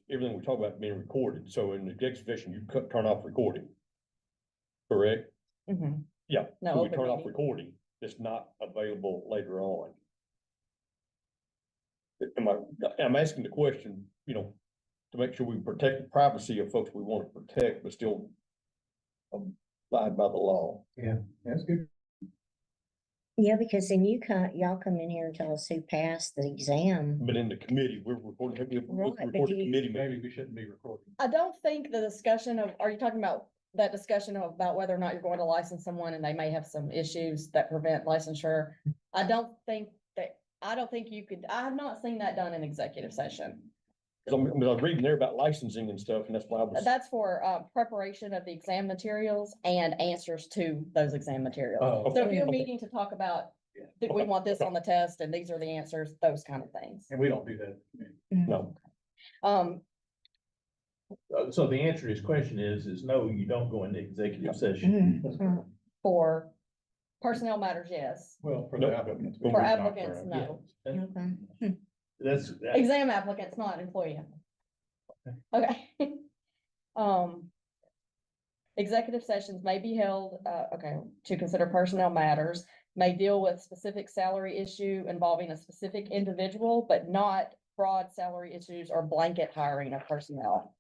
everything we talk about being recorded. So in the executive session, you turn off recording. Correct? mhm, Yeah. No, So we open turn off meeting. recording. It's not available later on. I'm asking the question, to make sure we protect the privacy of folks we want to protect, but still abide by the law. Yeah, that's good. Yeah, because then y'all come in here and tell us who passed the exam. But in the committee, we're recording, we Right, but record the you- committee Maybe meeting. we shouldn't be recording. I don't think the discussion of, are you talking about that discussion about whether or not you're going to license someone and they may have some issues that prevent licensure? I don't think you could, I have not seen that done in executive session. Cause I was reading there about licensing and stuff, and that's why I was. That's for preparation of the exam materials and answers to those exam materials. Oh, So if okay, you're okay. meeting to talk about, Yeah. did we want this on the test and these are the answers, those kind of things. And we don't do that. No, So the answer to his question is no, you don't go into executive session. For personnel matters, yes. Well, for Nope. the applicants. For applicants, no. Okay. That's, Exam applicants, not employee. Okay. Executive sessions may be held, to consider personnel matters, may deal with specific salary issue involving a specific individual, but not broad salary issues or blanket hiring of personnel.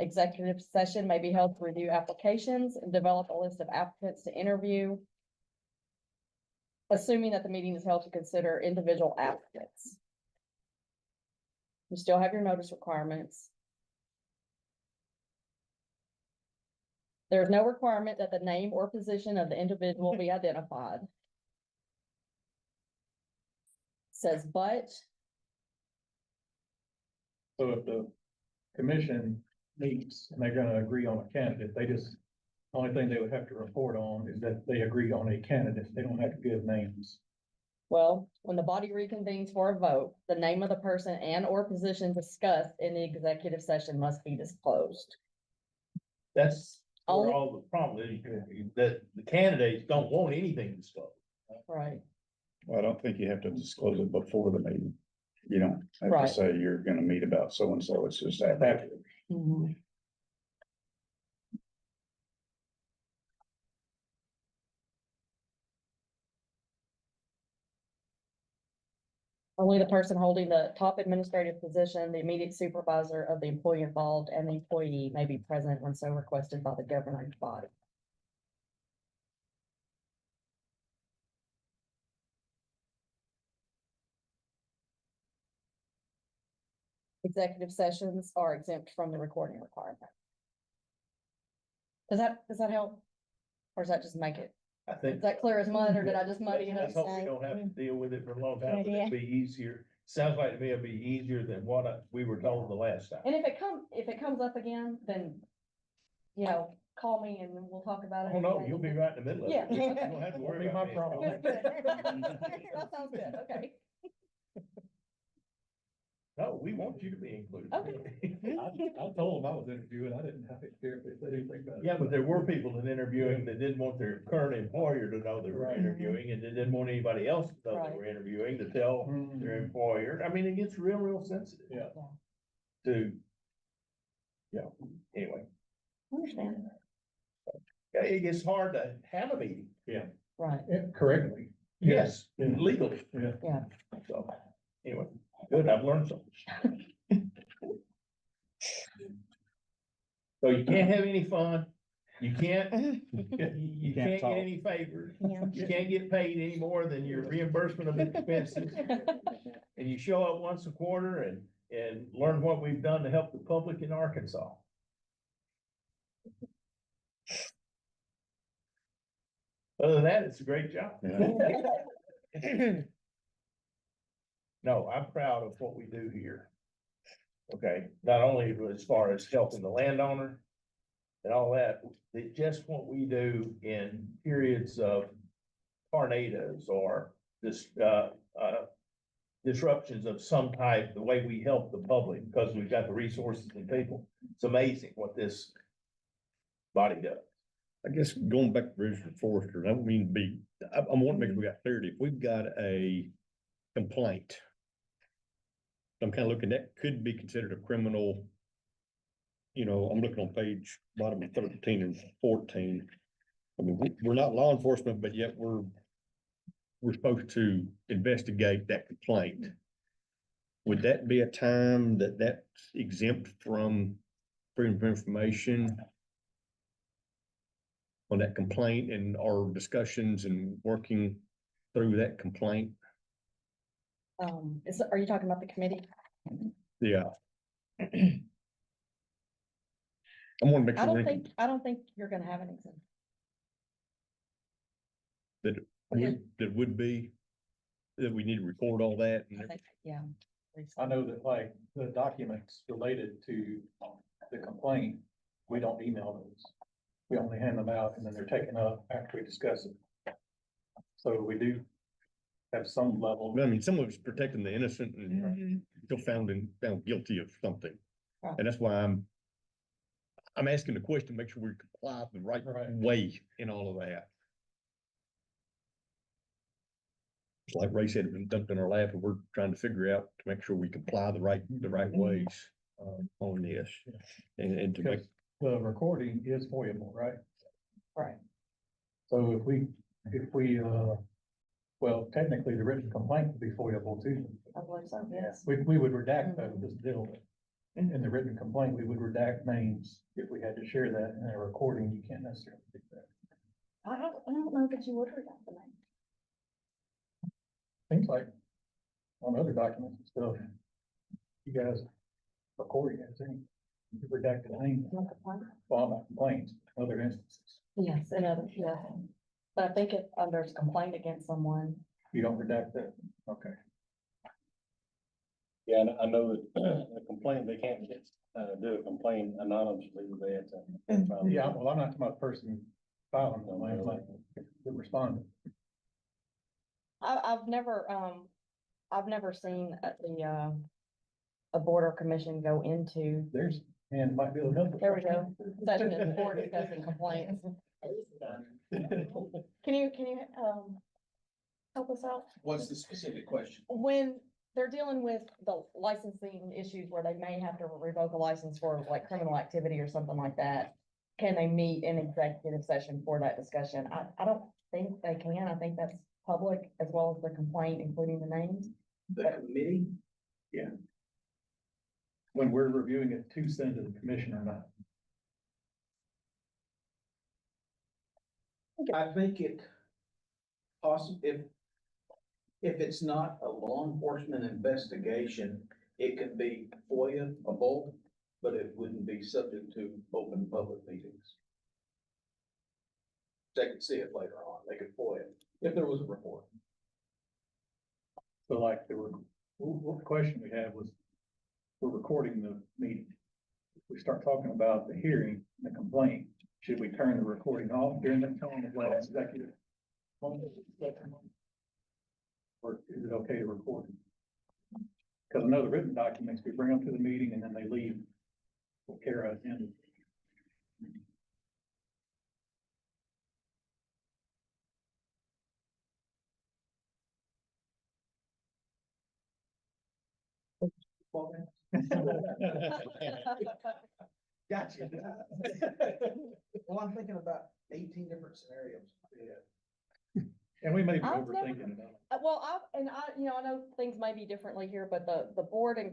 Executive session may be held to review applications and develop a list of applicants to interview, assuming that the meeting is held to consider individual applicants. You still have your notice requirements. There is no requirement that the name or position of the individual be identified. Says, but, So if the commission meets and they're gonna agree on a candidate, only thing they would have to report on is that they agreed on a candidate. They don't have to give names. well, when the body reconvenes for a vote, the name of the person and or position discussed in the executive session must be disclosed. that's where Only- all the problem is, that the candidates don't want anything disclosed. Right. Well, I don't think you have to disclose it before the meeting. You don't have Right. to say you're gonna meet about so-and-so. It's just after. Mhm. Only the person holding the top administrative position, the immediate supervisor of the employee involved, and the employee may be present when so requested by the governing body. Executive sessions are exempt from the recording requirement. Does that help? Or does that just make it, I is think. that clear as mud, or did I just muddy it up? Let's hope we don't have to deal with it for a long time, but Yeah. it'd be easier. Sounds like to me it'd be easier than what we were told the last time. And if it comes up again, then, call me and then we'll talk about it. Oh, no, you'll be right in the middle of it. Yeah. You don't have to worry about me. Good, good. That sounds good, okay. No, we want you to be included. Okay. I told them I was interviewing, I didn't have to care if they said anything about it. Yeah, but there were people that interviewing that didn't want their current employer to know they were Right. interviewing, and they didn't want anybody else to know they Right. were interviewing to tell their employer. I mean, it gets real sensitive. Yeah. To, anyway, Understand. yeah, it gets hard to have a meeting. Right. Correctly. Yes, Yeah. legally. Yeah. So, anyway, good, I've learned something. So you can't have any fun, you can't, you can't get talk. any favors, Yeah. you can't get paid any more than your reimbursement of expenses. And you show up once a quarter and learn what we've done to help the public in Arkansas. Other than that, it's a great job. No, I'm proud of what we do here. Okay, not only as far as helping the landowner and all that, just what we do in periods of tornadoes or this, disruptions of some type, the way we help the public, because we've got the resources and people. It's amazing what this body does. I guess going back to Registered Forester, I don't mean to be, I want to make sure we got clarity. If we've got a complaint, I'm kind of looking, that could be considered a criminal. I'm looking on page bottom of 13 and 14. I mean, we're not law enforcement, but yet we're supposed to investigate that complaint. Would that be a time that's exempt from freedom of information on that complaint and our discussions and working through that complaint? Are you talking about the committee? Yeah. I want to make I sure I don't think you're gonna have an exemption. that would be, that we need to record all that. I think, yeah. I know that like the documents related to the complaint, we don't email those. We only hand them out and then they're taken up after we discuss it. So we do have some level. I mean, some of it's protecting the innocent and still found guilty of something. Right. And that's why I'm asking the question, make sure we comply the right way in all of that. It's like Ray said, it's been dumped in our lap and we're trying to figure out to make sure we comply the right ways on this. And to make, The recording is foiable, right? Right. So if we, well, technically the written complaint would be foiable too. I believe so, yes. We would redact this deal. In the written complaint, we would redact names. If we had to share that in a recording, you can't necessarily do that. I don't know that you would redact the name. Seems like on other documents and stuff, you guys record everything. You redact the name, well, not complaints, other instances. Yes, yeah. But I think if there's a complaint against someone, You don't redact that, okay. Yeah, and I know that the complaint, they can't do a complaint anonymously, they have to. Yeah, well, I'm not talking about the person filing the complaint, like the respondent. I've never seen a board or commission go into. And might be another. There we go. Session is for discussing complaints. Can you, help us out? What's the specific question? When they're dealing with the licensing issues where they may have to revoke a license for like criminal activity or something like that, can they meet in executive session for that discussion? I don't think they can. I think that's public as well as the complaint, including the names. The committee? Yeah. When we're reviewing it to send to the commission or not. I think it if it's not a law enforcement investigation, it could be FOIA-able, but it wouldn't be subject to open public meetings. They could see it later on, they could FOIA if there was a report. So like the question we had was, we're recording the meeting. If we start talking about the hearing, the complaint, should we turn the recording off during that time of that executive? Or is it okay to record? Because I know the written documents, we bring them to the meeting and then they leave. Kara attended. Gotcha. Well, I'm thinking about 18 different scenarios. Yeah. And we may be I've never- overthinking it. Well, I know things may be differently here, but the board and,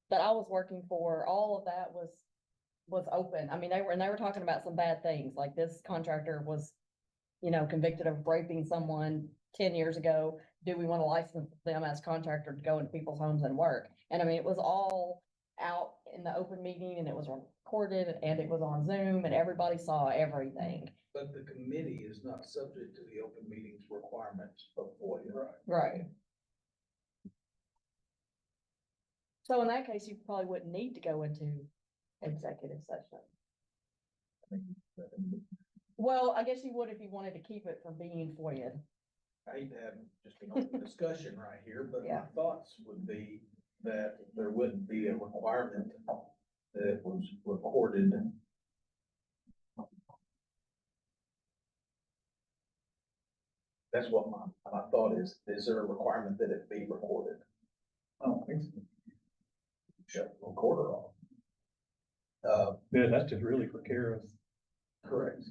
that I was working for, all of that was open. I mean, they were talking about some bad things, like this contractor was, convicted of raping someone 10 years ago. Do we want to license them as contractor to go into people's homes and work? And I mean, it was all out in the open meeting and it was recorded and it was on Zoom and everybody saw everything. But the committee is not subject to the open meetings requirements of FOIA. Right. So in that case, you probably wouldn't need to go into executive session. Well, I guess you would if you wanted to keep it from being FOIA. I hate to have just an open discussion right here, but my Yeah. thoughts would be that there wouldn't be a requirement that it was recorded. That's what my thought is. Is there a requirement that it be recorded? I don't think so. Shut the recorder off. Yeah, that's just really for Kara's. Correct.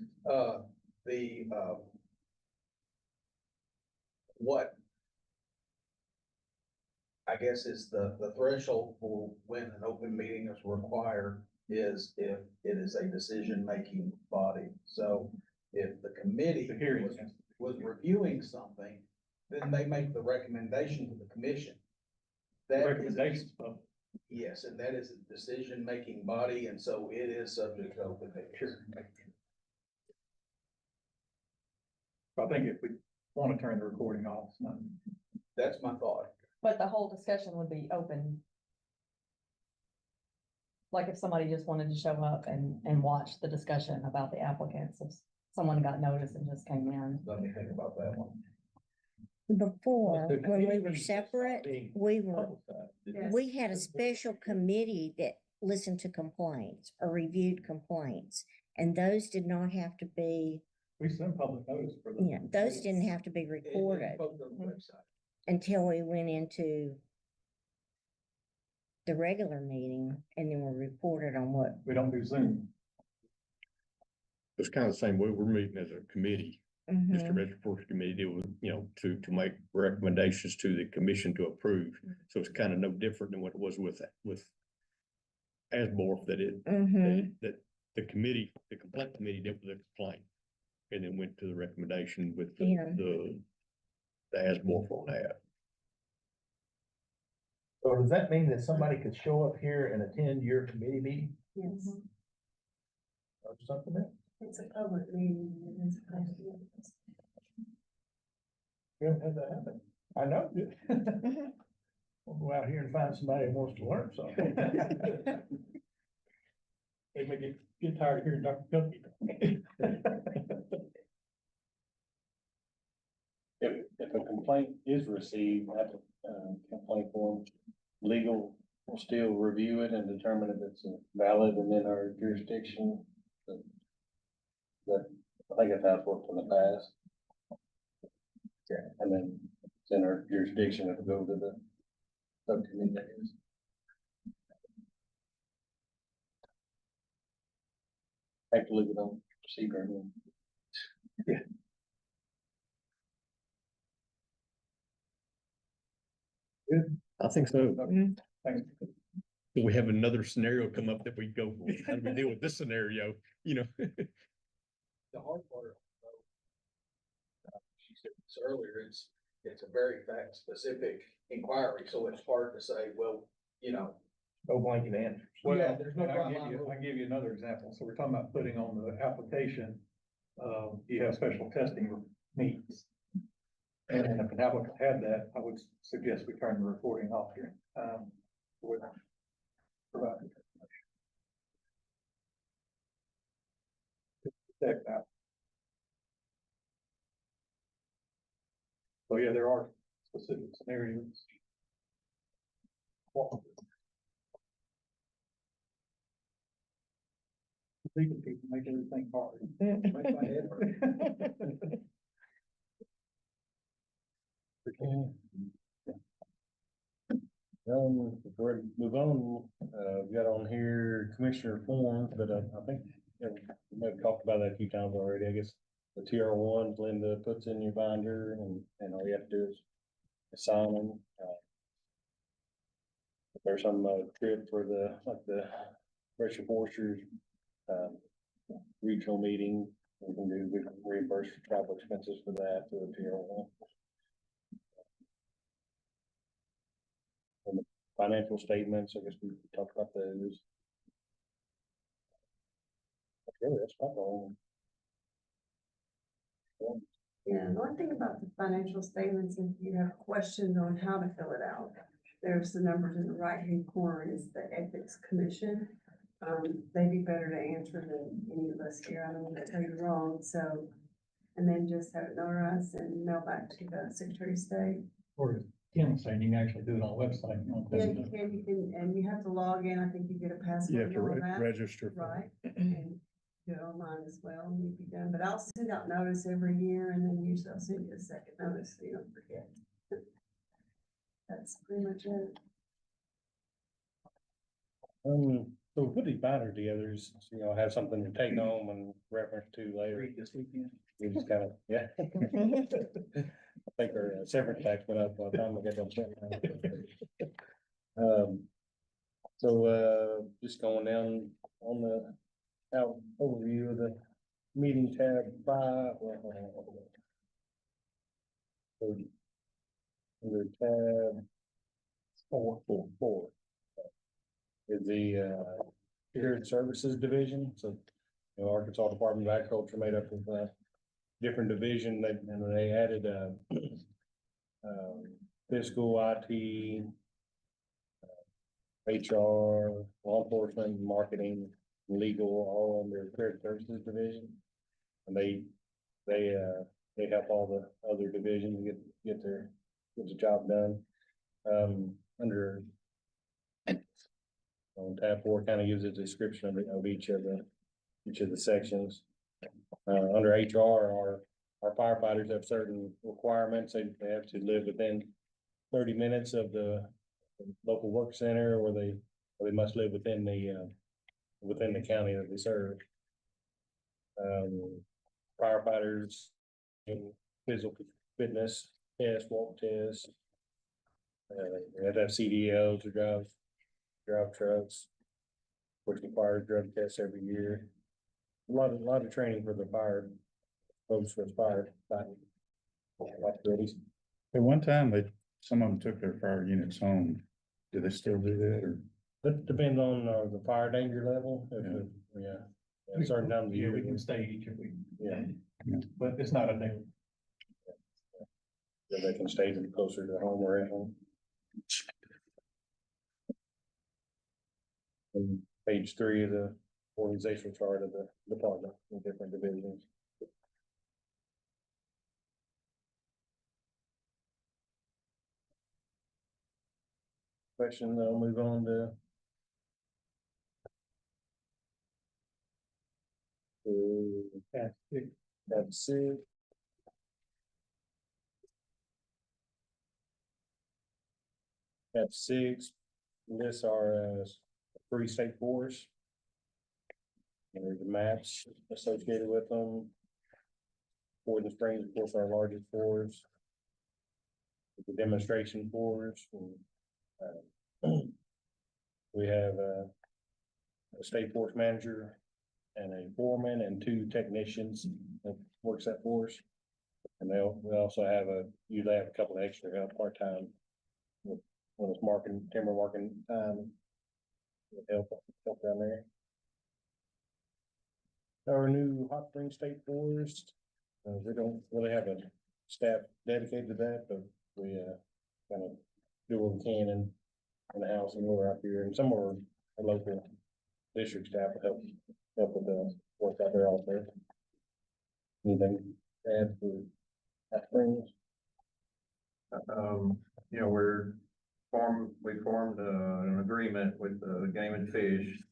What I guess is the threshold for when an open meeting is required is if it is a decision-making body. So if the committee The hearing. was reviewing something, then they make the recommendation to the commission. That is- Recommendations, but Yes, and that is a decision-making body, and so it is subject to open meetings. I think if we want to turn the recording off, it's not. That's my thought. But the whole discussion would be open. Like if somebody just wanted to show up and watch the discussion about the applicants, if someone got notice and just came in. Let me think about that one. Before, The when we committee were meetings separate, being we were, publicized. we had a special committee that listened to complaints or reviewed complaints. And those did not have to be, We send public notice for the. those didn't have to be recorded Posted on the website. until we went into the regular meeting and then we reported on what. We don't do Zoom. It's kind of the same way we're meeting as a committee, just a Mhm. registered forestry committee, it was, to make recommendations to the commission to approve. So it's kind of no different than what it was with ASBORF Mhm. that the committee, the complaint committee did with the complaint. And then went to the recommendation with Yeah. the ASBORF on that. So does that mean that somebody could show up here and attend your committee meeting Yes, or something else? it's a public meeting. And it's supposed to be- We haven't had that happen. I know. We'll go out here and find somebody who wants to learn something. They may get tired of hearing Dr. Guppy. If a complaint is received at the complaint form, legal will still review it and determine if it's valid and in our jurisdiction. That, I think that's how it's worked in the past. Yeah, and then it's in our jurisdiction if it goes to the subcommittee, I guess. Have to leave it on procedure. Yeah. I think so. Thanks. We have another scenario come up that we go, how do we deal with this scenario, you know? The hard part, she said this earlier, it's a very fact specific inquiry, so it's hard to say, well, you know. No blanket answers. Well, Yeah, there's no and right line I can give you another example. So we're talking about putting on the application, you have special testing needs. And if an applicant had that, I would suggest we turn the reporting off here. With providing information. Check that. So yeah, there are specific scenarios. Legal people make everything hard. Make my head hurt. Before we move on, we got on here commissioner forms, but I think, we may have talked about that a few times already, I guess. The TR1s, Linda puts in your binder and all you have to do is sign them. If there's some trip for the Forestry Foresters, regional meeting, we can reimburse for travel expenses for that to the TR1. And the financial statements, I guess we talked about those. That's about all. Yeah, the one thing about the financial statements, if you have questions on how to fill it out, there's the numbers in the right-hand corner is the Ethics Commission. They'd be better to answer than any of us here. I don't want to tell you wrong, so. And then just have it notarized and mail back to the Secretary of State. Or Kim saying you can actually do it on a website. Yeah, you can, and you have to log in. I think you get a password and all that. Register. Right, and do it online as well, and you'd be done, but I'll send out notice every year, and then usually I'll send you a second notice, so you don't forget. That's pretty much it. So we put these binders together, so, have something to take home and reference to later. Read this weekend. We just kind of, yeah. I think our severance tax went up by the time we got them. Just going down on the overview of the meeting tab 5. Under tab 4 is the Shared Services Division. So, Arkansas Department of Agriculture made up of different division, and they added fiscal, IT, HR, law enforcement, marketing, legal, all under Shared Services Division. And they help all the other divisions get the job done. Under on tab 4 kind of gives a description of each of the sections. Under HR, our firefighters have certain requirements. They have to live within 30 minutes of the local work center, or they must live within the county that they serve. Firefighters in physical fitness test, walk test. They have to have CDLs to drive trucks, which requires drug tests every year. A lot of training for the fire folks with fire fighting. At one time, some of them took their fire units home. Do they still do that, or? That depends on the fire danger level. Certain times of Yeah, year. we can stay each if we. Yeah. But it's not a daily. They can stay closer to home or at home. And page 3 of the organizational chart of the department in different divisions. Question, I'll move on to tab 6. Tab 6 lists our free state forests. And there's the maps associated with them. Poison Springs, of course, our largest forest. the demonstration force. We have a state force manager and a foreman and 2 technicians that works that force. And we also have usually have a couple of extra help part-time when it's timber marking time. Help down there. Our new Hot Spring State Forest, we don't really have a staff dedicated to that, but we, kind of do what we can in the house and we're out here, and some of our local district staff will help with the work out there also. Anything to add for Hot Springs? You know, we formed an agreement with the Game and Fish,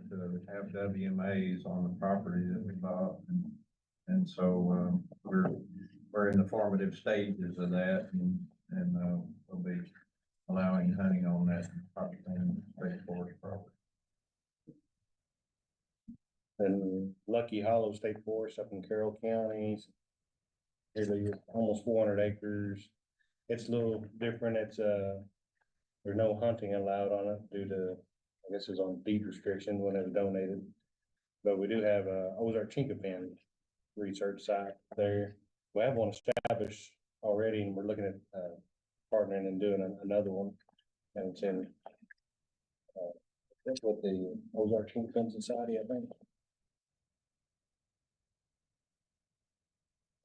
to have WMAs on the property that we bought. And so, we're in the formative stages of that, and we'll be allowing hunting on that property, state forest property. And Lucky Hollow State Forest up in Carroll County. Really almost 400 acres. It's a little different. It's, there's no hunting allowed on it due to, I guess it's on deed restriction when it was donated. But we do have Ozark Chinkapin research site there. We have one established already, and we're looking at partnering and doing another one. And it's in that's what the Ozark Chinkapin Society, I think.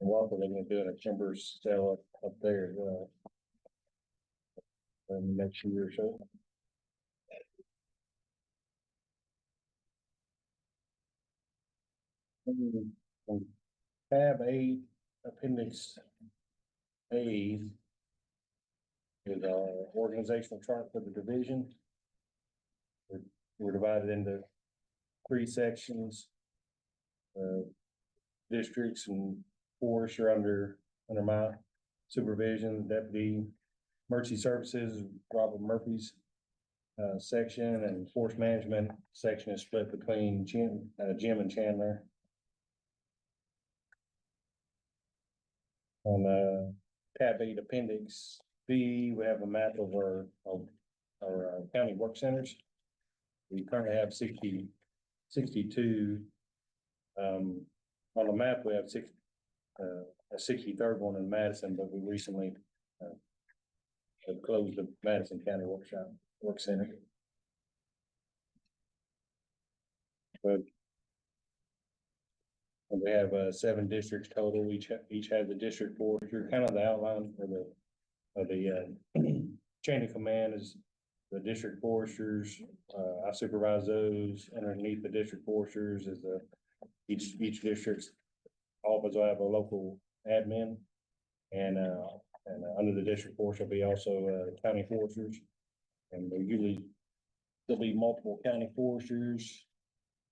And we're also looking at doing a timber sale up there as well. In the next year or so. Tab 8, Appendix A is our organizational chart for the division. We're divided into 3 sections. Districts and forests are under my supervision. Deputy Emergency Services, Robert Murphy's section, and Force Management section is split between Jim and Chandler. On tab 8 Appendix B, we have a map of our county work centers. We currently have 62. On the map, we have a 63rd one in Madison, but we recently have closed the Madison County Work Center. But we have 7 districts total. Each has a district forester. Kind of the outline for the chain of command is the district foresters. I supervise those. Underneath the district foresters is each district's office will have a local admin, and under the district forester will be also county foresters, and there'll be multiple county foresters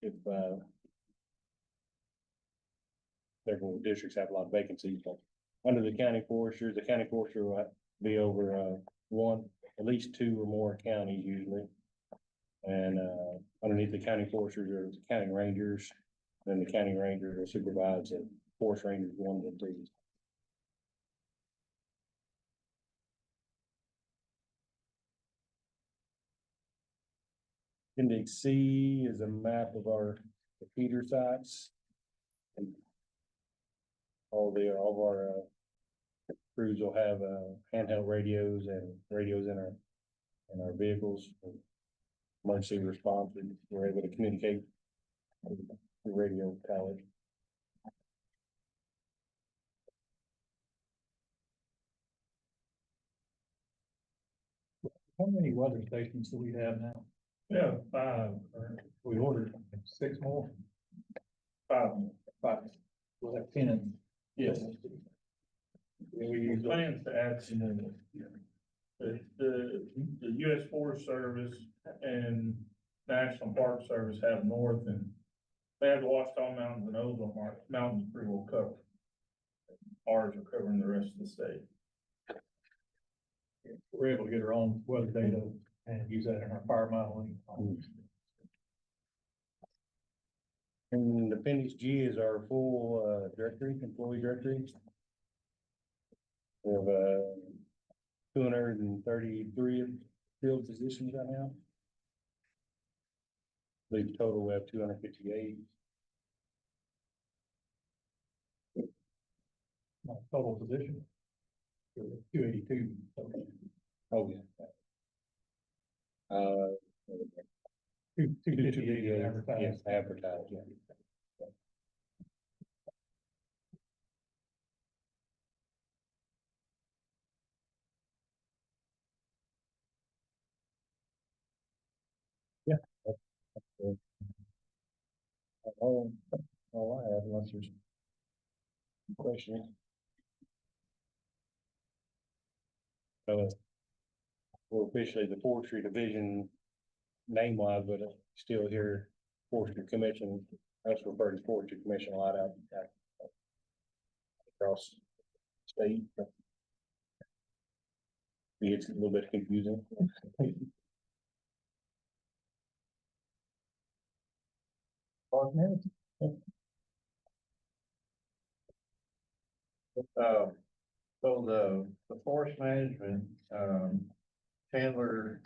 if several districts have a lot of vacancies. But under the county forester will be over at least 2 or more counties usually, and underneath the county foresters are the county rangers. Then the county ranger will supervise the forest rangers 1 to 3. Appendix C is a map of our feeder sites. And all of our crews will have handheld radios and radios in our vehicles. Emergency response, we're able to communicate through radio towers. How many weather stations do we have now? Yeah, 5, We ordered 6 more. 5. We'll have 10. Yes. We plans to add some more. The US Forest Service and National Park Service have north, and they have the Washita Mountains and Ozark Mountains pretty well covered. Ours are covering the rest of the state. We're able to get our own weather data and use that in our fire modeling. And Appendix G is our full employee directory. We have 233 field positions right now. I believe total we have 258. Total position. 282. Oh, yeah. Two fifty-eight Yes, advertised. advertised, yeah. Yeah. That's all I have, unless there's questions. We're officially the Forestry Division name wise, but still here, Forestry Commission, that's referred to Forestry Commission a lot out across the state. It's a little bit confusing. So the forest management, Chandler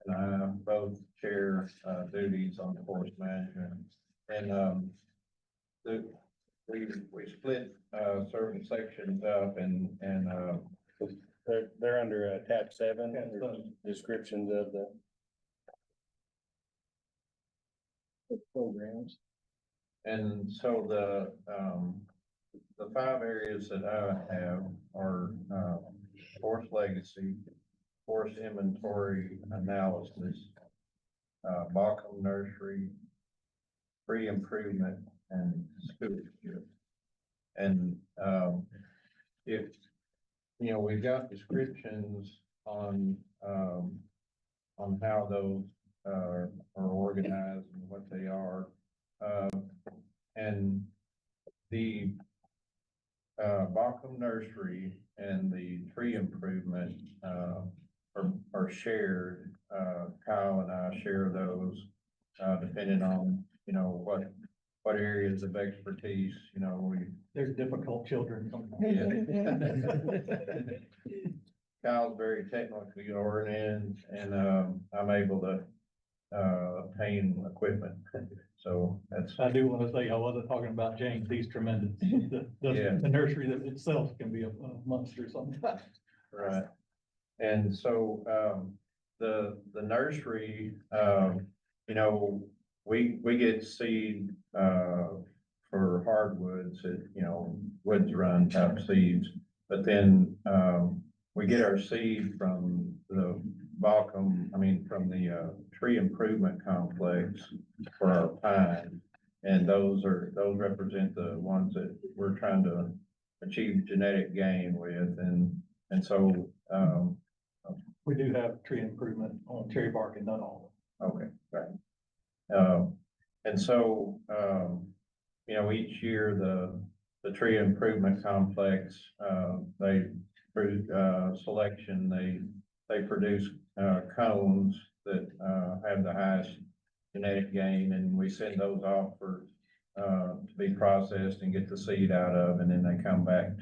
and I both share, duties on the forest management. And, we split, certain sections up and, They're under tab 7, descriptions of the programs. And so the 5 areas that I have are, forest legacy, forest inventory analysis, Bauckham nursery, free improvement, and stewardship. And, if, we've got descriptions on how those are organized and what they are. And the Bauckham nursery and the tree improvement are shared. Kyle and I share those, depending on, what areas of expertise, There's difficult children. Kyle's very technically oriented and, I'm able to, obtain equipment. So that's. I do want to say, I wasn't talking about James, he's tremendous. The nursery that itself can be a monster sometimes. Right. And so, the nursery, we get seed, for hardwoods at, Woods Run type seeds. But then, we get our seed from the from the, tree improvement complex for our pine. And those represent the ones that we're trying to achieve genetic gain with. And so, We do have tree improvement on cherry bark and not all. okay, right. And so, each year, the tree improvement complex, they, through, selection, they produce, cones that, have the highest genetic gain, and we send those off for, to be processed and get the seed out of, and then they come back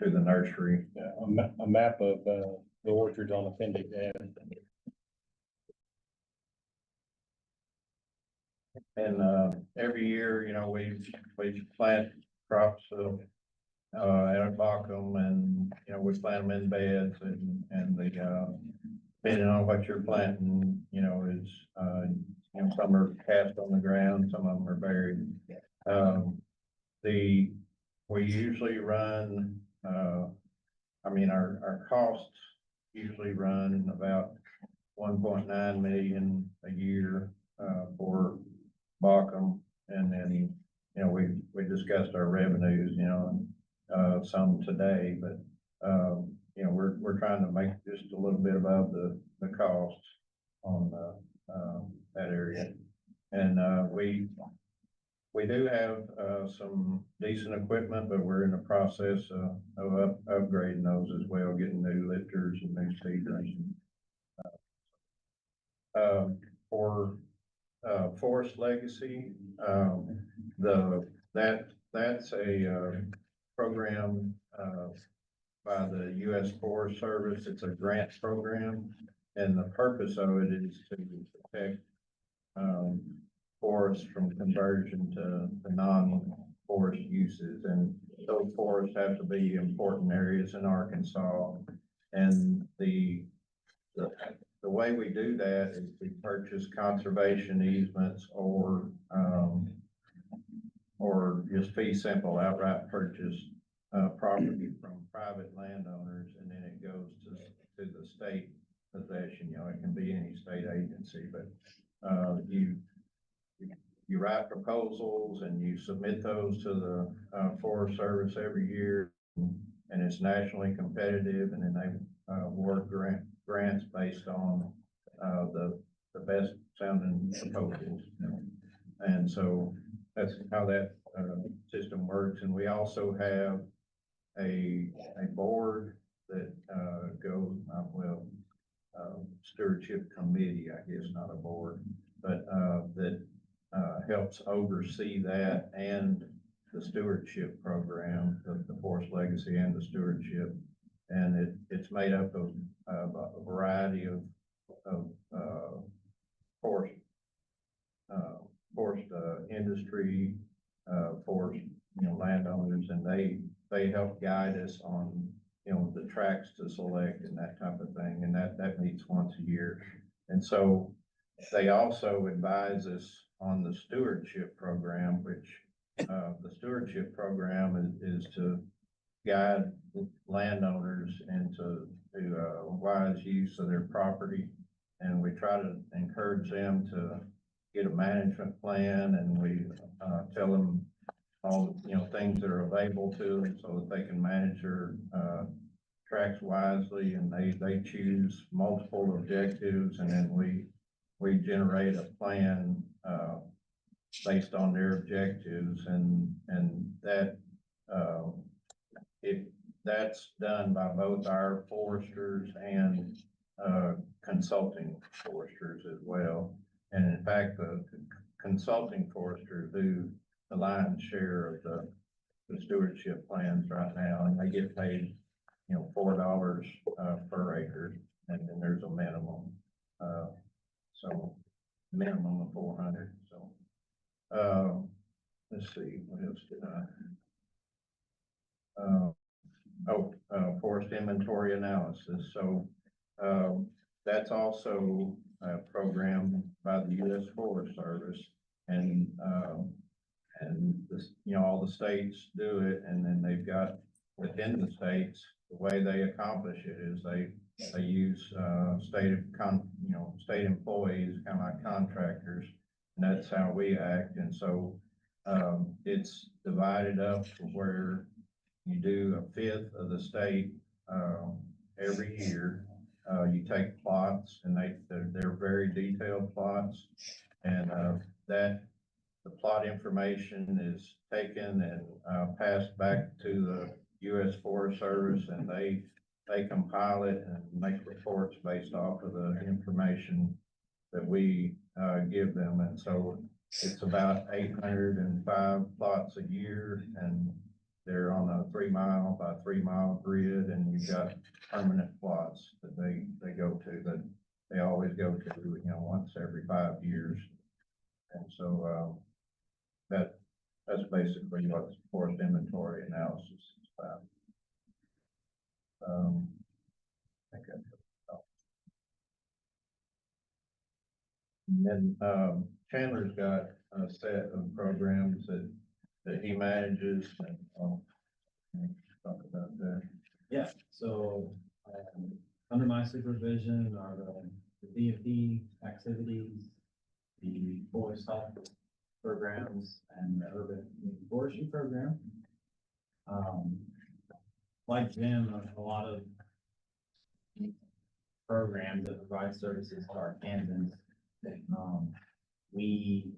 to the nursery. Yeah, a map of the orchards on appendix A. And, every year, we plant crops of, at Bauckham, and, we plant them in beds, and the, depending on what you're planting, is, some are cast on the ground, some of them are buried. We usually run, our costs usually run about 1.9 million a year, for Bauckham. And then, we discussed our revenues, some today, but, we're trying to make just a little bit above the costs on, that area. And, we do have, some decent equipment, but we're in the process of upgrading those as well, getting new lifters and new seeders. For, Forest Legacy, that's a, program, by the U.S. Forest Service. It's a grant program. And the purpose of it is to protect, forests from conversion to non-forest uses. And those forests have to be important areas in Arkansas. And the way we do that is we purchase conservation easements or just fee simple outright purchase, property from private landowners, and then it goes to the state possession. You know, it can be any state agency, but, you write proposals and you submit those to the, Forest Service every year, and it's nationally competitive, and then they, award grants based on, the best sounding proposals. And so that's how that, system works. And we also have a board that, goes, stewardship committee, I guess, not a board, but, that, helps oversee that and the stewardship program, the forest legacy and the stewardship. And it's made up of a variety of forest, industry, forest, landowners, and they help guide us on, the tracks to select and that type of thing. And that meets once a year. And so they also advise us on the stewardship program, which, the stewardship program is to guide landowners into wise use of their property. And we try to encourage them to get a management plan, and we, tell them all, things that are available to them so that they can manage their, tracks wisely. And they choose multiple objectives, and then we generate a plan, based on their objectives, and that, that's done by both our foresters and, consulting foresters as well. And in fact, the consulting foresters do the lion's share of the stewardship plans right now, and they get paid, $4, per acre, and then there's a minimum, so minimum of 400, so, let's see, what else did forest inventory analysis. So, that's also a program by the U.S. Forest Service, and this, all the states do it, and then they've got within the states, the way they accomplish it is they use, state employees, kind of like contractors, and that's how we act. And so, it's divided up to where you do a fifth of the state, every year. You take plots, and they're very detailed plots, and, the plot information is taken and, passed back to the U.S. Forest Service, and they compile it and make reports based off of the information that we, give them. And so it's about 805 plots a year, and they're on a 3 mile by 3 mile grid, and you've got permanent plots that they go to, that they always go to, once every 5 years. And so, that's basically what forest inventory analysis is about. I think and then, Chandler's got a set of programs that he manages, and I'll talk about that. Yeah, so, under my supervision are the DFD activities, the forest health programs, and the urban forestry program. Like Jim, a lot of programs that provide services to our Kansans. We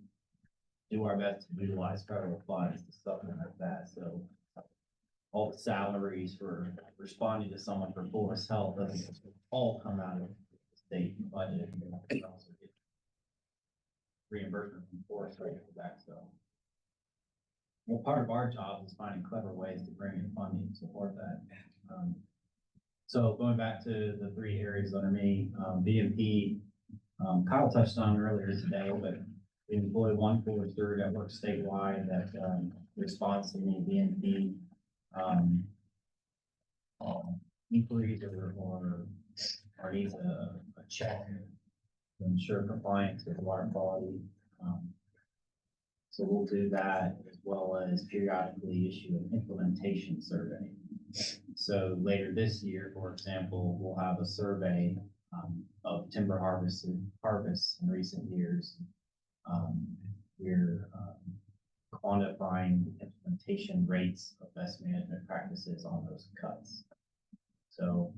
do our best to utilize federal funds to supplement that. So all the salaries for responding to someone for forest health doesn't all come out of the state budget. We also get reimbursement from Forestry for that. So, well, part of our job is finding clever ways to bring in funding to support that. So going back to the three areas under me, BMP, Kyle touched on earlier today, but we employ one forester that works statewide that, responds to any BMP, inquiries or needs a check to ensure compliance with water quality. So we'll do that as well as periodically issue an implementation survey. So later this year, for example, we'll have a survey of timber harvests in recent years. We're quantifying the implementation rates of best management practices on those cuts. So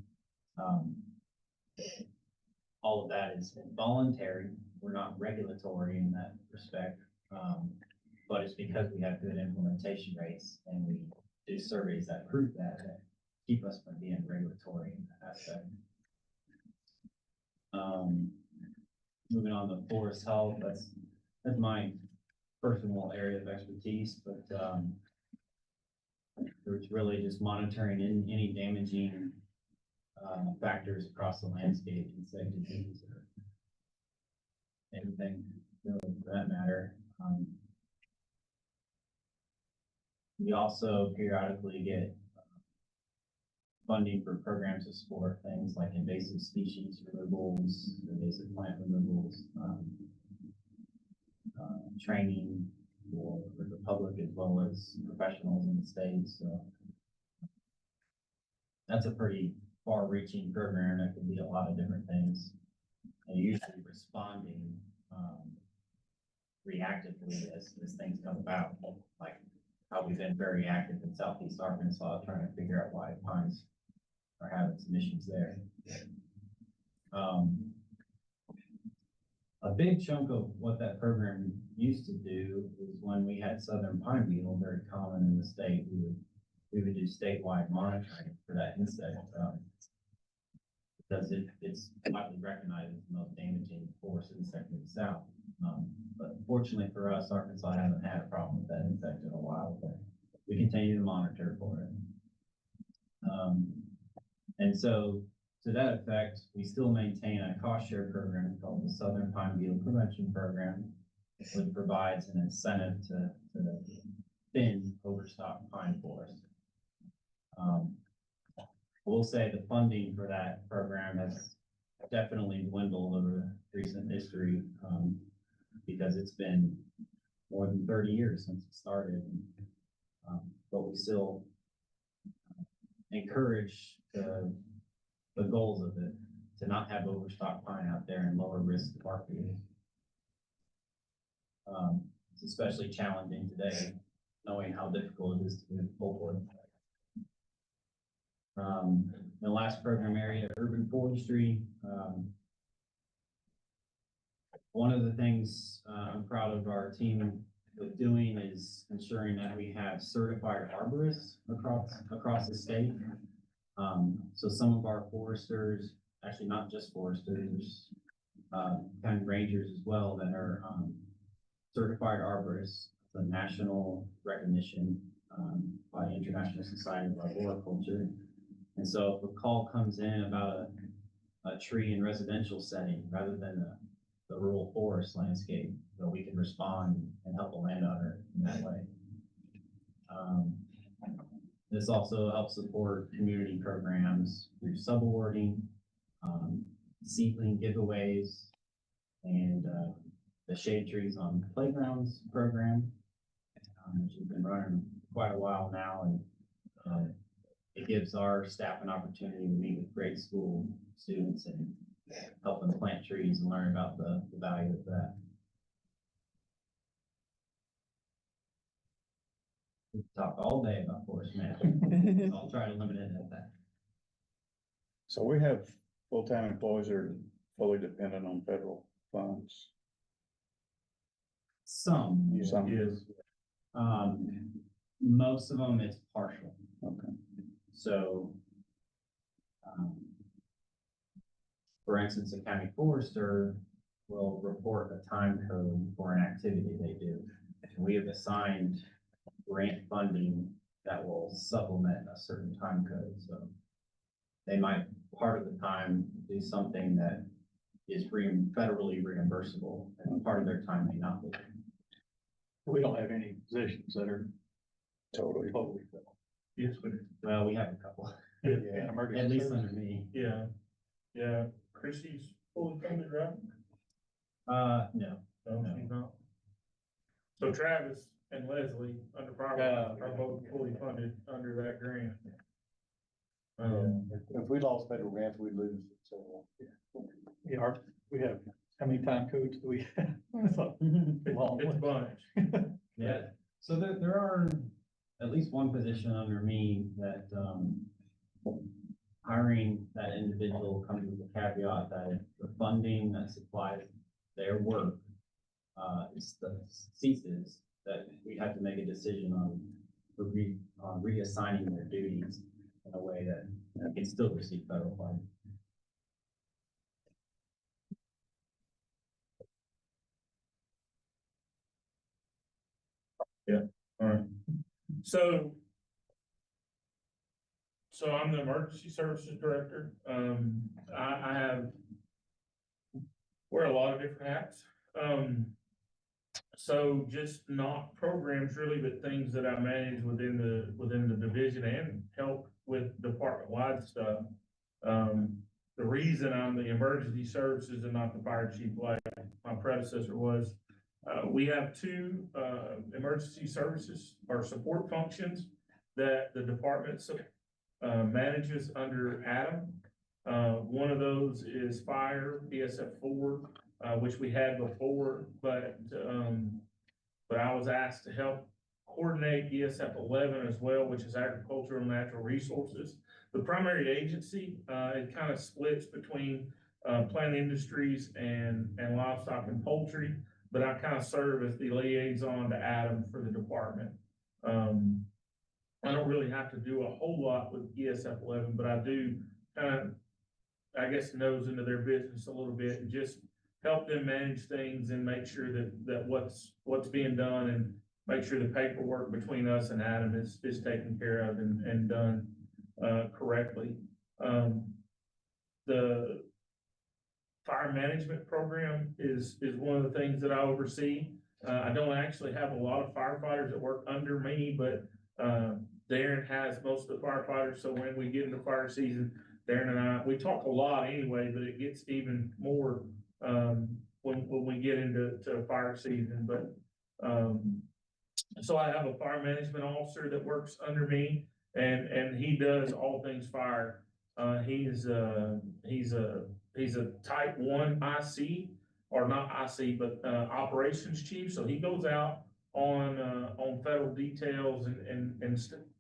all of that is voluntary. We're not regulatory in that respect. But it's because we have good implementation rates and we do surveys that prove that keep us from being regulatory in that aspect. Moving on to forest health, that's my personal area of expertise, but it's really just monitoring any damaging factors across the landscape, insect disease or anything really for that matter. We also periodically get funding for programs to support things like invasive species removals, invasive plant removals, training for the public as well as professionals in the state. So that's a pretty far-reaching program that can be a lot of different things, and usually responding reactively as things come about, like how we've been very active in Southeast Arkansas trying to figure out why pines are having some issues there. A big chunk of what that program used to do is when we had southern pine beetle, very common in the state, we would do statewide monitoring for that insect. Because it's widely recognized as the most damaging forest insect in the South. But fortunately for us, Arkansas hasn't had a problem with that insect in a while, but we continue to monitor for it. And so to that effect, we still maintain a cost share program called the Southern Pine Beetle Prevention Program, which provides an incentive to thin overstocked pine forest. I will say the funding for that program has definitely dwindled over recent history, because it's been more than 30 years since it started. But we still encourage the goals of it to not have overstocked pine out there and lower risk to bark beetles. It's especially challenging today, knowing how difficult it is to move pulpwood. The last program area, urban forestry. One of the things I'm proud of our team with doing is ensuring that we have certified arborists across the state. So some of our foresters, actually not just foresters, kind of rangers as well, that are certified arborists, the national recognition by International Society of Arboriculture. And so if a call comes in about a tree in residential setting rather than the rural forest landscape, so we can respond and help a landowner in that way. This also helps support community programs through subawarding, seedling giveaways, and the Shade Trees on Playgrounds program, which has been running quite a while now, and it gives our staff an opportunity to meet with grade school students and help them plant trees and learn about the value of that. We can talk all day about forest management. So I'll try to limit it at that. So we have full-time employees that are fully dependent on federal funds. Some, Some. yes. Most of them, it's partial. Okay. So, for instance, a county forester will report a time code for an activity they do. And we have assigned grant funding that will supplement a certain time code. So they might, part of the time, do something that is federally reimbursable, and part of their time may not be. We don't have any positions that are Totally. filled. Yes, we do. Well, we have a couple, In emergency at least services. under me. Yeah, yeah, Chrissy's fully funded, right? No. No, she's not. So Travis and Leslie under Firewise Yeah. are both fully funded under that grant. If we lost federal grants, we'd lose, so. Yeah, we have, how many time codes do we have? It's a long It's a list. bunch. Yeah, so there are at least one position under me that, hiring that individual comes with the caveat that if the funding that supplies their work, ceases, that we have to make a decision on reassigning their duties in a way that they can still receive federal funding. Alright. So I'm the emergency services director. I have, wear a lot of different hats. So just not programs really, but things that I manage within the division and help with department-wide stuff. The reason I'm the emergency services and not the fire chief like my predecessor was, we have two, emergency services or support functions that the department, manages under Adam. One of those is fire, ESF 4, which we had before, but I was asked to help coordinate ESF 11 as well, which is agricultural and natural resources. The primary agency, it kind of splits between plant industries and livestock and poultry, but I kind of serve as the liaison to Adam for the department. I don't really have to do a whole lot with ESF 11, but I do kind of, I guess, nose into their business a little bit and just help them manage things and make sure that what's being done and make sure the paperwork between us and Adam is taken care of and done correctly. The fire management program is one of the things that I oversee. I don't actually have a lot of firefighters that work under me, but Darren has most of the firefighters, so when we get into fire season, Darren and I, we talk a lot anyway, but it gets even more when we get into fire season. But so I have a fire management officer that works under me, and he does all things fire. He's a type 1 IC, or not IC, but operations chief. So he goes out on federal details and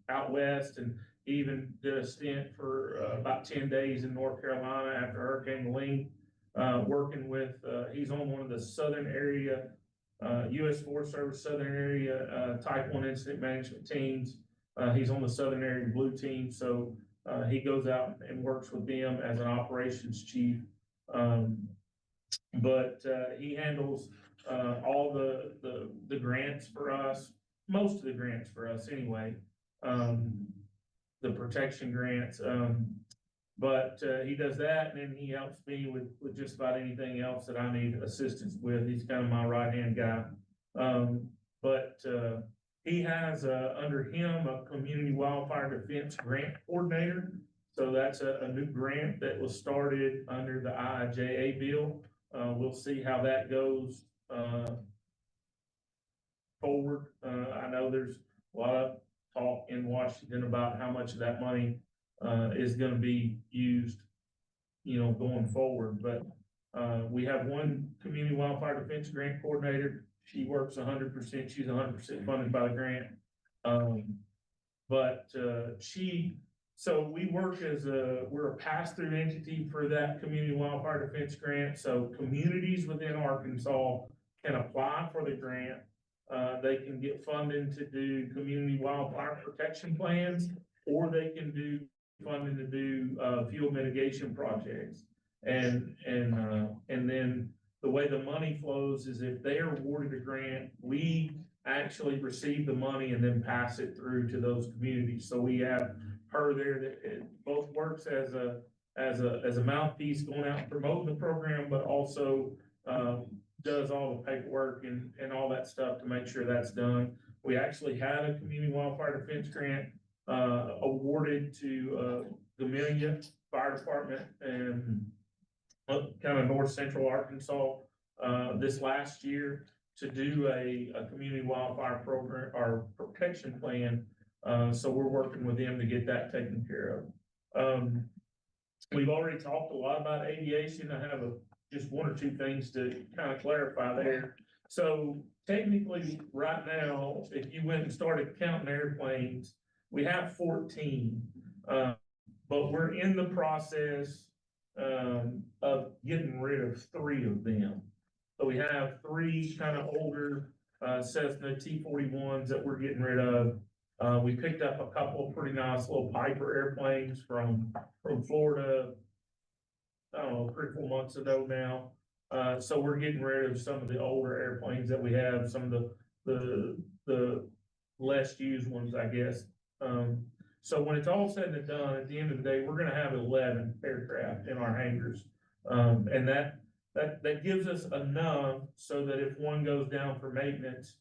out west, and even did a stint for about 10 days in North Carolina after Hurricane Helene, working with, he's on one of the southern area, U.S. Forest Service Southern Area Type 1 incident management teams. He's on the Southern Area Blue Team, so he goes out and works with them as an operations chief. But he handles all the grants for us, most of the grants for us anyway, the protection grants. But he does that, and then he helps me with just about anything else that I need assistance with. He's kind of my right-hand guy. But he has under him a community wildfire defense grant coordinator. So that's a new grant that was started under the IIJA bill. We'll see how that goes forward. I know there's a lot of talk in Washington about how much of that money is going to be used, going forward. But we have one community wildfire defense grant coordinator. She works 100%. She's 100% funded by the grant. So we work we're a pass-through entity for that community wildfire defense grant. So communities within Arkansas can apply for the grant. They can get funding to do community wildfire protection plans, or they can do funding to do fuel mitigation projects. And then the way the money flows is if they are awarded a grant, we actually receive the money and then pass it through to those communities. So we have her there that it both works as a mouthpiece going out and promoting the program, but also, does all the paperwork and all that stuff to make sure that's done. We actually had a community wildfire defense grant, awarded to, Amelia Fire Department and kind of north central Arkansas, this last year to do a community wildfire program or protection plan. So we're working with them to get that taken care of. We've already talked a lot about aviation. I have just one or two things to kind of clarify there. So technically, right now, if you went and started counting airplanes, we have 14. But we're in the process of getting rid of 3 of them. So we have 3 kind of older Cessna T-41s that we're getting rid of. We picked up a couple of pretty nice little Piper airplanes from Florida, I don't know, 3 or 4 months ago now. So we're getting rid of some of the older airplanes that we have, some of the less used ones, I guess. So when it's all said and done, at the end of the day, we're gonna have 11 aircraft in our hangars. And that gives us enough so that if one goes down for maintenance,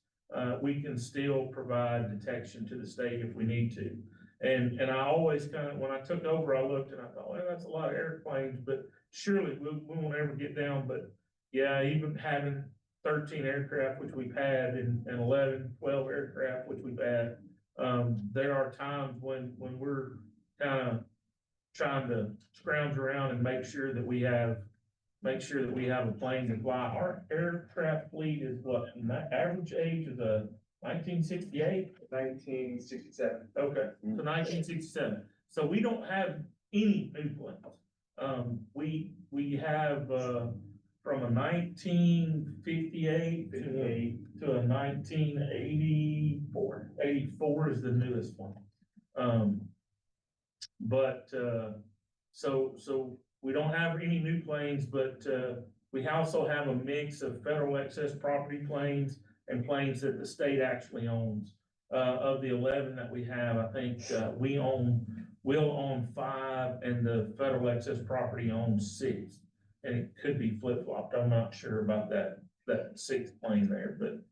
we can still provide detection to the state if we need to. And I always kind of, when I took over, I looked and I thought, well, that's a lot of airplanes, but surely we won't ever get down. But yeah, even having 13 aircraft, which we've had, and 11, 12 aircraft, which we've had, there are times when we're kind of trying to scrounge around and make sure that we have a plane to fly. Our aircraft fleet is what, the average age is a 1968? 1967. Okay, so 1967. So we don't have any new planes. We have, from a 1958 to a 1984. 84 is the newest one. So we don't have any new planes, but, we also have a mix of federal excess property planes and planes that the state actually owns. Of the 11 that we have, I think, we'll own 5 and the federal excess property owns 6. And it could be flip-flopped. I'm not sure about that 6th plane there, but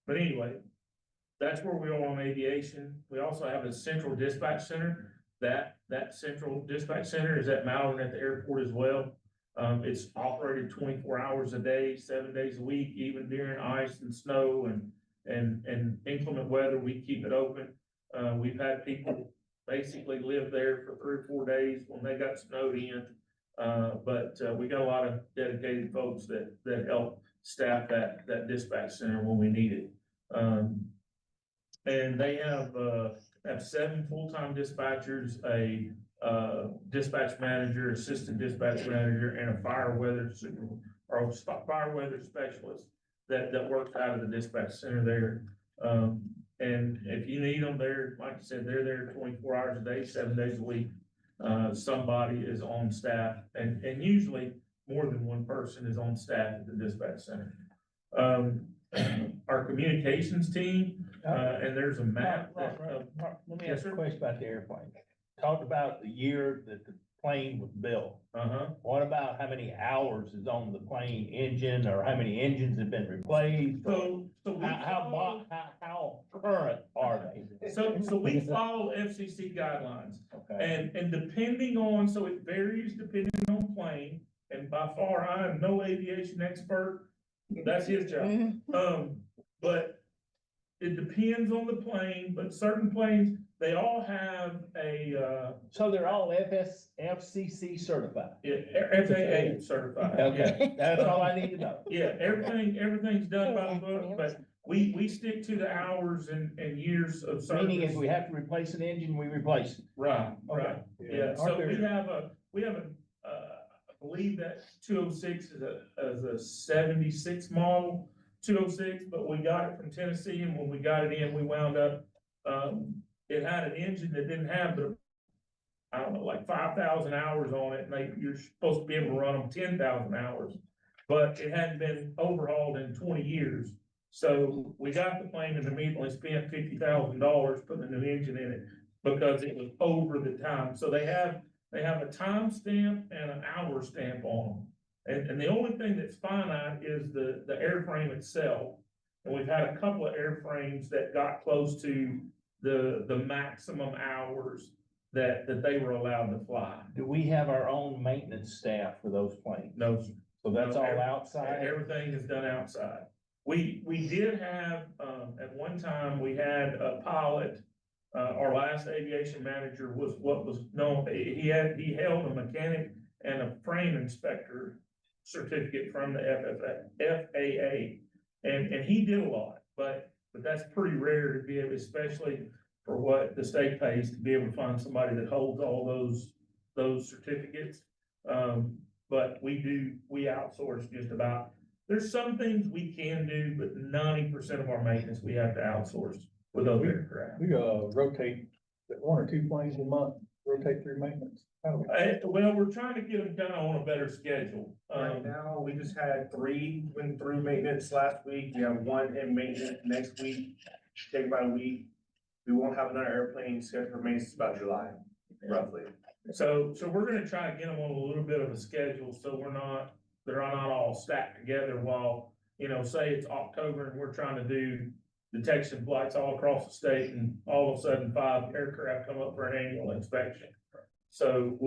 anyway, that's where we are on aviation. We also have a central dispatch center. That central dispatch center is at Malvern at the airport as well. It's operated 24 hours a day, 7 days a week, even during ice and snow and inclement weather, we keep it open. We've had people basically live there for 3 or 4 days when they got snowed in. But we got a lot of dedicated folks that help staff that dispatch center when we need it. And they have 7 full-time dispatchers, a dispatch manager, assistant dispatch manager, and a fire weather specialist that works out of the dispatch center there. And if you need them, like I said, they're there 24 hours a day, 7 days a week. Somebody is on staff, and usually more than one person is on staff at the dispatch center. Our communications team, and there's a map. Let me ask a question about the airplane. Talk about the year that the plane was built. What about how many hours is on the plane engine, or how many engines have been replaced? So how current are they? So we follow FCC guidelines. Okay. And depending on, so it varies depending on plane, and by far, I am no aviation expert. That's his job. But it depends on the plane, but certain planes, they all have a, So they're all FCC certified? FAA certified. Okay, that's all I need to know. Yeah, everything's done by the book, but we stick to the hours and years of service. Meaning if we have to replace an engine, we replace it. Right. Yeah, so Aren't there- we have I believe that 206 is a 76 model 206, but we got it from Tennessee, and when we got it in, we wound up, it had an engine that didn't have I don't know, like 5,000 hours on it, and you're supposed to be able to run them 10,000 hours, but it hadn't been overhauled in 20 years. So we got the plane and immediately spent $50,000 putting a new engine in it. because it was over the time. So they have a time stamp and an hour stamp on them. And the only thing that's finite is the airframe itself. And we've had a couple of airframes that got close to the maximum hours that they were allowed to fly. Do we have our own maintenance staff for those planes? No, sir. So that's No, all outside? Everything is done outside. We did have, at one time, we had a pilot, our last aviation manager was what was known, he held a mechanic and a frame inspector certificate from the FAA. And he did a lot, but that's pretty rare to be able, especially for what the state pays, to be able to find somebody that holds all those certificates. But we outsource just about, there's some things we can do, but 90% of our maintenance, we have to outsource with those aircraft. We, rotate one or two planes a month, rotate through maintenance. Well, we're trying to get them kind of on a better schedule. Right now, we just had 3 went through maintenance last week. We have 1 in maintenance next week. Take about a week. We won't have another airplane scheduled for maintenance about July, roughly. So we're gonna try to get them on a little bit of a schedule, so they're not all stacked together while, say it's October and we're trying to do detection flights all across the state, and all of a sudden 5 aircraft come up for an annual inspection. So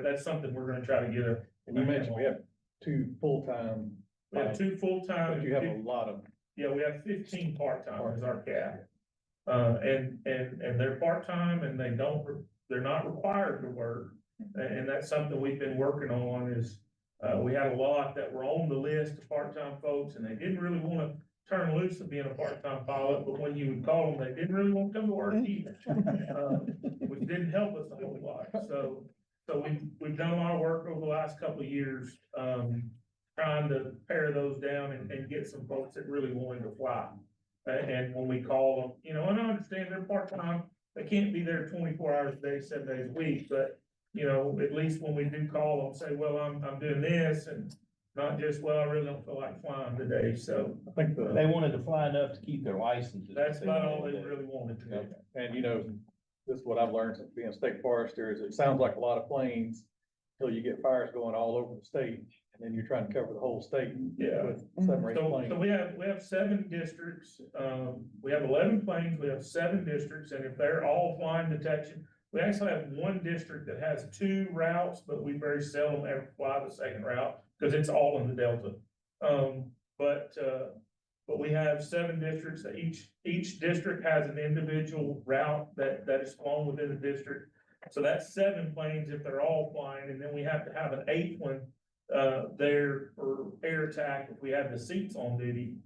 that's something we're gonna try to get And you mentioned we have 2 full-time. We have 2 full-time. But you have a lot of. Yeah, we have 15 part-time is our cap. And they're part-time and they're not required to work. And that's something we've been working on is, we had a lot that were on the list of part-time folks, and they didn't really want to turn loose of being a part-time pilot, but when you would call them, they didn't really want to come to work either. Which didn't help us a whole lot. So we've done a lot of work over the last couple of years, trying to pare those down and get some folks that really wanted to fly. And when we call them, and I understand they're part-time, they can't be there 24 hours a day, 7 days a week, but, at least when we do call them, say, well, I'm doing this, and not just, well, I really don't feel like flying today, so. I think They wanted to fly enough to keep their licenses. That's about all they really wanted to do. And this is what I've learned since being a state forester is it sounds like a lot of planes until you get fires going all over the state, and then you're trying to cover the whole state. Yeah. With 7 or 8 planes. So we have 7 districts, we have 11 planes, we have 7 districts, and if they're all flying detection, we actually have 1 district that has 2 routes, but we very seldom ever fly the second route, because it's all in the Delta. But we have 7 districts, that each district has an individual route that is flown within the district. So that's 7 planes if they're all flying, and then we have to have an 8th one there for air attack if we have the seats on duty.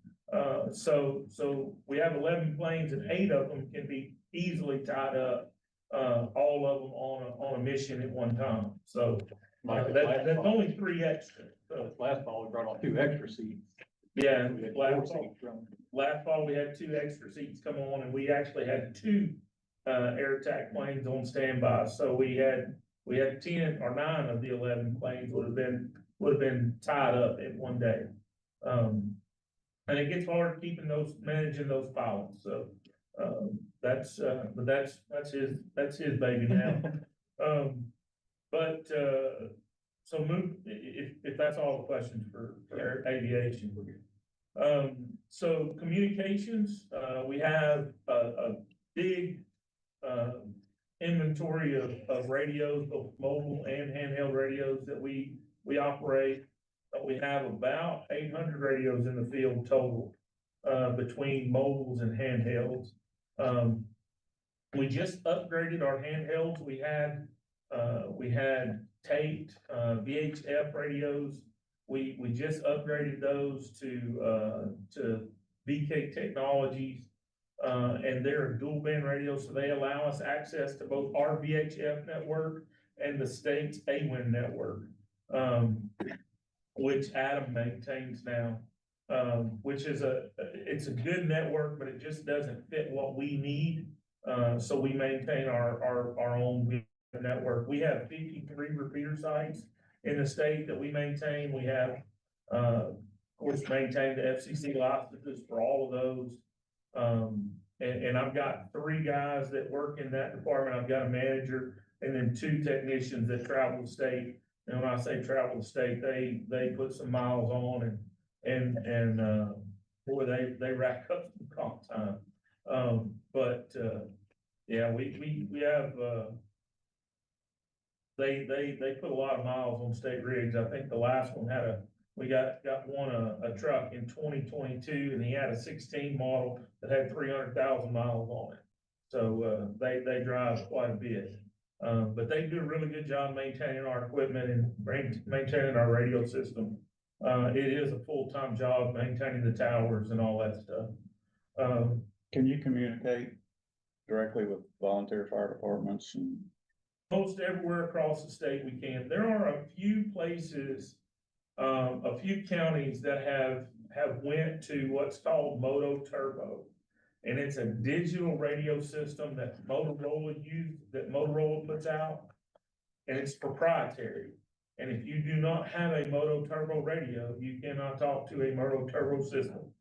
So we have 11 planes, and 8 of them can be easily tied up, all of them on a mission at one time. So that's only 3 extra. So Last fall, we brought on 2 extra seats. yeah, We had last 4 seats from. fall we had 2 extra seats come on, and we actually had 2 air attack planes on standby. So we had 10 or 9 of the 11 planes would have been tied up in one day. And it gets hard managing those pilots. So, that's his baby now. So if that's all the questions for aviation. So communications, we have a big, inventory of radios, both mobile and handheld radios that we operate. We have about 800 radios in the field total, between mobiles and handhelds. We just upgraded our handhelds. We had taped, VHF radios. We just upgraded those to BK Technologies. And they're a dual band radio, so they allow us access to both our VHF network and the state's AWIN network, which Adam maintains now, which is it's a good network, but it just doesn't fit what we need. So we maintain our own network. We have 53 repeater sites in the state that we maintain. We have, of course, maintained the FCC licenses for all of those. and I've got 3 guys that work in that department. I've got a manager and then 2 technicians that travel the state. And when I say travel the state, they put some miles on and boy, they rack up some comp time. Yeah, we have, they put a lot of miles on state rigs. I think the last one we got one, a truck in 2022 and he had a 16 model that had 300,000 miles on it. So, they drive quite a bit. But they do a really good job maintaining our equipment and maintaining our radio system. It is a full-time job maintaining the towers and all that stuff. Can you communicate directly with volunteer fire departments and? Most everywhere across the state we can. There are a few places, a few counties that have went to what's called Moto Turbo. And it's a digital radio system that Motorola puts out, and it's proprietary. And if you do not have a Moto Turbo radio, you cannot talk to a Moto Turbo system.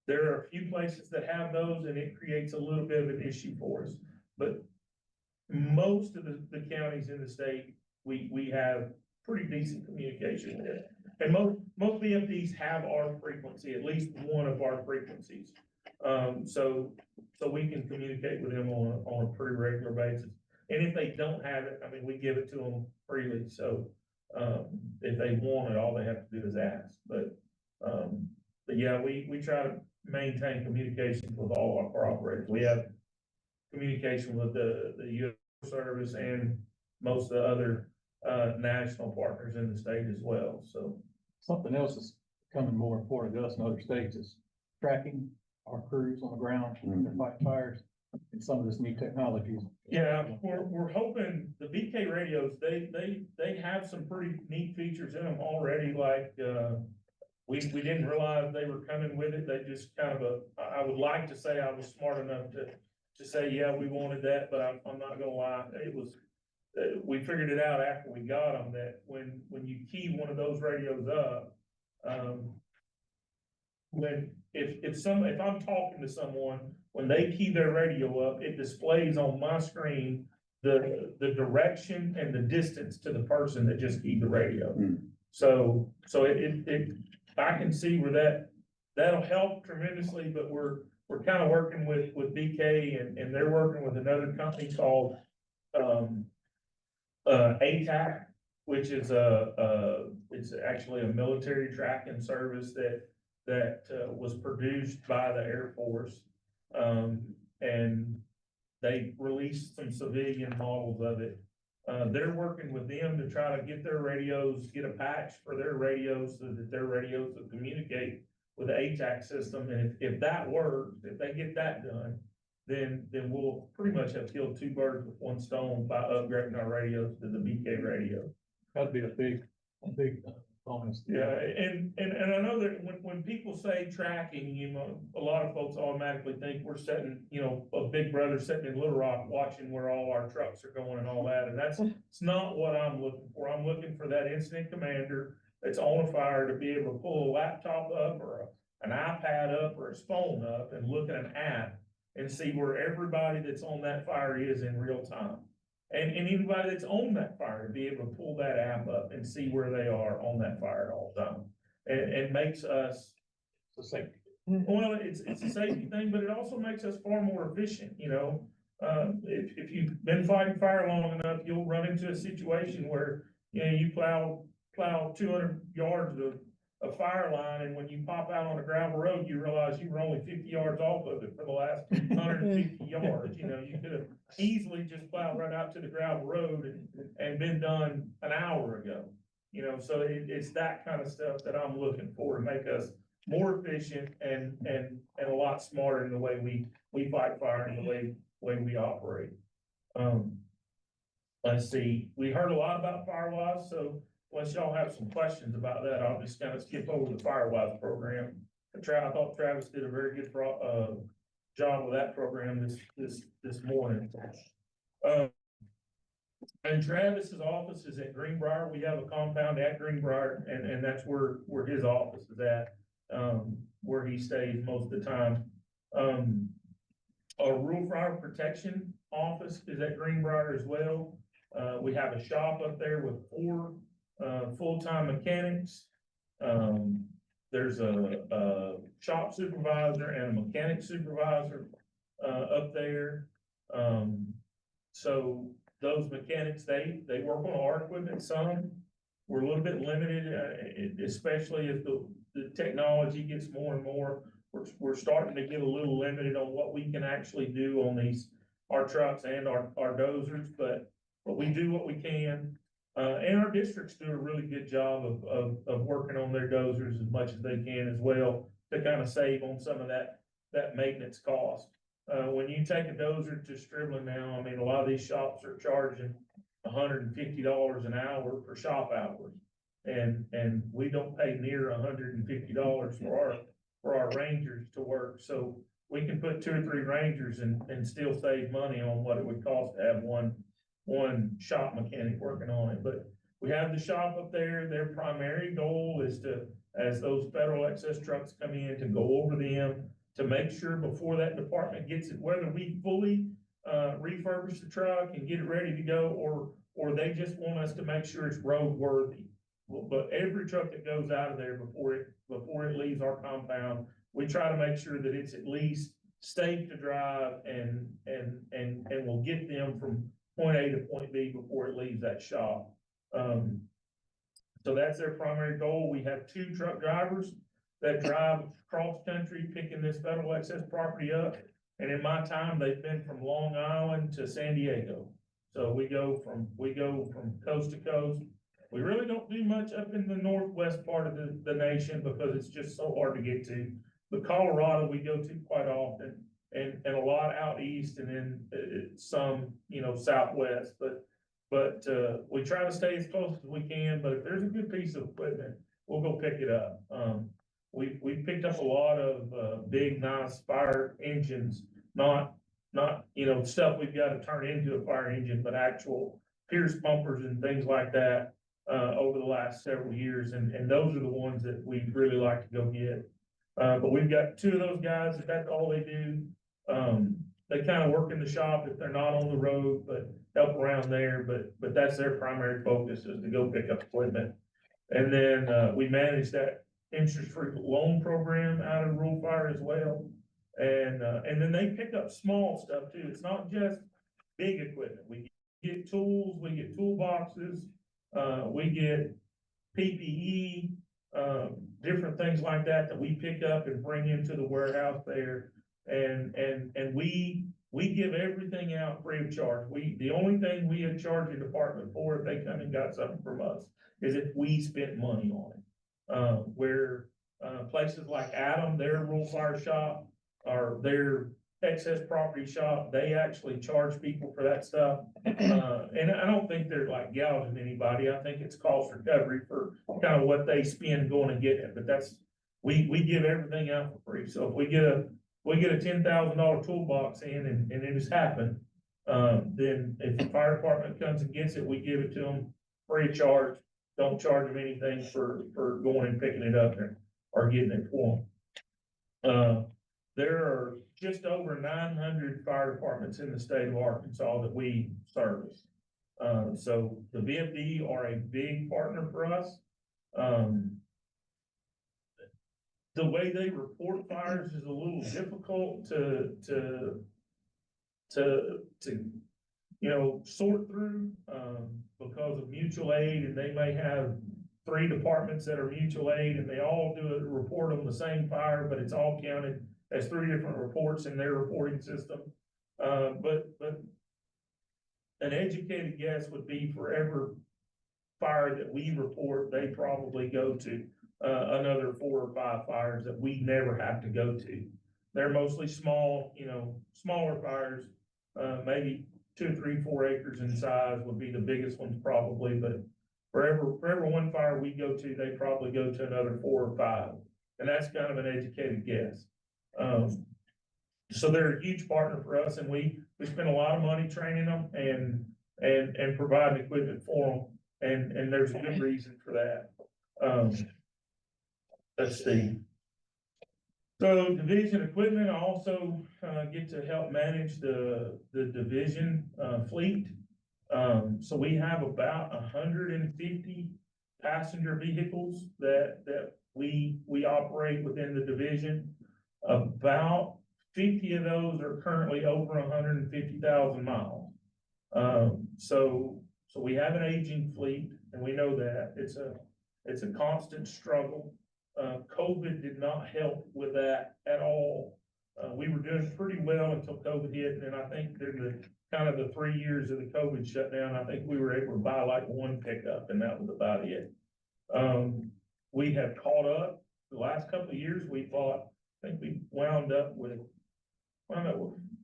There are a few places that have those, and it creates a little bit of an issue for us. But most of the counties in the state, we have pretty decent communication with. And most BMPs have our frequency, at least one of our frequencies. So we can communicate with them on a pretty regular basis. And if they don't have it, I mean, we give it to them freely. So, if they want it, all they have to do is ask. But yeah, we try to maintain communication with all of our operators. We have communication with the U.S. Service and most of the other, national partners in the state as well. So Something else is becoming more important to us in other states is tracking our crews on the ground when they're fighting fires and some of this new technologies. yeah, we're hoping the BK radios, they have some pretty neat features in them already, like, we didn't realize they were coming with it. They just kind of I would like to say I was smart enough to say, yeah, we wanted that, but I'm not gonna lie. It was, we figured it out after we got them that when you key one of those radios up, if I'm talking to someone, when they key their radio up, it displays on my screen the direction and the distance to the person that just keyed the radio. So I can see where that'll help tremendously, but we're kind of working with BK and they're working with another company called, ATAC, which is it's actually a military tracking service that was produced by the Air Force. And they released some civilian models of it. They're working with them to try to get their radios, get a patch for their radios so that their radios will communicate with the ATAC system. And if that works, if they get that done, then we'll pretty much have killed 2 birds with 1 stone by upgrading our radios to the BK radio. That'd be a big bonus. Yeah, and I know that when people say tracking, you know, a lot of folks automatically think we're sitting, you know, a big brother sitting in Little Rock watching where all our trucks are going and all that, and it's not what I'm looking for. I'm looking for that incident commander that's on a fire to be able to pull a laptop up or an iPad up or his phone up and look at an app and see where everybody that's on that fire is in real time. And anybody that's on that fire to be able to pull that app up and see where they are on that fire at all time. And makes us a safety. Well, it's a safety thing, but it also makes us far more efficient, you know? If you've been fighting fire long enough, you'll run into a situation where, you know, you plow 200 yards of fire line, and when you pop out on a gravel road, you realize you were only 50 yards off of it for the last 150 yards. You know, you could have easily just plowed right out to the gravel road and been done an hour ago. You know, so it's that kind of stuff that I'm looking for to make us more efficient and a lot smarter in the way we fight fire and the way we operate. Let's see, we heard a lot about Firewise, so unless y'all have some questions about that, I'll just kind of skip over the Firewise program. I thought Travis did a very good job with that program this morning. And Travis's office is at Greenbrier. We have a compound at Greenbrier, and that's where his office is at, where he stays most of the time. Our rural fire protection office is at Greenbrier as well. We have a shop up there with 4, full-time mechanics. There's a shop supervisor and a mechanic supervisor, up there. So those mechanics, they work on our equipment some. We're a little bit limited, especially if the technology gets more and more. We're starting to get a little limited on what we can actually do on our trucks and our dozers, but we do what we can. And our districts do a really good job of working on their dozers as much as they can as well, to kind of save on some of that maintenance cost. When you take a dozer to Striblin now, I mean, a lot of these shops are charging $150 an hour for shop hours. And we don't pay near $150 for our rangers to work. So we can put 2 or 3 rangers and still save money on what it would cost to have one shop mechanic working on it. But we have the shop up there. Their primary goal is to, as those federal excess trucks come in, to go over them, to make sure before that department gets it, whether we fully refurbish the truck and get it ready to go, or they just want us to make sure it's roadworthy. But every truck that goes out of there before it leaves our compound, we try to make sure that it's at least safe to drive and will get them from point A to point B before it leaves that shop. So that's their primary goal. We have 2 truck drivers that drive cross country picking this federal excess property up. And in my time, they've been from Long Island to San Diego. So we go from coast to coast. We really don't do much up in the northwest part of the nation because it's just so hard to get to. But Colorado, we go to quite often, and a lot out east, and then some, southwest. But we try to stay as close as we can, but if there's a good piece of equipment, we'll go pick it up. We picked up a lot of big, nice fire engines, not stuff we've got to turn into a fire engine, but actual Pierce pumpers and things like that over the last several years, and those are the ones that we really like to go get. But we've got 2 of those guys, if that's all they do. They kind of work in the shop if they're not on the road, but help around there, but that's their primary focus, is to go pick up equipment. And then we manage that interest-free loan program out of rural fire as well. And then they pick up small stuff too. It's not just big equipment. We get tools, we get toolboxes, we get PPE, different things like that we pick up and bring into the warehouse there. And we give everything out free of charge. The only thing we have charged the department for if they come and got something from us is if we spent money on it. Where places like Adam, their rural fire shop, or their excess property shop, they actually charge people for that stuff. And I don't think they're like gouging anybody. I think it's cost recovery for kind of what they spend going and getting it. But we give everything out for free. So if we get a $10,000 toolbox in, and it has happened, then if the fire department comes and gets it, we give it to them free of charge. Don't charge them anything for going and picking it up or getting it for them. There are just over 900 fire departments in the state of Arkansas that we service. So the VFD are a big partner for us. The way they report fires is a little difficult to sort through, because of mutual aid, and they may have 3 departments that are mutual aid, and they all do a report on the same fire, but it's all counted as 3 different reports in their reporting system. But an educated guess would be for every fire that we report, they probably go to another 4 or 5 fires that we never have to go to. They're mostly small, smaller fires, maybe 2, 3, 4 acres in size would be the biggest ones probably, but for every one fire we go to, they probably go to another 4 or 5. And that's kind of an educated guess. So they're a huge partner for us, and we spend a lot of money training them and providing equipment for them. And there's a good reason for that. Let's see. So division equipment, I also, get to help manage the division, fleet. So we have about 150 passenger vehicles that we operate within the division. About 50 of those are currently over 150,000 miles. So we have an aging fleet, and we know that it's a constant struggle. COVID did not help with that at all. We were doing pretty well until COVID hit, and then I think during the kind of the 3 years of the COVID shutdown, I think we were able to buy like one pickup, and that was about it. We have caught up. The last couple of years, we bought, I think we wound up with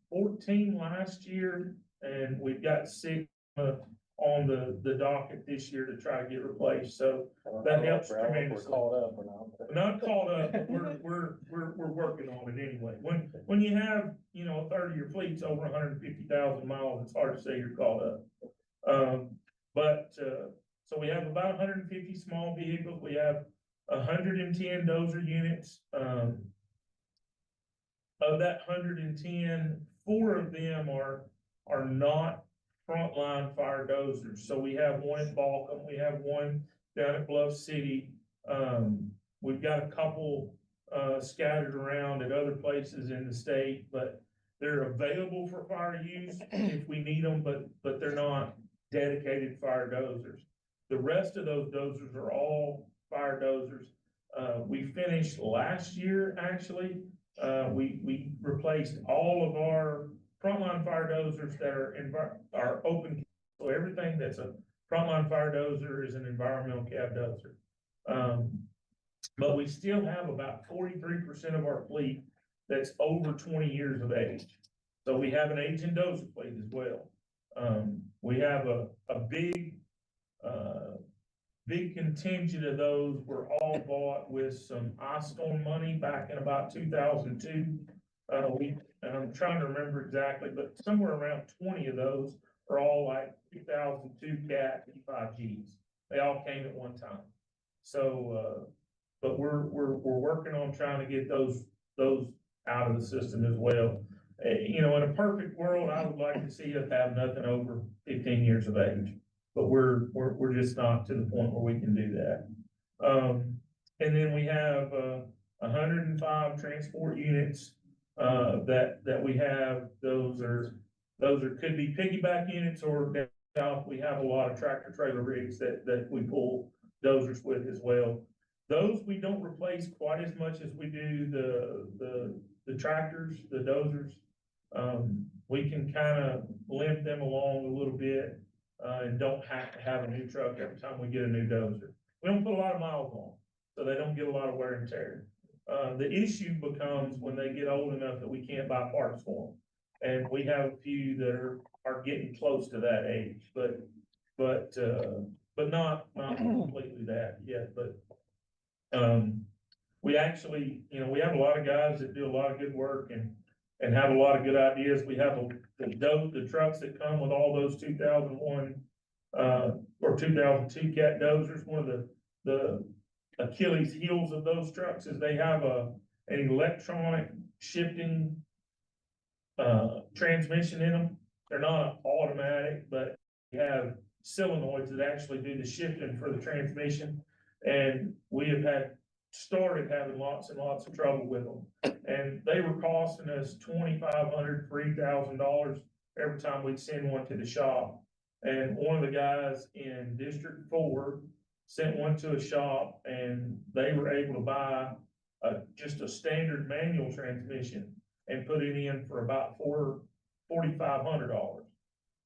14 last year, and we've got 6 on the docket this year to try to get replaced, so that helps tremendously. We're caught up or not. We're not caught up, but we're working on it anyway. When you have, a third of your fleet's over 150,000 miles, it's hard to say you're caught up. So we have about 150 small vehicles. We have 110 dozer units. Of that 110, 4 of them are not frontline fire dozers. So we have one at Balcom, we have one down at Bluff City. We've got a couple, scattered around at other places in the state, but they're available for fire use if we need them, but they're not dedicated fire dozers. The rest of those dozers are all fire dozers. We finished last year, actually. We replaced all of our frontline fire dozers that are open. So everything that's a frontline fire dozer is an environmental cab dozer. But we still have about 43% of our fleet that's over 20 years of age. So we have an aging dozer fleet as well. We have a big contingent of those were all bought with some ice storm money back in about 2002. And I'm trying to remember exactly, but somewhere around 20 of those are all like 2002 Cat E5Gs. They all came at one time. So, but we're working on trying to get those out of the system as well. In a perfect world, I would like to see us have nothing over 15 years of age, but we're just not to the point where we can do that. And then we have 105 transport units that we have. Those could be piggyback units, or we have a lot of tractor trailer rigs that we pull dozers with as well. Those we don't replace quite as much as we do the tractors, the dozers. We can kind of limp them along a little bit, and don't have to have a new truck every time we get a new dozer. We don't put a lot of miles on, so they don't get a lot of wear and tear. The issue becomes when they get old enough that we can't buy parts for them. And we have a few that are getting close to that age, but not completely that yet, but, we actually, we have a lot of guys that do a lot of good work and have a lot of good ideas. We have the trucks that come with all those 2001, or 2002 Cat dozers. One of the Achilles heels of those trucks is they have an electronic shifting transmission in them. They're not automatic, but they have solenoids that actually do the shifting for the transmission. And we have started having lots and lots of trouble with them. And they were costing us $2,500, $3,000 every time we'd send one to the shop. And one of the guys in District 4 sent one to a shop, and they were able to buy just a standard manual transmission and put it in for about $4,500.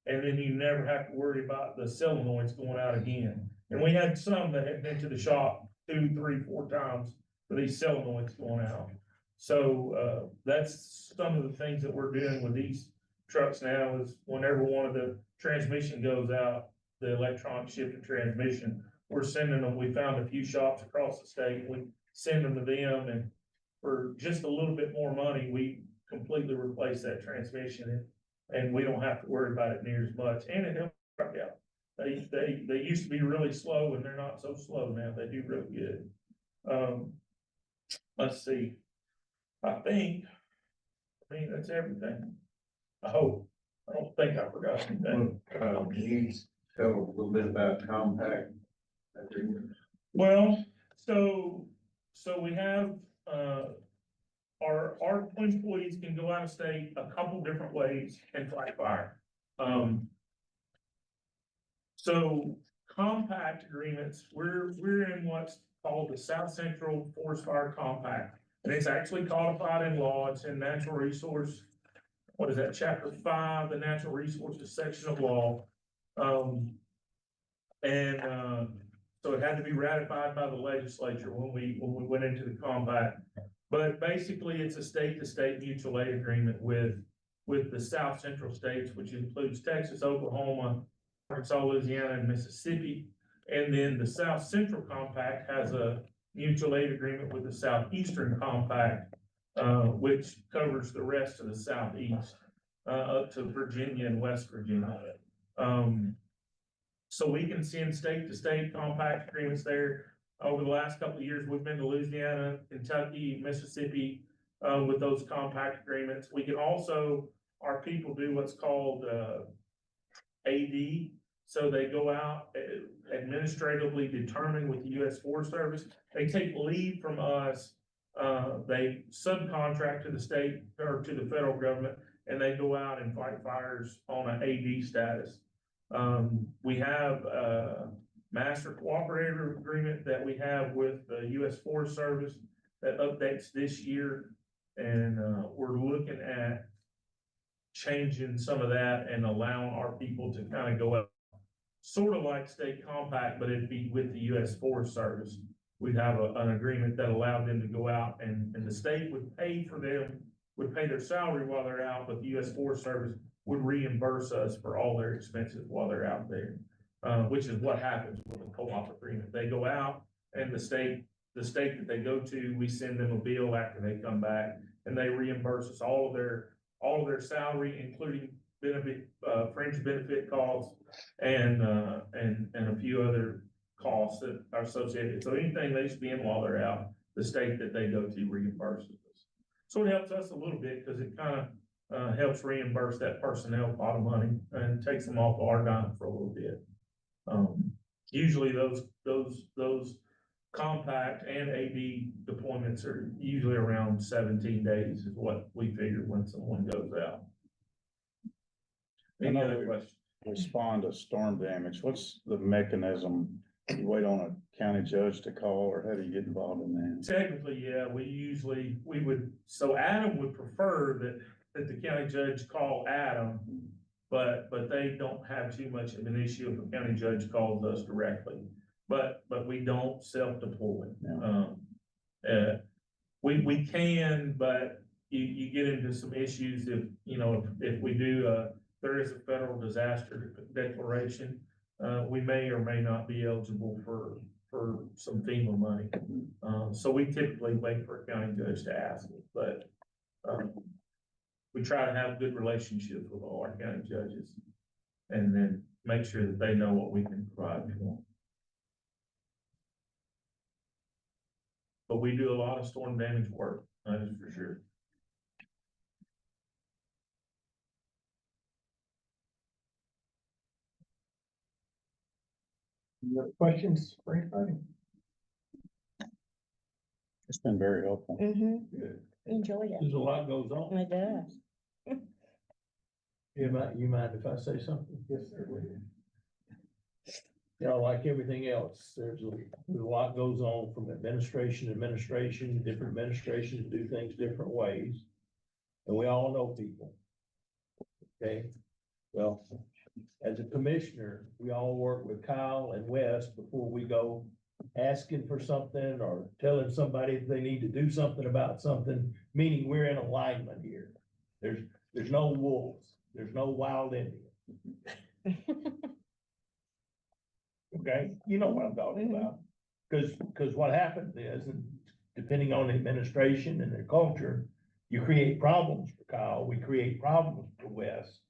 And then you never have to worry about the solenoids going out again. And we had some that had been to the shop 2, 3, 4 times for these solenoids going out. So that's some of the things that we're doing with these trucks now, is whenever one of the transmission goes out, the electronic shifting transmission, we're sending them. We found a few shops across the state. We send them to them, and for just a little bit more money, we completely replace that transmission, and we don't have to worry about it near as much. And it helps the truck out. They used to be really slow, and they're not so slow now. They do really good. Let's see. I think, that's everything. I hope. I don't think I forgot anything. Can you tell a little bit about compact? Well, so we have, our employees can go out of state a couple different ways and fight fire. So compact agreements, we're in what's called the South Central Forest Fire Compact. And it's actually codified in law. It's in natural resource, what is that, chapter 5, the natural resources section of law. So it had to be ratified by the legislature when we went into the compact. But basically, it's a state-to-state mutual aid agreement with the South Central states, which includes Texas, Oklahoma, Arkansas, Louisiana, and Mississippi. And then the South Central Compact has a mutual aid agreement with the Southeastern Compact, which covers the rest of the Southeast, up to Virginia and West Virginia. So we can send state-to-state compact agreements there. Over the last couple of years, we've been to Louisiana, Kentucky, Mississippi, with those compact agreements. We can also, our people do what's called, AD. So they go out, administratively determine with the U.S. Forest Service. They take leave from us. They subcontract to the state or to the federal government, and they go out and fight fires on an AD status. We have a master cooperator agreement that we have with the U.S. Forest Service that updates this year. And, we're looking at changing some of that and allowing our people to kind of go out, sort of like state compact, but it'd be with the U.S. Forest Service. We'd have an agreement that allowed them to go out and the state would pay for them, would pay their salary while they're out, but the U.S. Forest Service would reimburse us for all their expenses while they're out there, which is what happens with a co-op agreement. They go out and the state that they go to, we send them a bill after they come back, and they reimburse us all of their salary, including benefit, fringe benefit costs and a few other costs that are associated. So anything they spend while they're out, the state that they go to reimburses us. So it helps us a little bit because it kind of, helps reimburse that personnel pot of money and takes them off our dime for a little bit. Usually those compact and AD deployments are usually around 17 days is what we figure when someone goes out. Any other questions? Respond to storm damage. What's the mechanism? You wait on a county judge to call, or how do you get involved in that? Technically, yeah, so Adam would prefer that the county judge call Adam, but they don't have too much of an issue if a county judge calls us directly. But we don't self-deploy. We can, but you get into some issues if we do, there is a federal disaster declaration, we may or may not be eligible for some FEMA money. So we typically wait for a county judge to ask me, but, we try to have good relationships with all our county judges and then make sure that they know what we can provide for them. But we do a lot of storm damage work, that is for sure. Any other questions for anybody? It's been very helpful. Enjoy it. There's a lot goes on. It does. You mind if I say something? Yes, sir. Like everything else, there's a lot goes on from administration to administration, different administrations do things different ways. And we all know people. Okay, well, as a commissioner, we all work with Kyle and Wes before we go asking for something or telling somebody if they need to do something about something, meaning we're in alignment here. There's no wolves, there's no wild Indians. Okay, you know what I'm talking about. Cause what happens is, and depending on the administration and their culture, you create problems for Kyle, we create problems for Wes.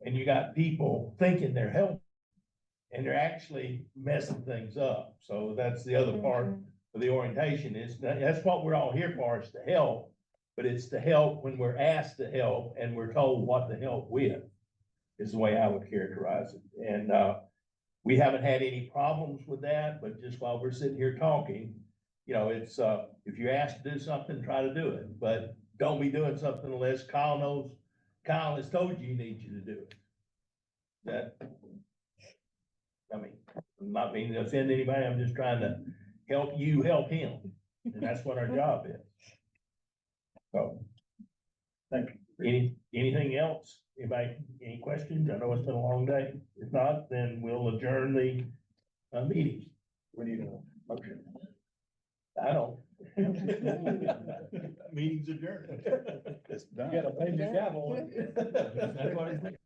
And you got people thinking they're helping, and they're actually messing things up. So that's the other part of the orientation is that's what we're all here for, is to help. but it's to help when we're asked to help and we're told what to help with, is the way I would characterize it. And, we haven't had any problems with that, but just while we're sitting here talking, you know, it's, if you're asked to do something, try to do it, but don't be doing something unless Kyle has told you he needs you to do it. That, I mean, I'm not meaning to offend anybody, I'm just trying to help you help him, and that's what our job is. So, thank you. Anything else? Anybody, any questions? I know it's been a long day. If not, then we'll adjourn the, meeting. We need a motion. I don't. Meeting's adjourned. It's done. You gotta pay the gavel. That's what it's.